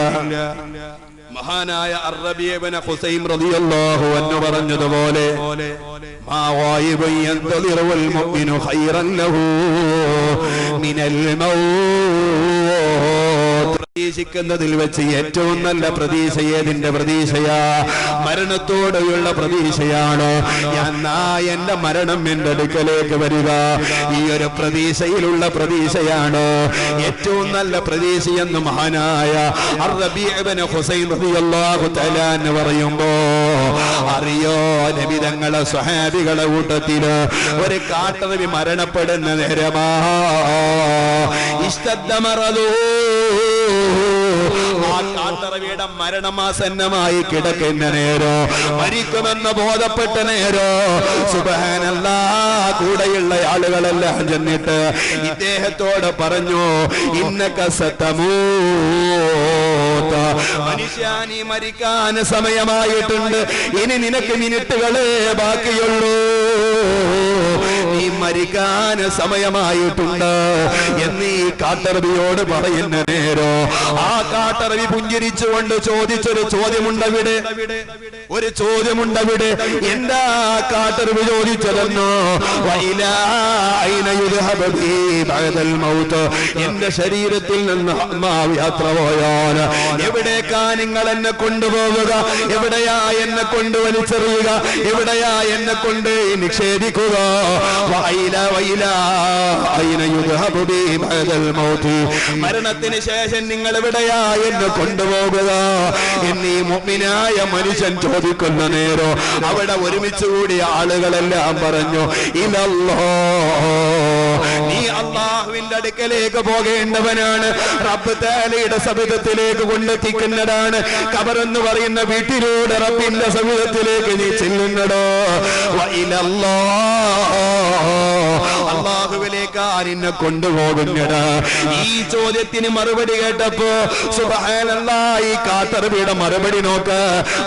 മഹാനായ അർറബിയ ഇബ്നു ഹുസൈം റളിയല്ലാഹു അൻഹു പറഞ്ഞതുപോലെ മാ ഗായിബുൻ യന്തളിറുൽ മുഅ്മിനു ഖൈറൻ ലഹു മിനൽ മൗത്ത്. പ്രതീക്ഷിക്കുന്നതിൽ വെച്ച് ഏറ്റവും നല്ല പ്രതീക്ഷ ഏതിന്റെ പ്രതീക്ഷയാ? മരണത്തോടെയുള്ള പ്രതീക്ഷയാണ്. എന്നാ എന്റെ മരണം എന്റെ അടുക്കലേക്ക് വരിക, ഈ ഒരു പ്രതീക്ഷയിലുള്ള പ്രതീക്ഷയാണ് ഏറ്റവും നല്ല പ്രതീക്ഷയെന്ന് മഹാനായ അർറബിയ ഇബ്നു ഹുസൈൻ റളിയല്ലാഹു തആല എന്ന് പറയുമ്പോ അറിയോ, നബി തങ്ങളെ സ്വഹാബികളെ കൂട്ടത്തില് ഒരു കാട്ടറബി മരണപ്പെടുന്ന നേരമാ ഇസ്തദ്ദമറദൂ, ആ കാട്ടറവിയുടെ മരണമാസന്നമായി കിടക്കുന്ന നേരോ, മരിക്കുമെന്ന് ബോധപ്പെട്ട നേരോ, സുബ്ഹാനല്ലാഹ്, കൂടെയുള്ള ആളുകളെല്ലാം ചെന്നിട്ട് ഇദ്ദേഹത്തോട് പറഞ്ഞു, ഇന്നക സതമൂത, മനുഷ്യ നീ മരിക്കാൻ സമയമായിട്ടുണ്ട്, ഇനി നിനക്ക് മിനിറ്റുകളെ ബാക്കിയുള്ളൂ, നീ മരിക്കാൻ സമയമായിട്ടുണ്ട് എന്ന് ഈ കാട്ടറബിയോട് പറയുന്ന നേരോ, ആ കാട്ടറബി പുഞ്ചിരിച്ചുകൊണ്ട് ചോദിച്ചൊരു ചോദ്യമുണ്ടവിടെ, ഒരു ചോദ്യമുണ്ടവിടെ. എന്താ കാട്ടറബി ചോദിച്ചതെന്നോ, എന്റെ ശരീരത്തിൽ നിന്ന് ആത്മാവ് യാത്ര പോയാൽ എവിടേക്കാ നിങ്ങൾ എന്നെ കൊണ്ടുപോവുക? എവിടെയാ എന്നെ കൊണ്ട് വലിച്ചെറിയുക? എവിടെയാ എന്നെ കൊണ്ട് നിക്ഷേപിക്കുക? മരണത്തിന് ശേഷം നിങ്ങൾ എവിടെയാ എന്നെ കൊണ്ടുപോകുക എന്നീ മുഅ്മിനായ മനുഷ്യൻ ചോദിക്കുന്ന നേരം അവിടെ ഒരുമിച്ച് കൂടിയ ആളുകളെല്ലാം പറഞ്ഞു, ഇലല്ലാഹ്, നീ അല്ലാഹുവിന്റെ അടുക്കലേക്ക് പോകേണ്ടവനാണ്, റബ്ബ് തആലയുടെ സവിധത്തിലേക്ക് കൊണ്ടെത്തിക്കുന്നതാണ്. ഖബർ എന്ന് പറയുന്ന വീട്ടിലൂടെ റബ്ബിന്റെ സവിധത്തിലേക്ക് നീ ചെല്ലുന്നടോ. അല്ലാഹുവിലേക്ക് നിന്നെ കൊണ്ടുപോകുന്നടാ. ഈ ചോദ്യത്തിന് മറുപടി കേട്ടപ്പോ സുബ്ഹാനല്ലാഹ്, ഈ കാട്ടറബിയുടെ മറുപടി നോക്ക്,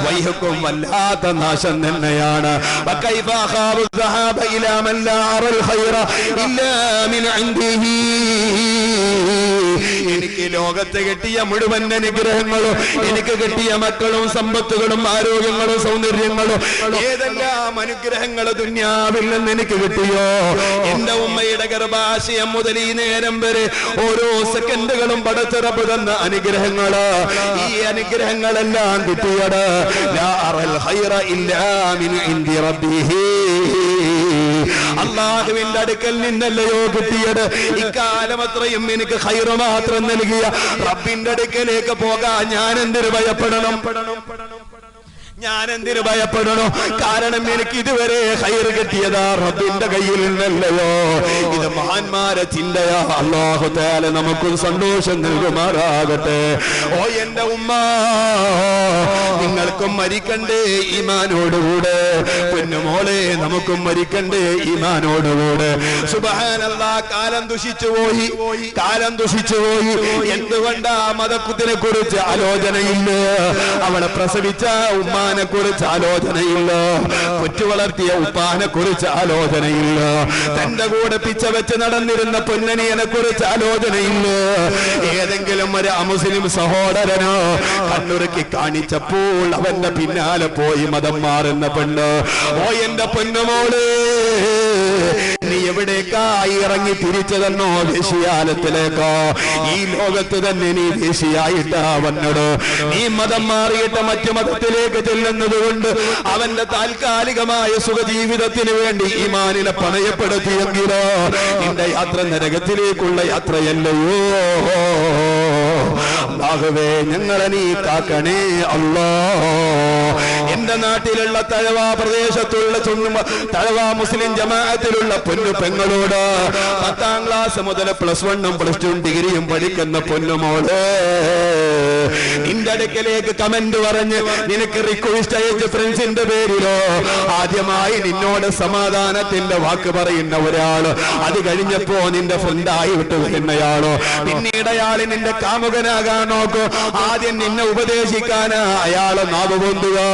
വൈഹക്കും വല്ലാത്ത നാശം തന്നെയാണ്. വകൈഫ ഖാബു ദഹബ ഇലാ മൻ ലാ അറൽ ഖൈറ ഇല്ലാ മിൻ ഇൻദിഹി. എനിക്ക് ലോകത്ത് കിട്ടിയ മുഴുവൻ അനുഗ്രഹങ്ങളും, എനിക്ക് കിട്ടിയ മക്കളും സമ്പത്തുകളും ആരോഗ്യങ്ങളും സൗന്ദര്യങ്ങളും, ഏതെല്ലാം അനുഗ്രഹങ്ങൾ ദുനിയാവിൽ നിന്ന് എനിക്ക് കിട്ടിയോ, എന്റെ ഉമ്മയുടെ ഗർഭാശയം മുതൽ ഈ നേരം വരെ ഓരോ സെക്കൻഡുകളും പടച്ചിറപ്പ് തന്ന അനുഗ്രഹങ്ങള്, ഈ അനുഗ്രഹങ്ങളെല്ലാം കിട്ടിയത് ലാ അറൽ ഖൈറ ഇല്ലാ മിൻ ഇൻദി റബ്ബിഹി, അല്ലാഹുവിന്റെ അടുക്കൽ നിന്നല്ലയോ കിട്ടിയത്. ഇക്കാലം അത്രയും എനിക്ക് ഖൈറ് മാത്രം നൽകിയ റബ്ബിന്റെ അടുക്കലേക്ക് പോകാൻ ഞാൻ എന്തിനു ഭയപ്പെടണം? ഞാൻ എന്തിനു ഭയപ്പെടണോ? കാരണം എനിക്ക് ഇതുവരെ ഖൈറ് കിട്ടിയതാ റബ്ബിന്റെ കയ്യിൽ നിന്നല്ലയോ. ഇത് മഹാന്മാരെ ചിന്തയാ. അല്ലാഹു തആല നമുക്കും സന്തോഷം നൽകുമാറാകട്ടെ. ഓ എന്റെ ഉമ്മ, നിങ്ങൾക്കും മരിക്കണ്ടേ ഈമാനോടുകൂടെ? പൊന്നുമോളെ, നമുക്കും മരിക്കണ്ടേ ഈമാനോടുകൂടെ? സുബ്ഹാനല്ലാഹ്, കാലം ദുഷിച്ചുപോയി, കാലം ദുഷിച്ചുപോയി. എന്തുകൊണ്ടാ മതത്തിനെ കുറിച്ച് ആലോചനയില്ല? അവളെ പ്രസവിച്ച ഉമ്മാനെ കുറിച്ച് ആലോചനയില്ല, കൊച്ചു വളർത്തിയ ഉപ്പാനെ കുറിച്ച് ആലോചനയില്ല, തന്റെ കൂടെ പിച്ച വെച്ച് നടന്നിരുന്ന പൊന്നനിയനെ കുറിച്ച് ആലോചനയില്ല. ഏതെങ്കിലും ഒരു അമുസ്ലിം സഹോദരനോ കണ്ണുറുക്കി കാണിച്ചപ്പോൾ അവന്റെ പിന്നാലെ പോയി മതം മാറുന്ന പെണ്ണ്. ഓ എന്റെ പൊന്നുമോള്, നീ എവിടേക്കായി ഇറങ്ങി തിരിച്ചതെന്നോ? ദേശീയാലത്തിലേക്കോ? ഈ ലോകത്ത് തന്നെ നീ ദേശീയായിട്ടാ വന്നത്. നീ മതം മാറിയിട്ട് മറ്റു മതത്തിലേക്ക് ചെല്ലുന്നത് കൊണ്ട് അവന്റെ താൽക്കാലികമായ സുഖജീവിതത്തിന് വേണ്ടി ഈമാനിനെ പണയപ്പെടുത്തിയെങ്കിലോ നിന്റെ യാത്ര നരകത്തിലേക്കുള്ള യാത്രയല്ലയോ. അല്ലാഹുവേ ഞങ്ങളെ നീ കാക്കണേ അല്ലാഹ്. എന്റെ നാട്ടിലുള്ള തഴവ പ്രദേശത്തുള്ള തഴവ മുസ്ലിം ജമാഅത്തിലുള്ള പൊന്നു പെങ്ങളോട് 10ാം ക്ലാസ് മുതൽ +1 +2 ഡിഗ്രിയും പഠിക്കുന്ന പൊന്നുമോള് നിന്റെ അടുക്കലേക്ക് കമന്റ് പറഞ്ഞ് നിനക്ക് റിക്വസ്റ്റ് അയച്ച ഫ്രണ്ട്സിന്റെ പേരിലോ ആദ്യമായി നിന്നോട് സമാധാനത്തിന്റെ വാക്ക് പറയുന്ന ഒരാള്, അത് കഴിഞ്ഞപ്പോ നിന്റെ ഫ്രണ്ടായി വിട്ടു വരുന്നയാളോ, പിന്നീട് അയാൾ നിന്റെ കാമുകനാകാൻ നോക്കോ, ആദ്യം നിന്നെ ഉപദേശിക്കാനാ അയാളെ നാവ് പൊന്തുകയോ,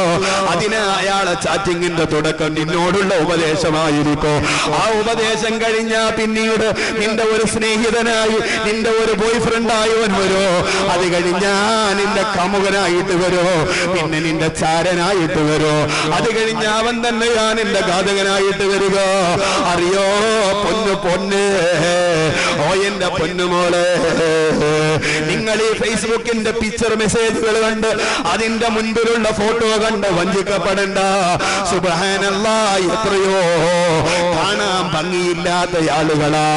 അതിന് അയാളെ ചാറ്റിങ്ങിന്റെ തുടക്കം നിന്നോടുള്ള ഉപദേശമായിരിക്കോ. ആ ഉപദേശം കഴിഞ്ഞാ പിന്നീട് നിന്റെ ഒരു സ്നേഹിതനായി നിന്റെ ഒരു ബോയ് ഫ്രണ്ടായി അവൻ വരുമോ, അത് കഴിഞ്ഞാ നിന്റെ കാമുകനായിട്ട് വരുമോ, പിന്നെ നിന്റെ ചാരനായിട്ട് വരുമോ, അത് കഴിഞ്ഞ അവൻ തന്നെയാ നിന്റെ ഘാതകനായിട്ട് വരിക. അറിയോ പൊന്ന് ഓ എന്റെ പൊന്നുമോളെ, നിങ്ങൾ ഈ ഫേസ്ബുക്കിന്റെ പിക്ചർ മെസ്സേജുകൾ കണ്ട് അതിന്റെ മുൻപിലുള്ള ഫോട്ടോ കണ്ട് വഞ്ചിക്കപ്പെടണ്ട. സുബ്ഹാനല്ലാഹ്, എത്രയോ കാണാൻ ഭംഗിയില്ലാത്ത ആളുകളാ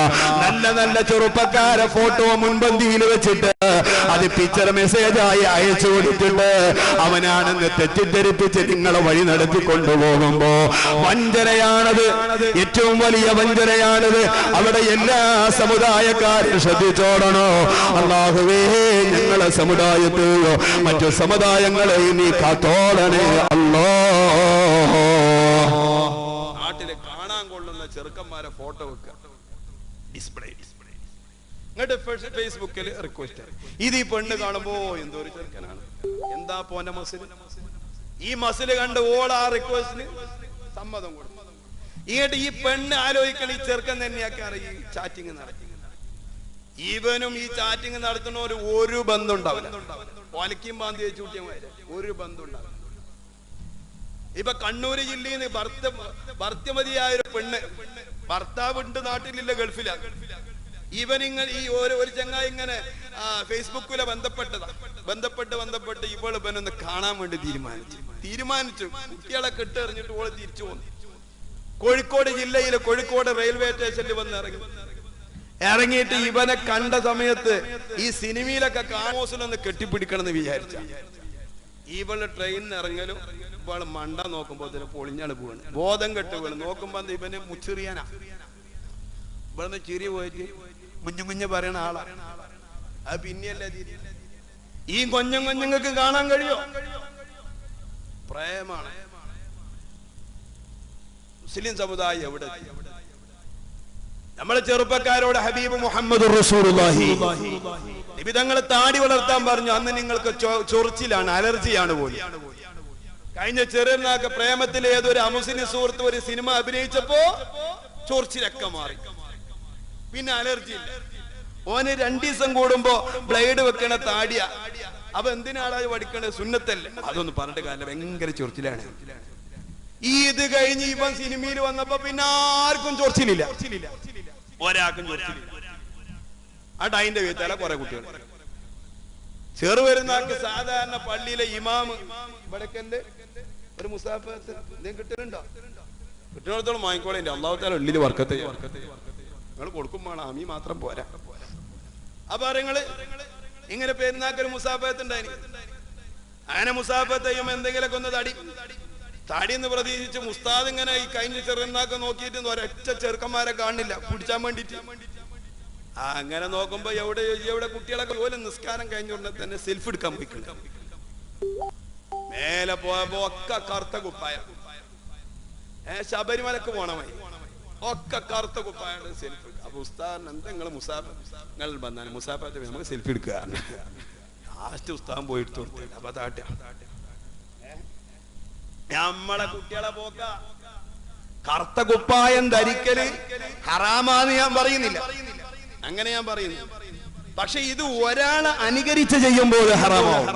നല്ല നല്ല ചെറുപ്പക്കാരെ ഫോട്ടോ മുൻപന്തിയിൽ വെച്ചിട്ട് അത് പിക്ചർ മെസ്സേജായി അയച്ചു കൊടുത്തിട്ട് അവനാണെന്ന് തെറ്റിദ്ധരിപ്പിച്ച് നിങ്ങളെ വഴി നടത്തി കൊണ്ടുപോകുമ്പോ വഞ്ചനയാണത്, ഏറ്റവും വലിയ വഞ്ചനയാണത്. അവിടെ എല്ലാ സമുദായക്കാരും ശ്രദ്ധിച്ചോടണോ. അല്ലാഹുവേ ഞങ്ങളെ സമുദായത്തെയോ മറ്റു സമുദായങ്ങളെയും നീ കാത്തോളണേ അല്ലാഹ്. നാട്ടിലെ കാണാൻ കൊള്ളുന്ന ചെറുക്കന്മാരെ ഫോട്ടോ വെക്കുക, ഡിസ്പ്ലേ എന്നിട്ട് ഫേസ്ബുക്കിൽ റിക്വസ്റ്റ്. ഇത് ഈ പെണ്ണ് കാണുമ്പോ എന്തോ ഒരു ചെറുക്കനാണ്, എന്താ പോന്റെ മസിൽ, ഈ മസിൽ കണ്ട് ഓൾ ആ റിക്വസ്റ്റിന് സമ്മതം കൊടുക്കും. ഇങ്ങോട്ട് ഈ പെണ്ണ് ആലോചിക്കണ ഈ ചെറുക്കൻ തന്നെയാക്കാറ് ഈ ചാറ്റിങ് നടത്തി. ഇവനും ഈ ചാറ്റിങ് നടത്തുന്നവര് ഒരു ബന്ധം ഉണ്ടാവില്ല, ഒലക്കും ബാന്തി വെച്ച് കൂട്ടിയമാര് ഒരു ബന്ധം ഉണ്ടാവില്ല. ഇപ്പൊ കണ്ണൂര് ജില്ലയിൽ നിന്ന് ഭർത്തമതിയായ ഒരു പെണ്ണ്, ഭർത്താവുണ്ട് നാട്ടിലില്ല, ഗൾഫിലാ. ഇവനിങ്ങനെ ഈ ഒരു ചങ്ങായി ഇങ്ങനെ ഫേസ്ബുക്കിലെ ബന്ധപ്പെട്ട് ഇവനൊന്ന് കാണാൻ വേണ്ടി തീരുമാനിച്ചു. കുട്ടികളെ കെട്ടെറിഞ്ഞിട്ട് ഓള് തിരിച്ചു പോന്നു. കോഴിക്കോട് ജില്ലയിലെ കോഴിക്കോട് റെയിൽവേ സ്റ്റേഷനിൽ വന്ന് ഇറങ്ങിയിട്ട് ഇവനെ കണ്ട സമയത്ത് ഈ സിനിമയിലൊക്കെ കാമോസിലൊന്ന് കെട്ടിപ്പിടിക്കണം എന്ന് വിചാരിച്ച ഇവള് ട്രെയിനിൽ ഇറങ്ങലും ഇവള് മണ്ട നോക്കുമ്പോ പൊളിഞ്ഞാള് പോവാണ്, ബോധം കെട്ട് വീണ്. നോക്കുമ്പോ ഇവന് മുച്ചെറിയാനാ. ഇവിടുന്ന് ചിരി പോയിട്ട് കുഞ്ഞു പറയണ ആളാ. അത് പിന്നെയല്ലേ ഈ കൊഞ്ഞങ്ങൾക്ക് കാണാൻ കഴിയോ? പ്രേമാണ്. മുസ്ലിം സമുദായം എവിടെ? നമ്മളെ ചെറുപ്പക്കാരോട് ഹബീബ് മുഹമ്മദ് റസൂലുള്ളാഹി നബി തങ്ങൾ താടി വളർത്താൻ പറഞ്ഞു. അന്ന് നിങ്ങൾക്ക് ചൊറിച്ചിലാണ്, അലർജിയാണ് പോലും. കഴിഞ്ഞ ചെറുനാക്ക് പ്രേമത്തിലെ ഏതൊരു അമുസ്ലിം സുഹൃത്ത് ഒരു സിനിമ അഭിനയിച്ചപ്പോ ചൊറിച്ചിലൊക്കെ മാറി, പിന്നെ അലർജി ഇല്ല. ഓന് 2 ദിവസം കൂടുമ്പോ ബ്ലേഡ് വെക്കണ താടിയ. അപ്പൊ എന്തിനാളാ പഠിക്കണത്? സുന്നത്തല്ലേ. അതൊന്നും പറഞ്ഞിട്ട് കാര്യം, ഭയങ്കര ചൊറിച്ചിലാണ്. ഇത് കഴിഞ്ഞ് ഇവൻ സിനിമയിൽ വന്നപ്പോ പിന്നെ ആർക്കും ചൊറിച്ചിലില്ല, ഒരാൾക്കും ചൊറിച്ചിലില്ല. ആ ഡൈന്റെ വീത്തല കുറെ കുട്ടികൾ ചെറുവരുന്നാക്ക് സാധാരണ പള്ളിയിലെ ഇമാമ് ഇവിടക്കല്ലേ ഒരു മുസാഫത്ത് എന്തെങ്കിലും കിട്ടലുണ്ടോ? കിട്ടുന്നിടത്തോളം വാങ്ങിക്കോളെ. അല്ലാഹു തആല ഉള്ളിൽ വർക്കത്ത് നിങ്ങൾ കൊടുക്കും വേണം, അമീ മാത്രം പോരാ. അപ്പൊ നിങ്ങള് ഇങ്ങനെ പെരുന്നാക്കൊരു മുസാഫത്ത് ഉണ്ടായി. അങ്ങനെ മുസാഫത്ത് ചെയ്യുമ്പോ എന്തെങ്കിലുമൊക്കെ ഒന്ന് തടി എന്ന് പ്രതീക്ഷിച്ച് മുസ്താദ് ഇങ്ങനെ ഈ കഴിഞ്ഞ ചെറുനാക്ക് നോക്കിയിട്ട് ഒരൊറ്റ ചെറുക്കന്മാരെ കാണില്ല പിടിച്ചാൻ വേണ്ടിട്ട്. അങ്ങനെ നോക്കുമ്പോ എവിടെ കുട്ടികളൊക്കെ പോലെ നിസ്കാരം കഴിഞ്ഞുകൊണ്ട് തന്നെ സെൽഫ് എടുക്കാൻ പോയിട്ടുണ്ട്. മേലെ പോയപ്പോ ഒക്കെ കറുത്ത കുപ്പായ, ശബരിമലക്ക് പോണമായി, ഒക്കെ കറുത്ത കുപ്പായാണ് സെൽഫി. അപ്പൊ ഉസ്താദിന് എന്താ നിങ്ങൾ നിങ്ങൾ വന്നാണ് മുസാഫത്ത് നമുക്ക് സെൽഫി എടുക്കുക. ലാസ്റ്റ് ഉസ്താദം പോയി എടുത്തു കൊടുത്തു. അപ്പൊ താട്ട നമ്മളെ കുട്ടികളെ പോക്ക കറുത്ത കുപ്പായം ധരിക്കല് ഹറാമാന്ന് ഞാൻ പറയുന്നില്ല, അങ്ങനെ ഞാൻ പറയുന്നു. പക്ഷെ ഇത് ഒരാളെ അനുകരിച്ച് ചെയ്യുമ്പോൾ ഹറാമാവും.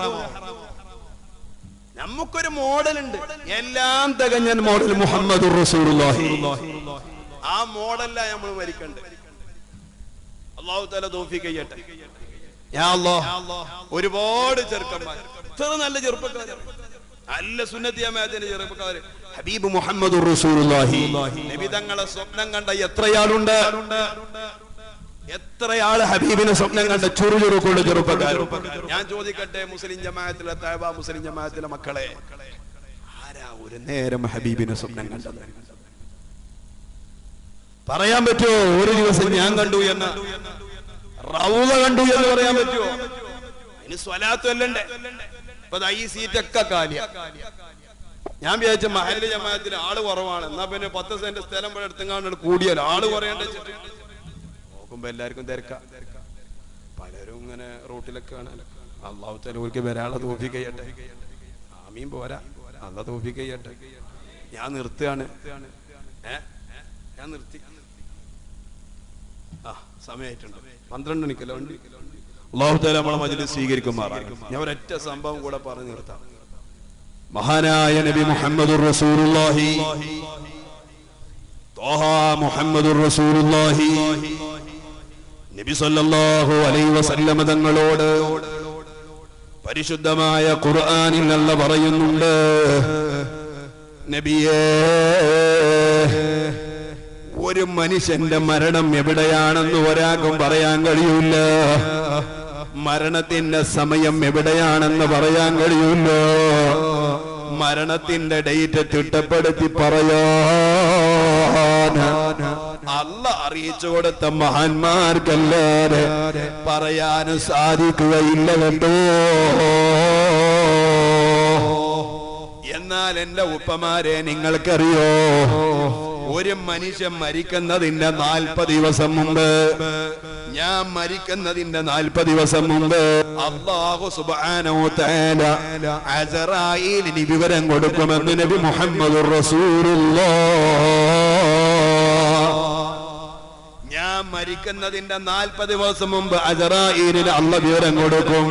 നമുക്കൊരു മോഡലുണ്ട്, എല്ലാം തികഞ്ഞ മോഡൽ മുഹമ്മദുർ റസൂലുള്ളാഹി. ആ മോഡല്ല നമ്മൾ മരിക്കണ്ടേ. അല്ലാഹു തആല തൗഫീഖ് ചെയ്യട്ടെ. യാ അല്ലാഹ്, ഒരുപാട് ചെറുക്കന്മാർ, നല്ല ചെറുപ്പക്കാർ, നല്ല സുന്നത്തി ജമാഅത്തിന്റെ ചെറുപ്പക്കാർ ഹബീബ് മുഹമ്മദുർ റസൂലുള്ളാഹി നബി തങ്ങളെ സ്വപ്നം കണ്ട എത്രയാളുണ്ട്. എത്രയാള് ഹബീബിനെ സ്വപ്നം കണ്ട ചുറുചുറുക്കുള്ള ചെറുപ്പക്കാർ. ഞാൻ ചോദിക്കട്ടെ, മുസ്ലിം ജമാഅത്തിലെ തഅബ മുസ്ലിം ജമാഅത്തിലെ മക്കളെ, ആരാ ഒരു നേരം ഹബീബിനെ സ്വപ്നം കണ്ടത്? പറയാൻ പറ്റുമോ? ഒരു ദിവസം ഞാൻ കണ്ടു എന്ന്, റൗള കണ്ടു എന്ന് പറയാൻ പറ്റുമോ? അതിന് സ്വലാത്തും അല്ലണ്ടേ? അപ്പൊ ഈ സീറ്റൊക്കെ കാലിയ. ഞാൻ വിചാരിച്ച മഹല്ല് ജമാഅത്തിൽ ആള് കുറവാണ്, എന്നാ പിന്നെ 10 സെന്റ് സ്ഥലം ഇവിടെ എടുത്തെങ്ങാണ്ട് കൂടിയാൽ ആള് കുറയേണ്ട. നോക്കുമ്പോ എല്ലാവർക്കും തിരക്കാം. പലരും ഇങ്ങനെ റോട്ടിലൊക്കെ കാണാലോ. അള്ളാഹു തആല ഓർക്ക് വരാനുള്ള തൗഫീഖ് ചെയ്യട്ടെ. ആമീൻ പോരാ, അള്ളാഹു തൗഫീഖ് ചെയ്യട്ടെ. ഞാൻ നിർത്തുകയാണ്. ഞാൻ നിർത്തി. സമയമായിട്ടുണ്ട്. 12 മണിക്കല്ലോ ഉണ്ട്. അള്ളാഹു തആല നമ്മളെ മജ്‌ലിസ് സ്വീകരിക്കുമാറാകട്ടെ. ഞാൻ ഒരൊറ്റ സംഭവം കൂടെ പറഞ്ഞു നിർത്താം. മഹാനായ നബി മുഹമ്മദുർ റസൂലുള്ളാഹി ത്വാഹ മുഹമ്മദുർ റസൂലുള്ളാഹി നബി സല്ലല്ലാഹു അലൈഹി വസല്ലം തങ്ങളോട് പരിശുദ്ധമായ ഖുർആനിൽ അല്ലാഹു പറയുന്നുണ്ട്, നബിയേ, ഒരു മനുഷ്യന്റെ മരണം എവിടെയാണെന്ന് ഒരാൾക്കും പറയാൻ കഴിയില്ല. മരണത്തിന്റെ സമയം എവിടെയാണെന്ന് പറയാൻ കഴിയില്ല. മരണത്തിന്റെ ഡേറ്റ് തിട്ടപ്പെടുത്തി പറയാൻ അല്ലാഹ് അറിയിച്ചു കൊടുത്ത മഹാന്മാർക്കല്ലാതെ പറയാൻ സാധിക്കുകയില്ല കേട്ടോ. എന്നാൽ എന്റെ ഉപ്പമാരെ, നിങ്ങൾക്കറിയോ, ഒരു മനുഷ്യൻ മരിക്കുന്നതിന്റെ 40 ദിവസം മുമ്പ്, ഞാൻ മരിക്കുന്നതിന്റെ 40 ദിവസം മുമ്പ് അല്ലാഹു സുബ്ഹാനഹു വ തആല അസ്റായീലിന് വിവരം കൊടുക്കുമെന്ന് നബി മുഹമ്മദുർ റസൂലുള്ളാഹ്. ഞാൻ മരിക്കുന്നതിന്റെ 40 ദിവസം മുമ്പ് അസ്റായീലിന് അല്ലാഹു വിവരം കൊടുക്കും.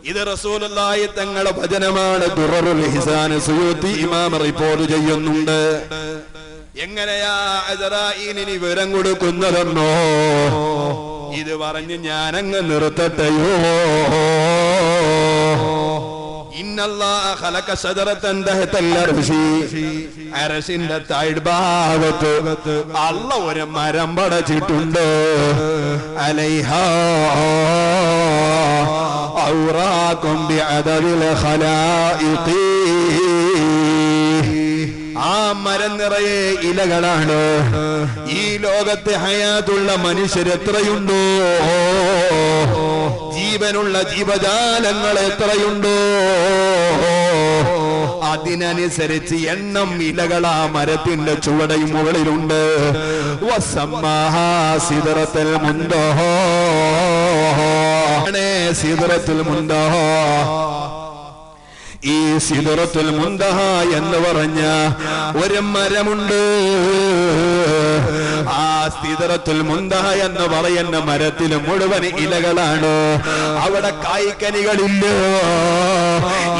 ഇത് റസൂലുള്ളാഹി തങ്ങളുടെ വചനമാണ്. ദുററുൽ ഇഹ്സാൻ സുയൂത്തി ഇമാം റിപ്പോർട്ട് ചെയ്യുന്നുണ്ട്. എങ്ങനെയാ അസ്റായീലിന് വിവരം കൊടുക്കുന്നതെന്നോ? ഇത് പറഞ്ഞ് ഞാനങ്ങ് നിർത്തട്ടെയോ. ഇന്നല്ലാഹ ഖലഖ ശജറതൻ തഹ്തൽ അർശി, അർശിന്റെ താഴ്ഭാഗത്ത് അല്ലാഹു ഒരു മരം പടച്ചിട്ടുണ്ട്. അലൈഹാ ഔറാഖും ബിഅദദിൽ ഖലായിഖി, ആ മരം നിറയെ ഇലകളാണ്. ഈ ലോകത്തെ ഹയാത്തുള്ള മനുഷ്യർ എത്രയുണ്ടോ, ജീവനുള്ള ജീവജാലങ്ങൾ എത്രയുണ്ടോ, അതിനനുസരിച്ച് എണ്ണം ഇലകൾ ആ മരത്തിന്റെ ചുവടയും മുകളിലുണ്ട്. വസമ്മാഹാ സിദ്റത്തുൽ മുൻതഹ, സിദ്റത്തുൽ മുൻതഹ. ഈ സിദ്റത്തുൽ മുൻതഹ എന്ന് പറഞ്ഞ ഒരു മരമുണ്ട്. ആ സിദ്റത്തുൽ മുൻതഹ എന്ന് പറയുന്ന മരത്തിൽ മുഴുവൻ ഇലകളാണ്, അവിടെ കായ്ക്കനികളില്ല.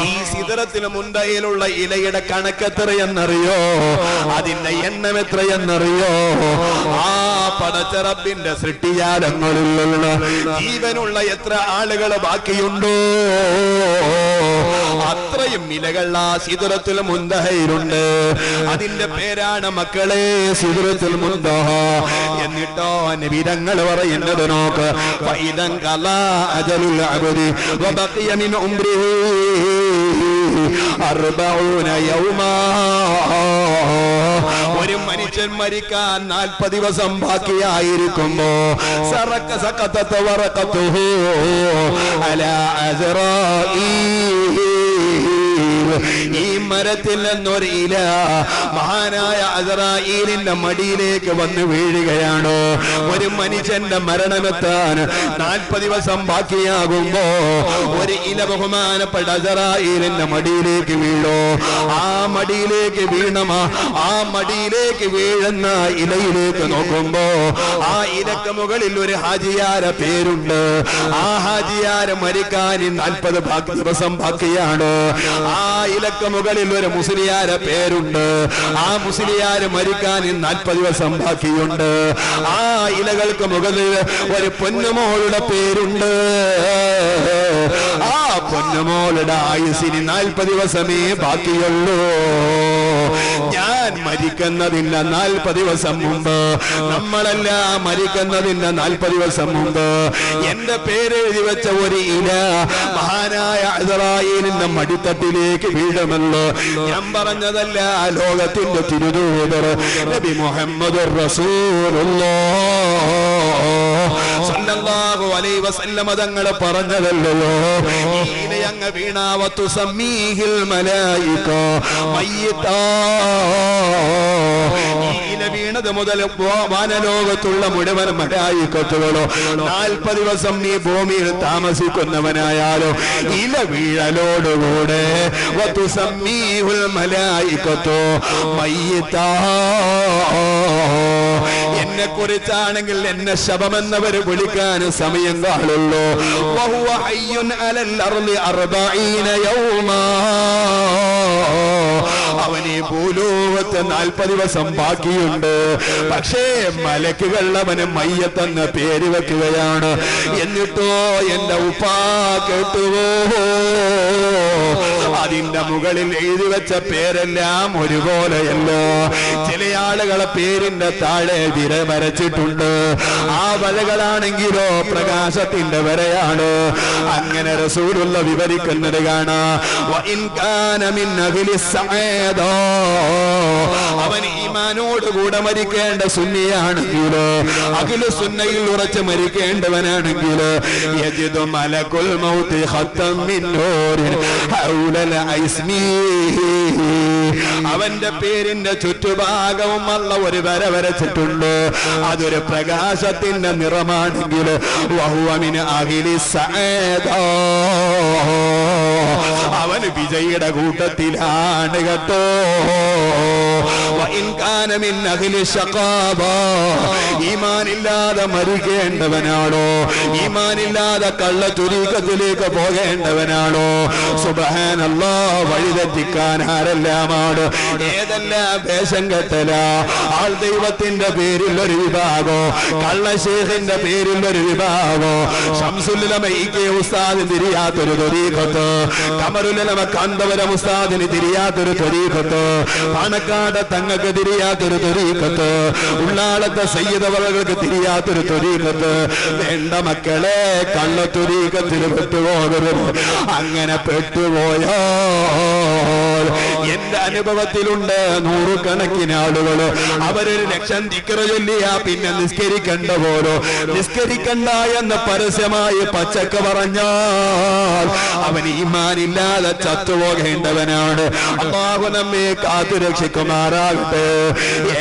ഈ സിദ്റത്തുൽ മുൻതഹയിലുള്ള ഇലയുടെ കണക്കെത്രയെന്നറിയോ? അതിന്റെ എണ്ണം എത്രയെന്നറിയോ? ആ പടച്ച റബ്ബിന്റെ സൃഷ്ടിജാലങ്ങളിലുള്ള ജീവനുള്ള എത്ര ആളുകൾ ബാക്കിയുണ്ടോ അത്രയും ഇലകൾ ആ സിദ്റത്തുൽ മുൻതഹയിലുണ്ട്. അതിന്റെ പേരാണ് മക്കളെ സിദ്റത്തുൽ മുൻതഹ. എന്നിട്ടോ നബി തങ്ങൾ പറയുന്നത് നോക്ക്, ഫഇദൻ ഖലാ അജലുൽ അബ്ദി വബഖിയ മിൻ ഉംരിഹി 40 യൗമാ. ഒരു മനുഷ്യൻ മരിക്കാൻ 40 ദിവസം ബാക്കിയായിരിക്കുമ്പോ സറക സഖതത വറഖതുഹു അലാ അസ്റായീൽ, ഈ മരത്തിൽ നിന്നൊരു ഇല മഹാനായ അസ്റായീലിന്റെ മടിയിലേക്ക് വന്ന് വീഴുകയാണ്. ഒരു മനുഷ്യന്റെ മരണമെത്താൻ 40 ദിവസം ബാക്കിയാകുമ്പോ ഒരു ഇല ബഹുമാനപ്പെട്ട അസ്റായീലിന്റെ മടിയിലേക്ക് വീഴോ. ആ മടിയിലേക്ക് വീണമാ, ആ മടിയിലേക്ക് വീഴുന്ന ഇലയിലേക്ക് നോക്കുമ്പോ ആ ഇലക്ക് മുകളിൽ ഒരു ഹാജിയാര പേരുണ്ട്. ആ ഹാജിയാര മരിക്കാൻ 40 ദിവസം ബാക്കിയാണ്. ആ ഇലക്ക് മുകളിൽ ഒരു മുസ്ലിയാര പേരുണ്ട്. ആ മുസ്ലിയാര് മരിക്കാൻ 40 ദിവസം ബാക്കിയുണ്ട്. ആ ഇലകൾക്ക് മുകളിൽ ഒരു പൊന്നുമോളുടെ പേരുണ്ട്. ആ പൊന്നുമോളുടെ ആയുസിന് 40 ദിവസമേ ബാക്കിയുള്ളൂ. ഞാൻ മരിക്കുന്നതിന്റെ 40 ദിവസം മുമ്പ്, നമ്മളെല്ലാം മരിക്കുന്നതിന്റെ 40 ദിവസം മുമ്പ് എന്റെ പേര് എഴുതി വെച്ച ഒരു ഇല മഹാനായ ഇസ്രായേലിന്റെ മടിത്തട്ടിലേക്ക് വീഴുമല്ലോ. ഞാൻ പറഞ്ഞതല്ല, ലോകത്തിന്റെ തിരുദൂതർ നബി മുഹമ്മദുർ റസൂലുള്ളാഹ് സല്ലല്ലാഹു അലൈഹി വസല്ലം തങ്ങൾ പറഞ്ഞതല്ലോ. അങ്ങ് വീണാവത്തു സമ്മീഹിൽ മലായിക മയ്യിതാ. വീണത് മുതൽ വാനലോകത്തുള്ള മുഴുവൻ മലായികത്തുകളോ 40 ദിവസം നീ ഭൂമിയിൽ താമസിക്കുന്നവനായാലോ ഇല വീഴലോടുകൂടെ വത്തു സമ്മീഹുൽ മലായികത്തു മയ്യിതാ. എന്നെ കുറിച്ചാണെങ്കിൽ എന്നെ ശബമെന്നവര് വിളിക്കാൻ സമയം കാണുള്ളൂ. വഹുവ ഹയ്യുൻ അലൽ അർളി 40 യൗമാ. അവന് ഈ ഭൂലോകത്ത് 40 ദിവസം ബാക്കിയുണ്ട്. പക്ഷേ മലക്കുകൾ അവന് മയ്യത്തെന്ന് പേര് വെക്കുകയാണ്. എന്നിട്ടോ എന്റെ ഉപ്പാ കേട്ടുവോ, അതിന്റെ മുകളിൽ എഴുതി വെച്ച പേരെല്ലാം ഒരുപോലെയല്ല. ചില ആളുകളെ പേരിന്റെ താഴെ വിര വരച്ചിട്ടുണ്ട്. ആ വരകളാണെങ്കിലോ പ്രകാശത്തിന്റെ വരയാണ്. അങ്ങനെ റസൂലുള്ള വിവരിക്കുന്നത് കാണാം. അവൻ ഈമാനോടുകൂടെ മരിക്കേണ്ട സുന്നിയാണെങ്കിലോ, അഖിലു സുന്നയിൽ ഉറച്ച് മരിക്കേണ്ടവനാണെങ്കിൽ യജിദു മലകുൽ മൗതി ഖത്തം മിൻ നൂരിൻ ഹൗലൽ ഐസ്മി. അവന്റെ പേരിന്റെ ചുറ്റുഭാഗവും അല്ല ഒരു വര വരച്ചിട്ടുണ്ട്. അതൊരു പ്രകാശത്തിന്റെ നിറമാണെങ്കിൽ വഹുവ മിൻ അഖിലി സഅദ. അവന് വിജയിയുടെ കൂട്ടത്തിലാണ് കേട്ടോ. ഈമാനില്ലാതെ മരിക്കേണ്ടവനാണോ, ഈമാനില്ലാതെ കള്ള തുരീക്കത്തിലേക്ക് പോകേണ്ടവനാണോ, സുബ്ഹാനല്ലാഹ്, വഴിതെറ്റിക്കാൻ ആരെല്ലാമാണ്, ഏതെല്ലാം വേഷം കെട്ടല. ആൾ ദൈവത്തിന്റെ പേരിൽ ഒരു വിഭാഗോ, കള്ള ശേഖിന്റെ പേരിൽ ഒരു വിഭാഗോ, ശംസുലുലമ ഉസ്താദിന് തിരിയാത്തൊരു ത്വരീഖത്ത്, കമറുലുലമ കാന്തപുരം ഉസ്താദിന് തിരിയാത്തൊരു ത്വരീഖത്ത്, പാണക്കാട് തങ്ങൾക്ക് തിരിയാത്തൊരു ത്വരീഖത്ത്, ഉള്ളാളത്തെ സയ്യിദ് അവർക്ക് തിരിയാത്തൊരു ത്വരീഖത്ത്. വേണ്ട മക്കളെ, കള്ള ത്വരീഖത്തിൽ പെട്ടുപോകരുത്. അങ്ങനെ പെട്ടുപോയോ എന്റെ അനുഭവത്തിലുണ്ട്. 100 കണക്കിന് ആളുകൾ അവരൊരു 1,00,000 ദിക്ർ ചൊല്ലിയാ പിന്നെ നിസ്കരിക്കണ്ട പോലോ, നിസ്കരിക്കണ്ട എന്ന് പരസ്യമായി പച്ചക്ക് പറഞ്ഞാൽ അവൻ ഈമാനില്ലാതെ ചത്തുപോകേണ്ടവനാണ്. അല്ലാഹു നമ്മെ കാത്തുരക്ഷിക്കുമാറാകട്ടെ.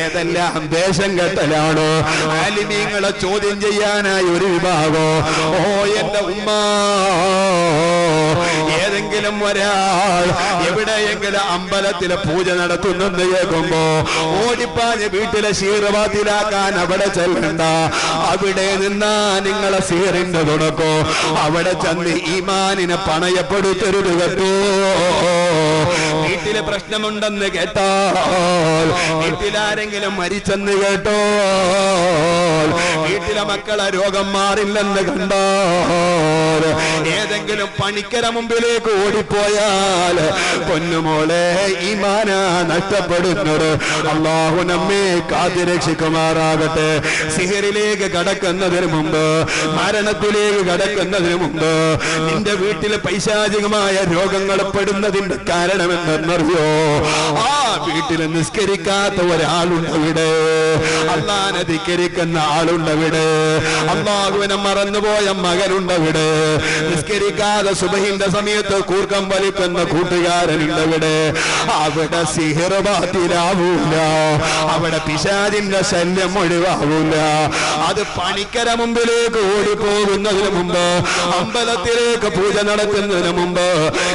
ഏതെല്ലാം ദേശം കെട്ടലാണോ, ആലിമീങ്ങളെ ചോദ്യം ചെയ്യാനായി ഒരു വിഭാഗോ. ഓ എന്റെ ഉമ്മ, ഏതെങ്കിലും ഒരാൾ എവിടെയെങ്കിലും അമ്പലത്തിലെ പൂജ നടത്തുന്നെന്ന് കേൾക്കുമ്പോ ഓടിപ്പാഞ്ഞ് വീട്ടിലെ ശീർവാതിലാക്കാൻ അവിടെ ചെല്ലണ്ട. അവിടെ നിന്നാ നിങ്ങളെ സീറിന്റെ തുടക്കോ. അവിടെ ചെന്ന് ഈമാനിനെ പണയപ്പെടുത്തരുത് കേട്ടോ. വീട്ടിലെ പ്രശ്നമുണ്ടെന്ന് കേട്ടാൽ, വീട്ടിലാരെങ്കിലും മരിച്ചെന്ന് കേട്ടോ, വീട്ടിലെ മക്കളെ രോഗം മാറില്ലെന്ന് കണ്ടാൽ, ഏതെങ്കിലും പണിക്കര മുമ്പിലേക്ക് ഓടിപ്പോയാൽ പൊന്നുമോളെ ഈമാന നഷ്ടപ്പെടുന്നത്. അല്ലാഹു നമ്മെ കാത്തുരക്ഷിക്കുമാറാകട്ടെ. സിഹറിലേക്ക് കടക്കുന്നതിന് മുമ്പ്, മരണത്തിലേക്ക് കടക്കുന്നതിന് മുമ്പ് നിന്റെ വീട്ടിൽ പൈശാചികമായ രോഗങ്ങൾ പെടുന്നതിന്റെ കാരണമെന്തെന്നറിയോ? ആ വീട്ടിൽ നിസ്കരിക്കാത്ത ഒരാളുണ്ടവിടെ, അല്ലാഹുവിനെ ധിക്കരിക്കുന്ന ആളുണ്ടവിടെ, അല്ലാഹുവിനെ മറന്നുപോയ മകനുണ്ടവിടെ, നിസ്കരിക്കാതെ സുബഹിന്റെ സമയത്ത് കൂർക്കം വലിക്കുന്ന കൂട്ടുകാരനുണ്ടവിടെ. അവിടെ സിഹർ ബാത്തിലാവൂല, അവിടെ പിശാചിന്റെ ശല്യം ഒഴിവാവൂല. അത് പണിക്കര മുമ്പിലേക്ക് ഓടിപ്പോകുന്നതിന് മുമ്പ്, അമ്പലത്തിലേക്ക് പൂജ നടത്തുന്നതിന് മുമ്പ്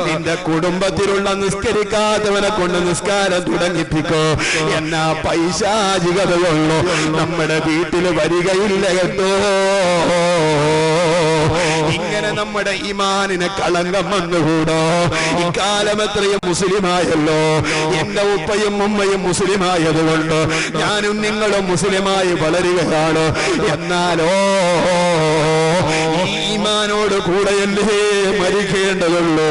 നിന്റെ കുടുംബത്തിലുള്ള നിസ്കരിക്കാത്തവനെ കൊണ്ട് നിസ്കാരം തുടങ്ങിപ്പിക്കോ. എന്നാ പൈശാചികതയുള്ളൂ നമ്മുടെ വീട്ടിൽ വരികയില്ല കേട്ടോ. ഇങ്ങനെ നമ്മുടെ ഈമാനിനെ കളങ്കം വന്നുകൂടോ. ഇക്കാലം എത്രയും മുസ്ലിമായല്ലോ. എന്റെ ഉപ്പയും ഉമ്മയും മുസ്ലിമായതുകൊണ്ട് ഞാനും നിങ്ങളും മുസ്ലിമായി വളരുകയാണ്. എന്നാലോ ഈമാനോട് കൂടെയല്ലേ മരിക്കേണ്ടതുള്ളൂ.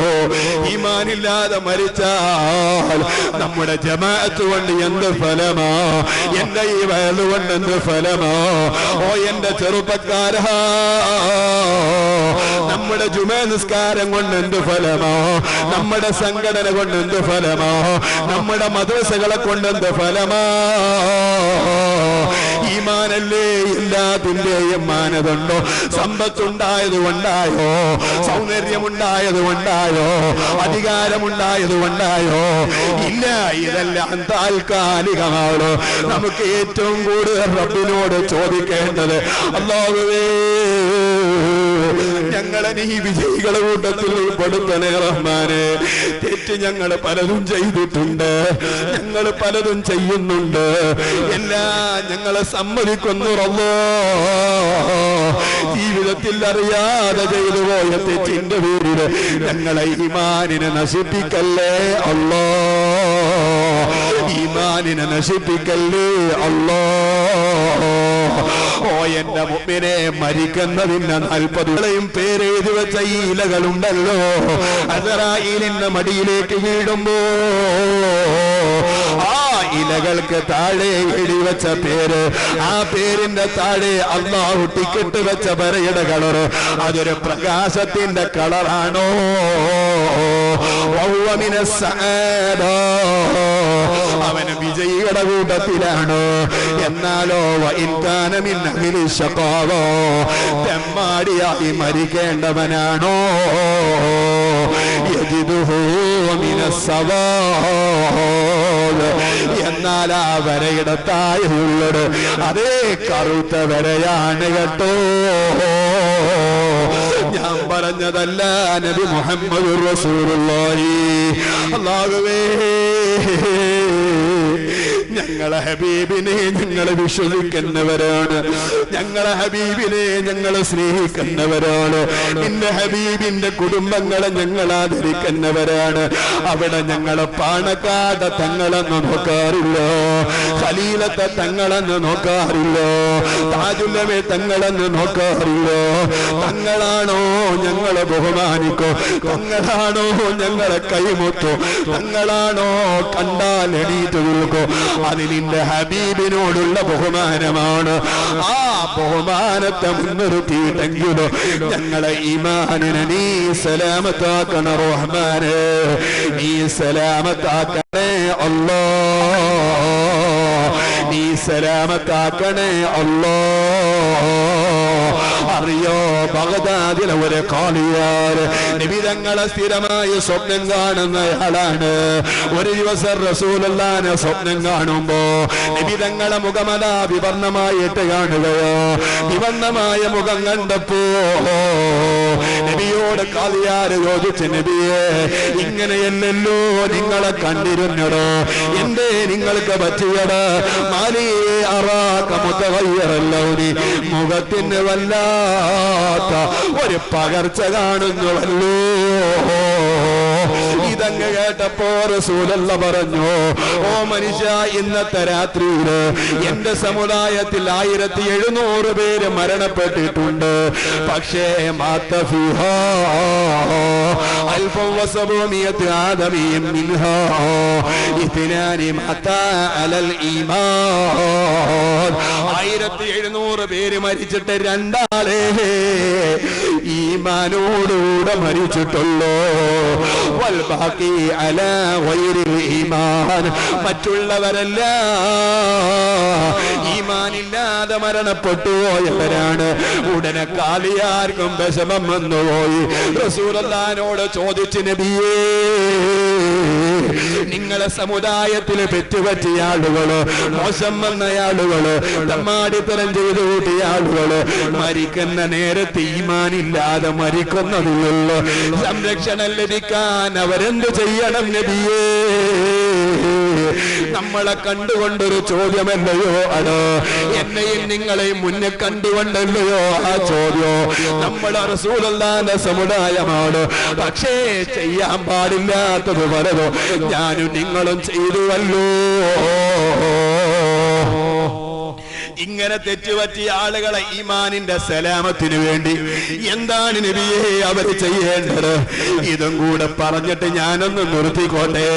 ഈമാനില്ലാതെ മരിച്ചാൽ നമ്മുടെ ജമാഅത്ത് കൊണ്ട് എന്ത് ഫലമാ, എന്റെ ഈ വയല് കൊണ്ട് എന്ത് ഫലമാ? ഓ എന്റെ ചെറുപ്പക്കാരാ, നമ്മുടെ ജുമാ നിസ്കാരം കൊണ്ട് എന്ത് ഫലമാ? നമ്മുടെ സംഘടന കൊണ്ട് എന്ത് ഫലമാ? നമ്മുടെ മദ്രസകളെ കൊണ്ട് എന്ത് ഫലമാ? ഈമാനല്ലേ എല്ലാത്തിന്റെയും മാനദണ്ഡോ? സമ്പത്തുണ്ടായത് കൊണ്ടായോ, സൗന്ദര്യമുണ്ടായത് കൊണ്ടായോ, അധികാരമുണ്ടായത് കൊണ്ടായോ? ഇല്ല, ഇതെല്ലാം താൽക്കാലികമാണ്. നമുക്ക് ഏറ്റവും കൂടുതൽ റബ്ബിനോട് ചോദിക്കേണ്ടത്, അല്ലാഹുവേ ഞങ്ങളെ നീ വിജയികളുടെ കൂട്ടത്തിൽ ഉൾപ്പെടുത്തണേ റഹ്മാനെ. തെറ്റ് ഞങ്ങൾ പലതും ചെയ്തിട്ടുണ്ട്, ഞങ്ങൾ പലതും ചെയ്യുന്നുണ്ട്, എല്ലാം ഞങ്ങളെ സമ്മതിക്കുന്നു റബ്ബേ. ജീവിതത്തിൽ അറിയാതെ ചെയ്തു പോയ തെറ്റിന്റെ പേരിൽ ഞങ്ങളെ ഈമാനിനെ നശിപ്പിക്കല്ലേ അല്ലാ, ഈമാനിനെ നശിപ്പിക്കല്ലേ അല്ലാ. ഓ എന്റെ മുഅ്മിനെ, മരിക്കുന്നതിന് 40 പേരെഴുതി വെച്ച ഈ ഇലകളുണ്ടല്ലോ, അസ്റായീലിന്റെ മടിയിലേക്ക് വീഴുമ്പോ ആ ഇലകൾക്ക് താഴെ എഴുതി വെച്ച പേര്, ആ പേരിന്റെ താഴെ അല്ലാഹു ടിക്കറ്റ് വെച്ച വരയുടെ കളർ, അതൊരു പ്രകാശത്തിന്റെ കളറാണോ? അവന് വിജയിയുടെ കൂട്ടത്തിലാണ്. എന്നാലോ തെമ്മാടിയായി മരിക്കേണ്ടവനാണോ? എന്നാൽ ആ വരയുടെ താഴെയുള്ളത് അതേ കറുത്ത വരയാണ് കേട്ടോ. ഞാൻ പറഞ്ഞതല്ല, നബി മുഹമ്മദ് റസൂലുള്ളാഹി. അല്ലാഹുവേ, ഞങ്ങളെ ഹബീബിനെ ഞങ്ങൾ വിശ്വസിക്കുന്നവരാണ്, ഞങ്ങളെ ഹബീബിനെ ഞങ്ങൾ സ്നേഹിക്കുന്നവരാണ്, നിന്റെ ഹബീബിന്റെ കുടുംബങ്ങളെ ഞങ്ങൾ ആദരിക്കുന്നവരാണ്. അവിടെ ഞങ്ങളെ പാണക്കാട് തങ്ങളെന്ന് നോക്കാറില്ല, ഖലീലത്തെ തങ്ങളെന്ന് നോക്കാറില്ല, താജുല്ലമെ തങ്ങളെന്ന് നോക്കാറില്ല. തങ്ങളാണോ ഞങ്ങളെ ബഹുമാനിക്കോ? തങ്ങളാണോ ഞങ്ങളെ കൈമുത്തോ? തങ്ങളാണോ കണ്ടാൽ എണീറ്റ് നിൽക്കോ? അത് നിന്റെ ഹബീബിനോടുള്ള ബഹുമാനമാണ്. ആ ബഹുമാനത്തെ മുൻനിർത്തിയിട്ടെങ്കിലോ ഞങ്ങളെ ഈമാനിനെ നീ സലാമത്താക്കണ റഹ്മാനെ, നീ സലാമത്താക്കണേ അല്ലാ, നീ സലാമത്താക്കണേ അല്ലാ. അറിയോ, ബഗ്ദാദിലെ ഒരു ഖാലിയാര് നബി തങ്ങളെ സ്ഥിരമായി സ്വപ്നം കാണുന്നയാളാണ്. ഒരു ദിവസം റസൂലുള്ളാഹിനെ സ്വപ്നം കാണുമ്പോ നബി തങ്ങളെ മുഖമതാ വിവർണമായിട്ട് കാണുകയോ. വിവർണമായ മുഖം കണ്ടപ്പോ നബിയോട് ഖാലിയാര് ചോദിച്ചു, നബിയെ ഇങ്ങനെയല്ലല്ലോ നിങ്ങളെ കണ്ടിരുന്നടോ, എന്തേ നിങ്ങൾക്ക് പറ്റിയട? മാലിയെ അറാക മുതഗയ്യിറല്ലൗനി, മുഖത്തിന് വല്ലാത്ത ഒരു പകർച്ച കാണുന്നുവല്ലോ. ഇതങ്ങ് കേട്ടപ്പോ റസൂലല്ലാഹ് പറഞ്ഞു, ഓ മനുഷ്യ, ഇന്നത്തെ രാത്രിയില് എന്റെ സമുദായത്തിൽ 1700 പേര് മരണപ്പെട്ടിട്ടുണ്ട്. പക്ഷേ ആദമിയും മിൻഹാ ഇത്നാനി മാതാ അലൽ ഈമാൻ. 1700 പേര് മരിച്ചിട്ട് 2 ആളെ ഈമാനോടുകൂടെ മരിച്ചിട്ടുള്ളൂ. വൽ ബാക്കി അലാ ഗൈറിൽ ഈമാൻ, മറ്റുള്ളവരല്ല ഈമാനില്ലാതെ മരണപ്പെട്ടു പോയവരാണ്. ഉടനെ ഖാലിയാർക്കും വിഷമം വന്നുപോയി. റസൂലുള്ളാഹിനോട് ചോദിച്ചു, നബിയേ നിങ്ങളെ സമുദായത്തിൽ പെറ്റുപറ്റിയ ആളുകള്, മോശം വന്ന ആളുകള്, തമ്മാടിത്തരം ചെയ്തു കൂട്ടിയ ആളുകള് മരിക്കുന്ന നേരത്തെ ഈമാനില്ലാതെ മരിക്കുന്നതിലുള്ള സംരക്ഷണം ലഭിക്കാൻ അവരെന്ത് ചെയ്യണം നബിയേ? നമ്മളെ കണ്ടുകൊണ്ടൊരു ചോദ്യമല്ലയോ അത്, എന്നെയും നിങ്ങളെയും മുന്നേ കണ്ടുകൊണ്ടല്ലയോ ആ ചോദ്യം? നമ്മളെ റസൂലുള്ളാഹിന്റെ സമുദായമാണ്. പക്ഷേ ചെയ്യാൻ പാടില്ലാത്തത് പലതോ ഞാനും നിങ്ങളും ചെയ്തുവല്ലോ. ഇങ്ങനെ തെറ്റുപറ്റിയ ആളുകളെ ഈമാനിന്റെ സലാമത്തിന് വേണ്ടി എന്താണ് നബിയെ അവർ ചെയ്യേണ്ടത്? ഇതും കൂടെ പറഞ്ഞിട്ട് ഞാനൊന്ന് നിർത്തിക്കോട്ടെ.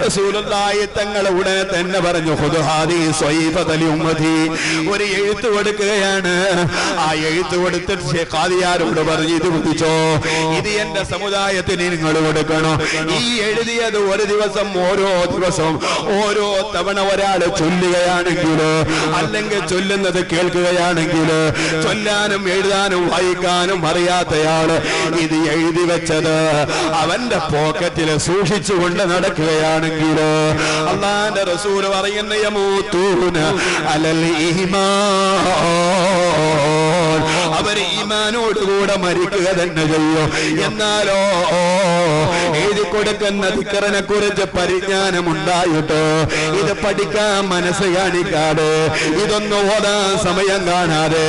റസൂലുള്ളാഹി തങ്ങൾ ഉടനെ തന്നെ പറഞ്ഞു, ഖുദ്ഹാദി സ്വൈഫതലി ഉമ്മതി, ഒരു എഴുത്ത് കൊടുക്കുകയാണ്. ആ എഴുത്ത് കൊടുത്തിട്ട് ഖാദിയാരോട് പറഞ്ഞു, ഇത് പിടിച്ചോ, ഇത് എന്റെ സമുദായത്തിന് നിങ്ങൾ കൊടുക്കണം. ഈ എഴുതിയത് ഒരു ദിവസം ഓരോ ദിവസം ഓരോ തവണ ഒരാൾ ചൊല്ലുകയാണെങ്കിൽ, അല്ലെങ്കിൽ ചൊല്ലുന്നത് കേൾക്കുകയാണെങ്കിൽ, ചൊല്ലാനും എഴുതാനും വായിക്കാനും അറിയാത്തയാള് ഇത് എഴുതി വെച്ചത് അവന്റെ പോക്കറ്റിൽ സൂക്ഷിച്ചുകൊണ്ട് നടക്കുകയാണെങ്കിൽ, അല്ലാഹുവിന്റെ റസൂൽ പറയുന്ന യമൂതൂന അലൽ ഈമാൻ, അവർ ഈമാനോടുകൂടെ മരിക്കുക തന്നെ ചെയ്യും. എന്നാലോ എഴുതി കൊടുക്കുന്ന ദിക്റിനെ കുറിച്ച് പരിജ്ഞാനം ഉണ്ടായിട്ട് ഇത് പഠിക്കാൻ മനസ്സ് കാണിക്കാതെ, ഇതൊന്ന് ഓതാൻ സമയം കാണാതെ,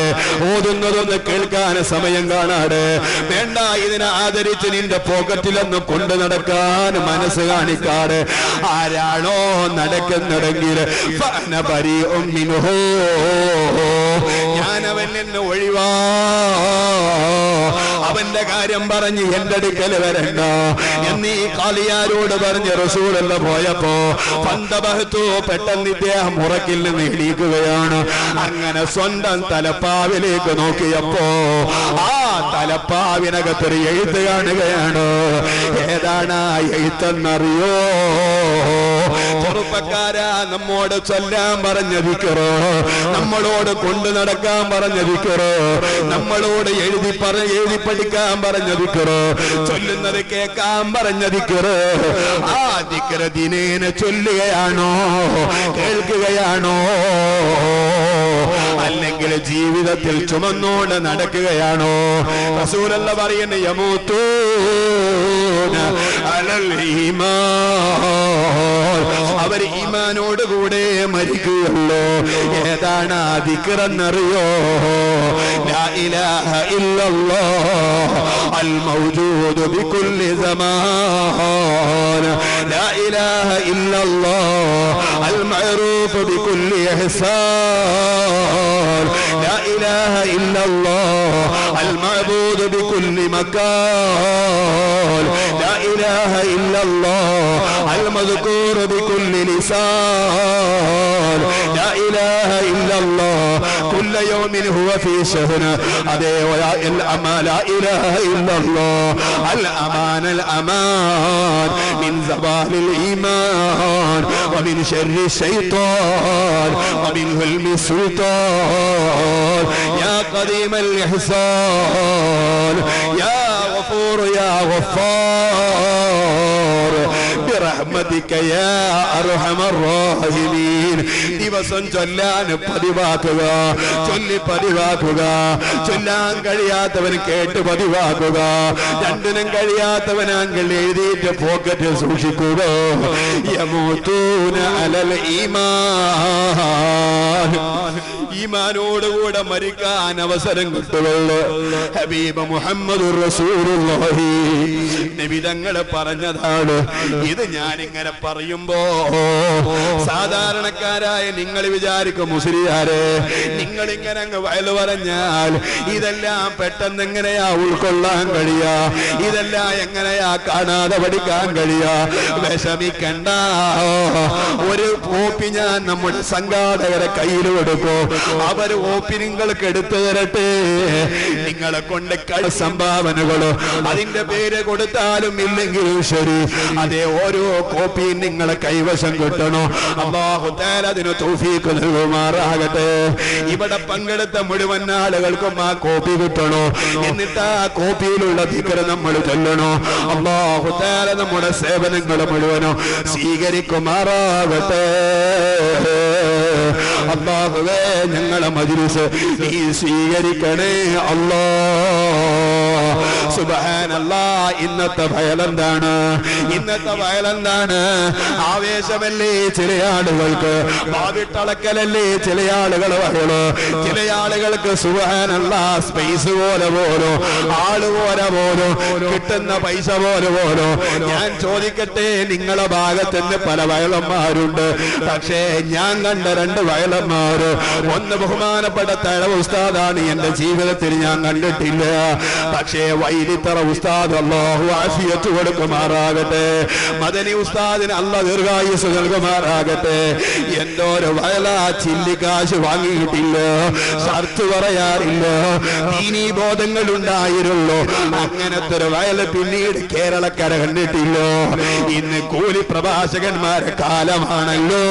ഓതുന്നതൊന്ന് കേൾക്കാൻ സമയം കാണാതെ, വേണ്ട ഇതിനെ ആദരിച്ച് നിന്റെ പോക്കറ്റിലൊന്ന് കൊണ്ടു നടക്കാൻ മനസ്സ് കാണിക്കാതെ ആരാണോ നടക്കുന്നുണ്ടെങ്കിൽ ഞാനവൻ നിന്ന് ഒഴിവാ, അവന്റെ കാര്യം പറഞ്ഞ് എന്റെ അടുക്കൽ വരണ്ട എന്നീ ഖാദിയാരോട് പറഞ്ഞ് റസൂലുള്ള പോയപ്പോ ഫന്തബഹ്തു, പെട്ടെന്ന് ഇദ്ദേഹം ഉറക്കിൽ നിന്ന് എണീക്കുകയാണ്. അങ്ങനെ സ്വന്തം തലപ്പാവിലേക്ക് നോക്കിയപ്പോ ആ തലപ്പാവിനകത്തൊരു എഴുത്ത് കാണുകയാണ്. ഏതാണ് ആ എഴുത്തെന്നറിയോ? ചെറുപ്പക്കാരാ, നമ്മോട് ചൊല്ലാൻ പറഞ്ഞ ദിക്റ്, നമ്മളോട് കൊണ്ടു നടക്കാൻ പറഞ്ഞ ദിക്റ്, നമ്മളോട് എഴുതി പഠിക്കാൻ പറഞ്ഞ ദിക്റ്, ചൊല്ലുന്നത് കേൾക്കാൻ പറഞ്ഞ ദിക്റ്, ആ ദിക്റ് ദിനേന ചൊല്ലുകയാണോ, കേൾക്കുകയാണോ, അല്ലെങ്കിൽ ജീവിതത്തിൽ ചുമന്നോണ്ട് നടക്കുകയാണോ? റസൂലുള്ളാഹി പറയുന്ന യമൂതൂന അലൽ ഈമാൻ, അവർ ഈമാനോടുകൂടെ മരിക്കുകയുള്ളൂ. ഏതാണ് ആ ദിക്റെന്നറിയോ? ലാ ഇലാഹ ഇല്ലല്ലാഹ് അൽ മൗജൂദ് ബികുല്ലി സമാൻ, ലാ ഇലാഹ ഇല്ലല്ലാഹ് അൽ മഅറൂഫ് ബികുല്ലി ഇഹ്സാൻ, ലാ ഇലാഹ ഇല്ലല്ലാഹ് അൽ മഅബൂദ് ബികുല്ലി മകാൻ, ലാ ഇലാഹ ഇല്ലല്ലാഹ് അൽ മദ്കൂർ ബികുല്ലി ലിസാൻ, ലാ ഇലാഹ ഇല്ലല്ലാഹ് കുല്ല യൗമിൻ ഹുവ ഫീ ശഹ്ർ. അതേ ലാ ഇലാഹ ഇല്ലല്ലാഹ് അൽ അമാൻ, അൽ അമാൻ മിൻ സവാലിൽ ഈമാൻ വമിൻ ശർരി ശൈത്താൻ വമിൻ ഹുൽമി സുൽത്താൻ, യാ ഖദീമൽ ഇഹ്സാൻ, യാ ഗഫൂർ യാ ഗഫാർ ബിറഹ്മതിക യാ അർഹമർ റഹീമീൻ. ദിവസം ചൊല്ലാൻ പതിവാക്കുക, ചൊല്ലി പതിവാക്കുക. ചൊല്ലാൻ കഴിയാത്തവൻ കേട്ട് പതിവാക്കുക. രണ്ടിനും കഴിയാത്തവനാങ്കിൽ എഴുതിയിട്ട് പോക്കറ്റിൽ സൂക്ഷിക്കുക. യമൂതൂന അലൽ ഈമാൻ, ഈമാനോടുകൂടെ മരിക്കാൻ അവസരം കിട്ടുകയുള്ളൂ. ഹബീബ് മുഹമ്മദുർ റസൂലുള്ളാഹി നബി തങ്ങൾ പറഞ്ഞതാണ്. ഇത് ഞാനിങ്ങനെ പറയുമ്പോ സാധാരണക്കാരായ നിങ്ങൾ വിചാരിക്കും, മുസ്ലിയാരെ നിങ്ങളിങ്ങനെ അങ്ങ് വയല് പറഞ്ഞാൽ ഇതെല്ലാം പെട്ടെന്ന് എങ്ങനെയാ ഉൾക്കൊള്ളാൻ കഴിയാ, ഇതെല്ലാം എങ്ങനെയാ കാണാതെ പഠിക്കാൻ കഴിയാ? വിഷമിക്കണ്ട, ഒരു കോപ്പി ഞാൻ നമ്മുടെ സംഘാടകരെ കയ്യിൽ കൊടുക്കും, അവര് ഓപ്പി നിങ്ങൾക്ക് എടുത്തു തരട്ടെ. നിങ്ങളെ കൊണ്ട് സംഭാവനകളോ അതിന്റെ പേര് കൊടുത്താലും ഇല്ലെങ്കിലും ശരി, അതേ ഓരോ കോപ്പിയും നിങ്ങളെ കൈവശം കിട്ടണോ. അല്ലാഹു തആല അതിന് തൗഫീഖ് നൽകുമാറാകട്ടെ. ഇവിടെ പങ്കെടുത്ത മുഴുവൻ ആളുകൾക്കും ആ കോപ്പി കിട്ടണോ. എന്നിട്ട് ആ കോപ്പിയിലുള്ള ദിക്റ് നമ്മൾ ചൊല്ലണോ. അല്ലാഹു തആല നമ്മുടെ സേവനങ്ങൾ മുഴുവനും സ്വീകരിക്കുമാറാകട്ടെ. അല്ലാഹുവേ, ഞങ്ങളെ മജ്‌ലിസ് നീ സ്വീകരിക്കണേ അല്ലാഹ്. സുബ്ഹാനല്ലാഹ്. ഇന്നത്തെ ഭയലെന്താണ്? ഇന്നത്തെ ഭയലെന്താണ്? ആവേശമല്ലേ ചില ആളുകൾക്ക്, ഭാവിട്ടളക്കലല്ലേ ചില ആളുകൾ വയലോ, ചില ആളുകൾക്ക് സുബ്ഹാനല്ലാഹ് സ്പേസ് പോലെ പോലും, ആള് പോലെ പോലും, കിട്ടുന്ന പൈസ പോലെ പോലും. ഞാൻ ചോദിക്കട്ടെ, നിങ്ങളെ ഭാഗത്തുനിന്ന് പല വയലന്മാരുണ്ട്. പക്ഷേ ഞാൻ കണ്ട 2 വയലന്മാര്, ഒന്ന് ബഹുമാനപ്പെട്ട തഴ ഉസ്താദാണ്, എന്റെ ജീവിതത്തിൽ ഞാൻ കണ്ടിട്ടില്ല. പക്ഷേ വൈലിത്തറ ഉസ്താദ് അല്ലാഹു ആഫിയത്ത് കൊടുക്കുമാറാകട്ടെ, മദനി ഉസ്താദിന് അല്ലാഹു ദീർഘായുസ്സ് നൽകുമാറാകട്ടെ. എന്തോ ഒരു വയല ചില്ലിക്കാശ് വാങ്ങിയിട്ടില്ല, ഷർത്ത് പറയാറില്ല, ദീനീ ബോധങ്ങൾ ഉണ്ടായിരുള്ളൂ. അങ്ങനത്തെ ഒരു വയൽ പിന്നീട് കേരളക്കര കണ്ടിട്ടില്ല. ഇന്ന് കൂലി പ്രഭാഷകന്മാരെ കാലമാണല്ലോ.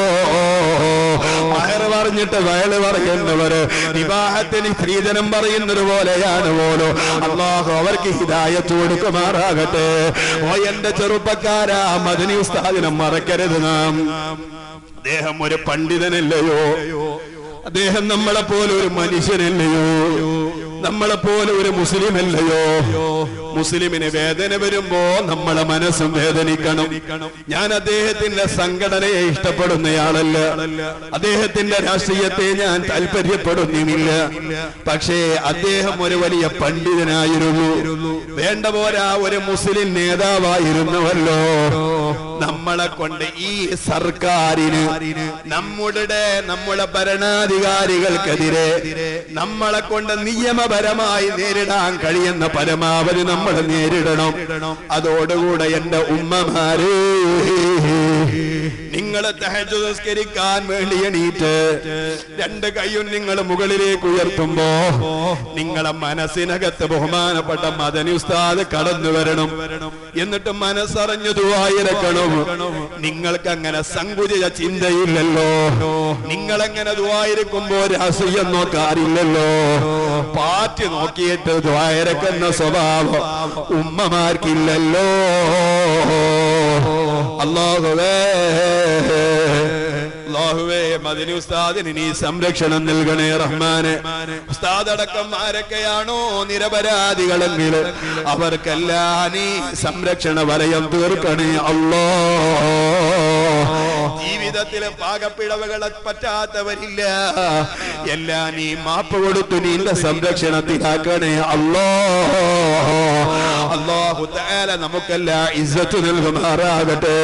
വയറ് പറഞ്ഞിട്ട് വയല് പറയുന്നവര് വിവാഹത്തിന് സ്ത്രീധനം പറയുന്നത് പോലെയാണ് പോലും. അല്ലാഹു അവർക്ക് ഹിദായത്ത് കൊടുക്കുമാറാകട്ടെ. ഓ എന്റെ ചെറുപ്പക്കാരാ, മദനി ഉസ്താദിനെ മറക്കരുത് നാം. അദ്ദേഹം ഒരു പണ്ഡിതനല്ലയോ? അദ്ദേഹം നമ്മളെ പോലെ ഒരു മനുഷ്യനല്ലയോ? നമ്മളെ പോലെ ഒരു മുസ്ലിം അല്ലയോ? മുസ്ലിമിന് വേദന വരുമ്പോ നമ്മളെ മനസ്സും വേദനിക്കണം. ഞാൻ അദ്ദേഹത്തിന്റെ സംഘടനയെ ഇഷ്ടപ്പെടുന്നയാളല്ല, അദ്ദേഹത്തിന്റെ രാഷ്ട്രീയത്തെ ഞാൻ താല്പര്യപ്പെടുന്നുമില്ല. പക്ഷേ അദ്ദേഹം ഒരു വലിയ പണ്ഡിതനായിരുന്നു, വേണ്ട പോരാ ഒരു മുസ്ലിം നേതാവായിരുന്നുവല്ലോ. നമ്മളെ കൊണ്ട് ഈ സർക്കാരിന്, നമ്മുടെ ഭരണാധികാരികൾക്കെതിരെ നമ്മളെ കൊണ്ട് നിയമപരമായി നേരിടാൻ കഴിയുന്ന പരമാവധി നമ്മൾ നേരിടണം. അതോടുകൂടെ എന്റെ ഉമ്മമാരെ, നിങ്ങൾ തഹജ്ജുദ് നിസ്കരിക്കാൻ വേണ്ടി എണീറ്റ് 2 കൈയും നിങ്ങൾ മുകളിലേക്ക് ഉയർത്തുമ്പോ നിങ്ങളെ മനസ്സിനകത്ത് ബഹുമാനപ്പെട്ട മദനി ഉസ്താദ് കടന്നു വരണം. എന്നിട്ട് മനസ്സറിഞ്ഞു ദുആയിരക്കണം. നിങ്ങൾക്ക് അങ്ങനെ സങ്കുചിത ചിന്തയില്ലല്ലോ. നിങ്ങളെങ്ങനെ ദുആയിരക്കുമ്പോ രാഷ്ട്രീയം നോക്കാറില്ലല്ലോ. പാർട്ടി നോക്കിയിട്ട് ദുആയിരക്കുന്ന സ്വഭാവം ഉമ്മമാർക്കില്ലല്ലോ. അല്ലാഹുവേ, മദനി ഉസ്താദിന് നീ സംരക്ഷണം നൽകണേ റഹ്മാനെ. ഉസ്താദ് അടക്കം ആരൊക്കെയാണോ നിരപരാധികളെങ്കിൽ അവർക്കെല്ലാം നീ സംരക്ഷണ വലയം തീർക്കണേ അല്ലാഹ്. ജീവിതത്തിലെ പാകപ്പിഴവുകളെ പറ്റാത്തവരില്ല, എല്ലാം നീ മാപ്പ് കൊടുത്തു നിന്റെ സംരക്ഷണത്തിലാക്കണേ അല്ലാഹ്. അല്ലാഹു തആല നമുക്കെല്ലാം ഇസ്സത്ത് നൽകുമാറാകട്ടെ.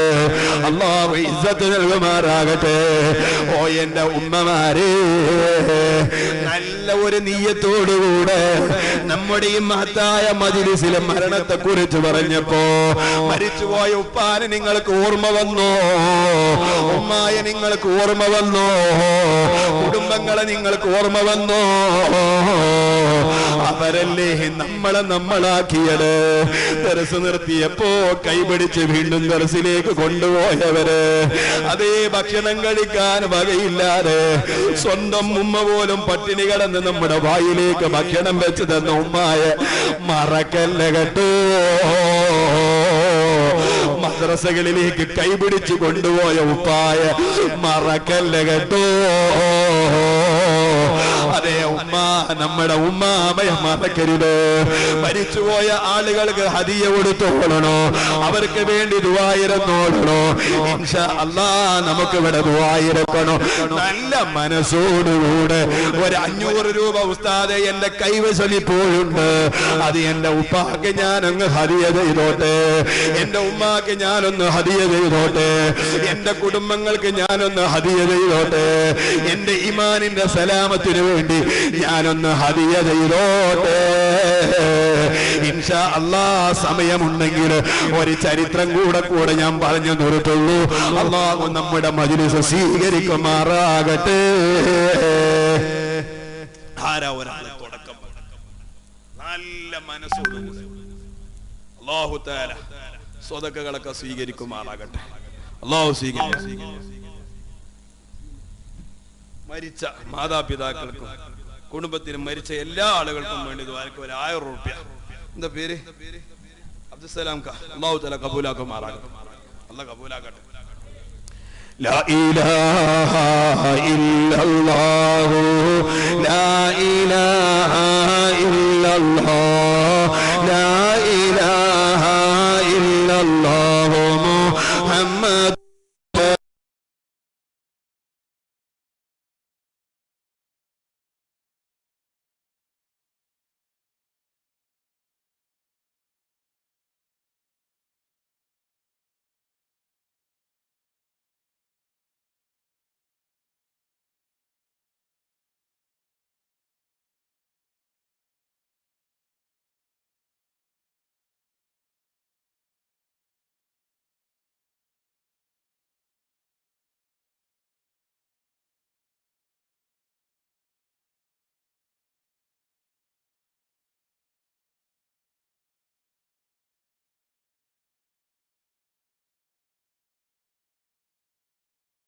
അല്ലാഹു ഇസ്സത്ത് നൽകുമാറാകട്ടെ. ഓ എന്റെ ഉമ്മമാരെ, നല്ല ഒരു നിയ്യത്തോടുകൂടെ നമ്മുടെ ഈ മഹത്തായ മജ്‌ലിസിലെ മരണത്തെ കുറിച്ച് പറഞ്ഞപ്പോ മരിച്ചുപോയ ഉപ്പാനെ നിങ്ങൾക്ക് ഓർമ്മ വന്നോ? ഉമ്മായ നിങ്ങൾക്ക് ഓർമ്മ വന്നോ? കുടുംബങ്ങളെ നിങ്ങൾക്ക് ഓർമ്മ വന്നോ? അവരല്ലേ നമ്മളാക്കിയത്. ദർസ് നിർത്തിയപ്പോ കൈപിടിച്ച് വീണ്ടും ദർസിലേക്ക് കൊണ്ടുപോയവര്, അതേ ഭക്ഷണം കഴിക്കാൻ വകയില്ലാതെ സ്വന്തം ഉമ്മ പോലും പട്ടിണി കിടന്ന് നമ്മുടെ വായിലേക്ക് ഭക്ഷണം വെച്ച് തന്ന ഉമ്മായെ മറക്കല്ല കേട്ടോ. മദ്രസകളിലേക്ക് കൈപിടിച്ചു കൊണ്ടുപോയ ഉപ്പായ മറക്കല്ല കേട്ടോ. അതേ ഉമ്മ, നമ്മുടെ ഉമ്മാമയെ മറക്കരുത്. മരിച്ചുപോയ ആളുകൾക്ക് ഹദിയ കൊടുത്തോളണോ, അവർക്ക് വേണ്ടി ദുആയിരന്നോളണോ. ഇൻഷാ അല്ലാഹ് നമുക്ക് ഇവിടെ ദുആയിരക്കണോ. നല്ല മനസ്സോടുകൂടെ ഒരു 500 രൂപ ഉസ്താദെ എന്റെ കൈവശലിപ്പോഴുണ്ട്, അത് എന്റെ ഉപ്പാക്ക് ഞാനങ്ങ് ഹദിയ ചെയ്തോട്ടെ, എന്റെ ഉമ്മാക്ക് ഞാനൊന്ന് ഹദിയ ചെയ്തോട്ടെ, എന്റെ കുടുംബങ്ങൾക്ക് ഞാനൊന്ന് ഹദിയ ചെയ്തോട്ടെ, എന്റെ ഈമാനിന്റെ സലാമത്തിന് വേണ്ടി ഞാനൊന്ന് ഹദിയ ചെയ്തോട്ടെ. ഇൻഷാ അല്ലാഹ് സമയമുണ്ടെങ്കിൽ ഒരു ചരിത്രം കൂടെ ഞാൻ പറഞ്ഞു നിർത്തുള്ളൂ. അല്ലാഹു നമ്മുടെ മജ്‌ലിസ് സ്വീകരിക്കുമാറാകട്ടെ. ആരാ ഒരാൾ തുടക്കം നല്ല മനസ്സോടുകൂടി അല്ലാഹു തആല സ്വതക്കകളൊക്കെ സ്വീകരിക്കുമാറാകട്ടെ. അല്ലാഹു സ്വീകരിക്കും. മരിച്ച മാതാപിതാക്കൾക്കും കുടുംബത്തിനും മരിച്ച എല്ലാ ആളുകൾക്കും വേണ്ടി ദുആക്ക് ഒരു 1000 രൂപ. എന്താ പേര്? അബ്ദുസ്സലാം ക. അല്ലാഹു തആല കബൂലാക്കുമാറാകട്ടെ. അല്ലാഹു കബൂലാക്കട്ടെ. لا إله إلا الله لا إله إلا الله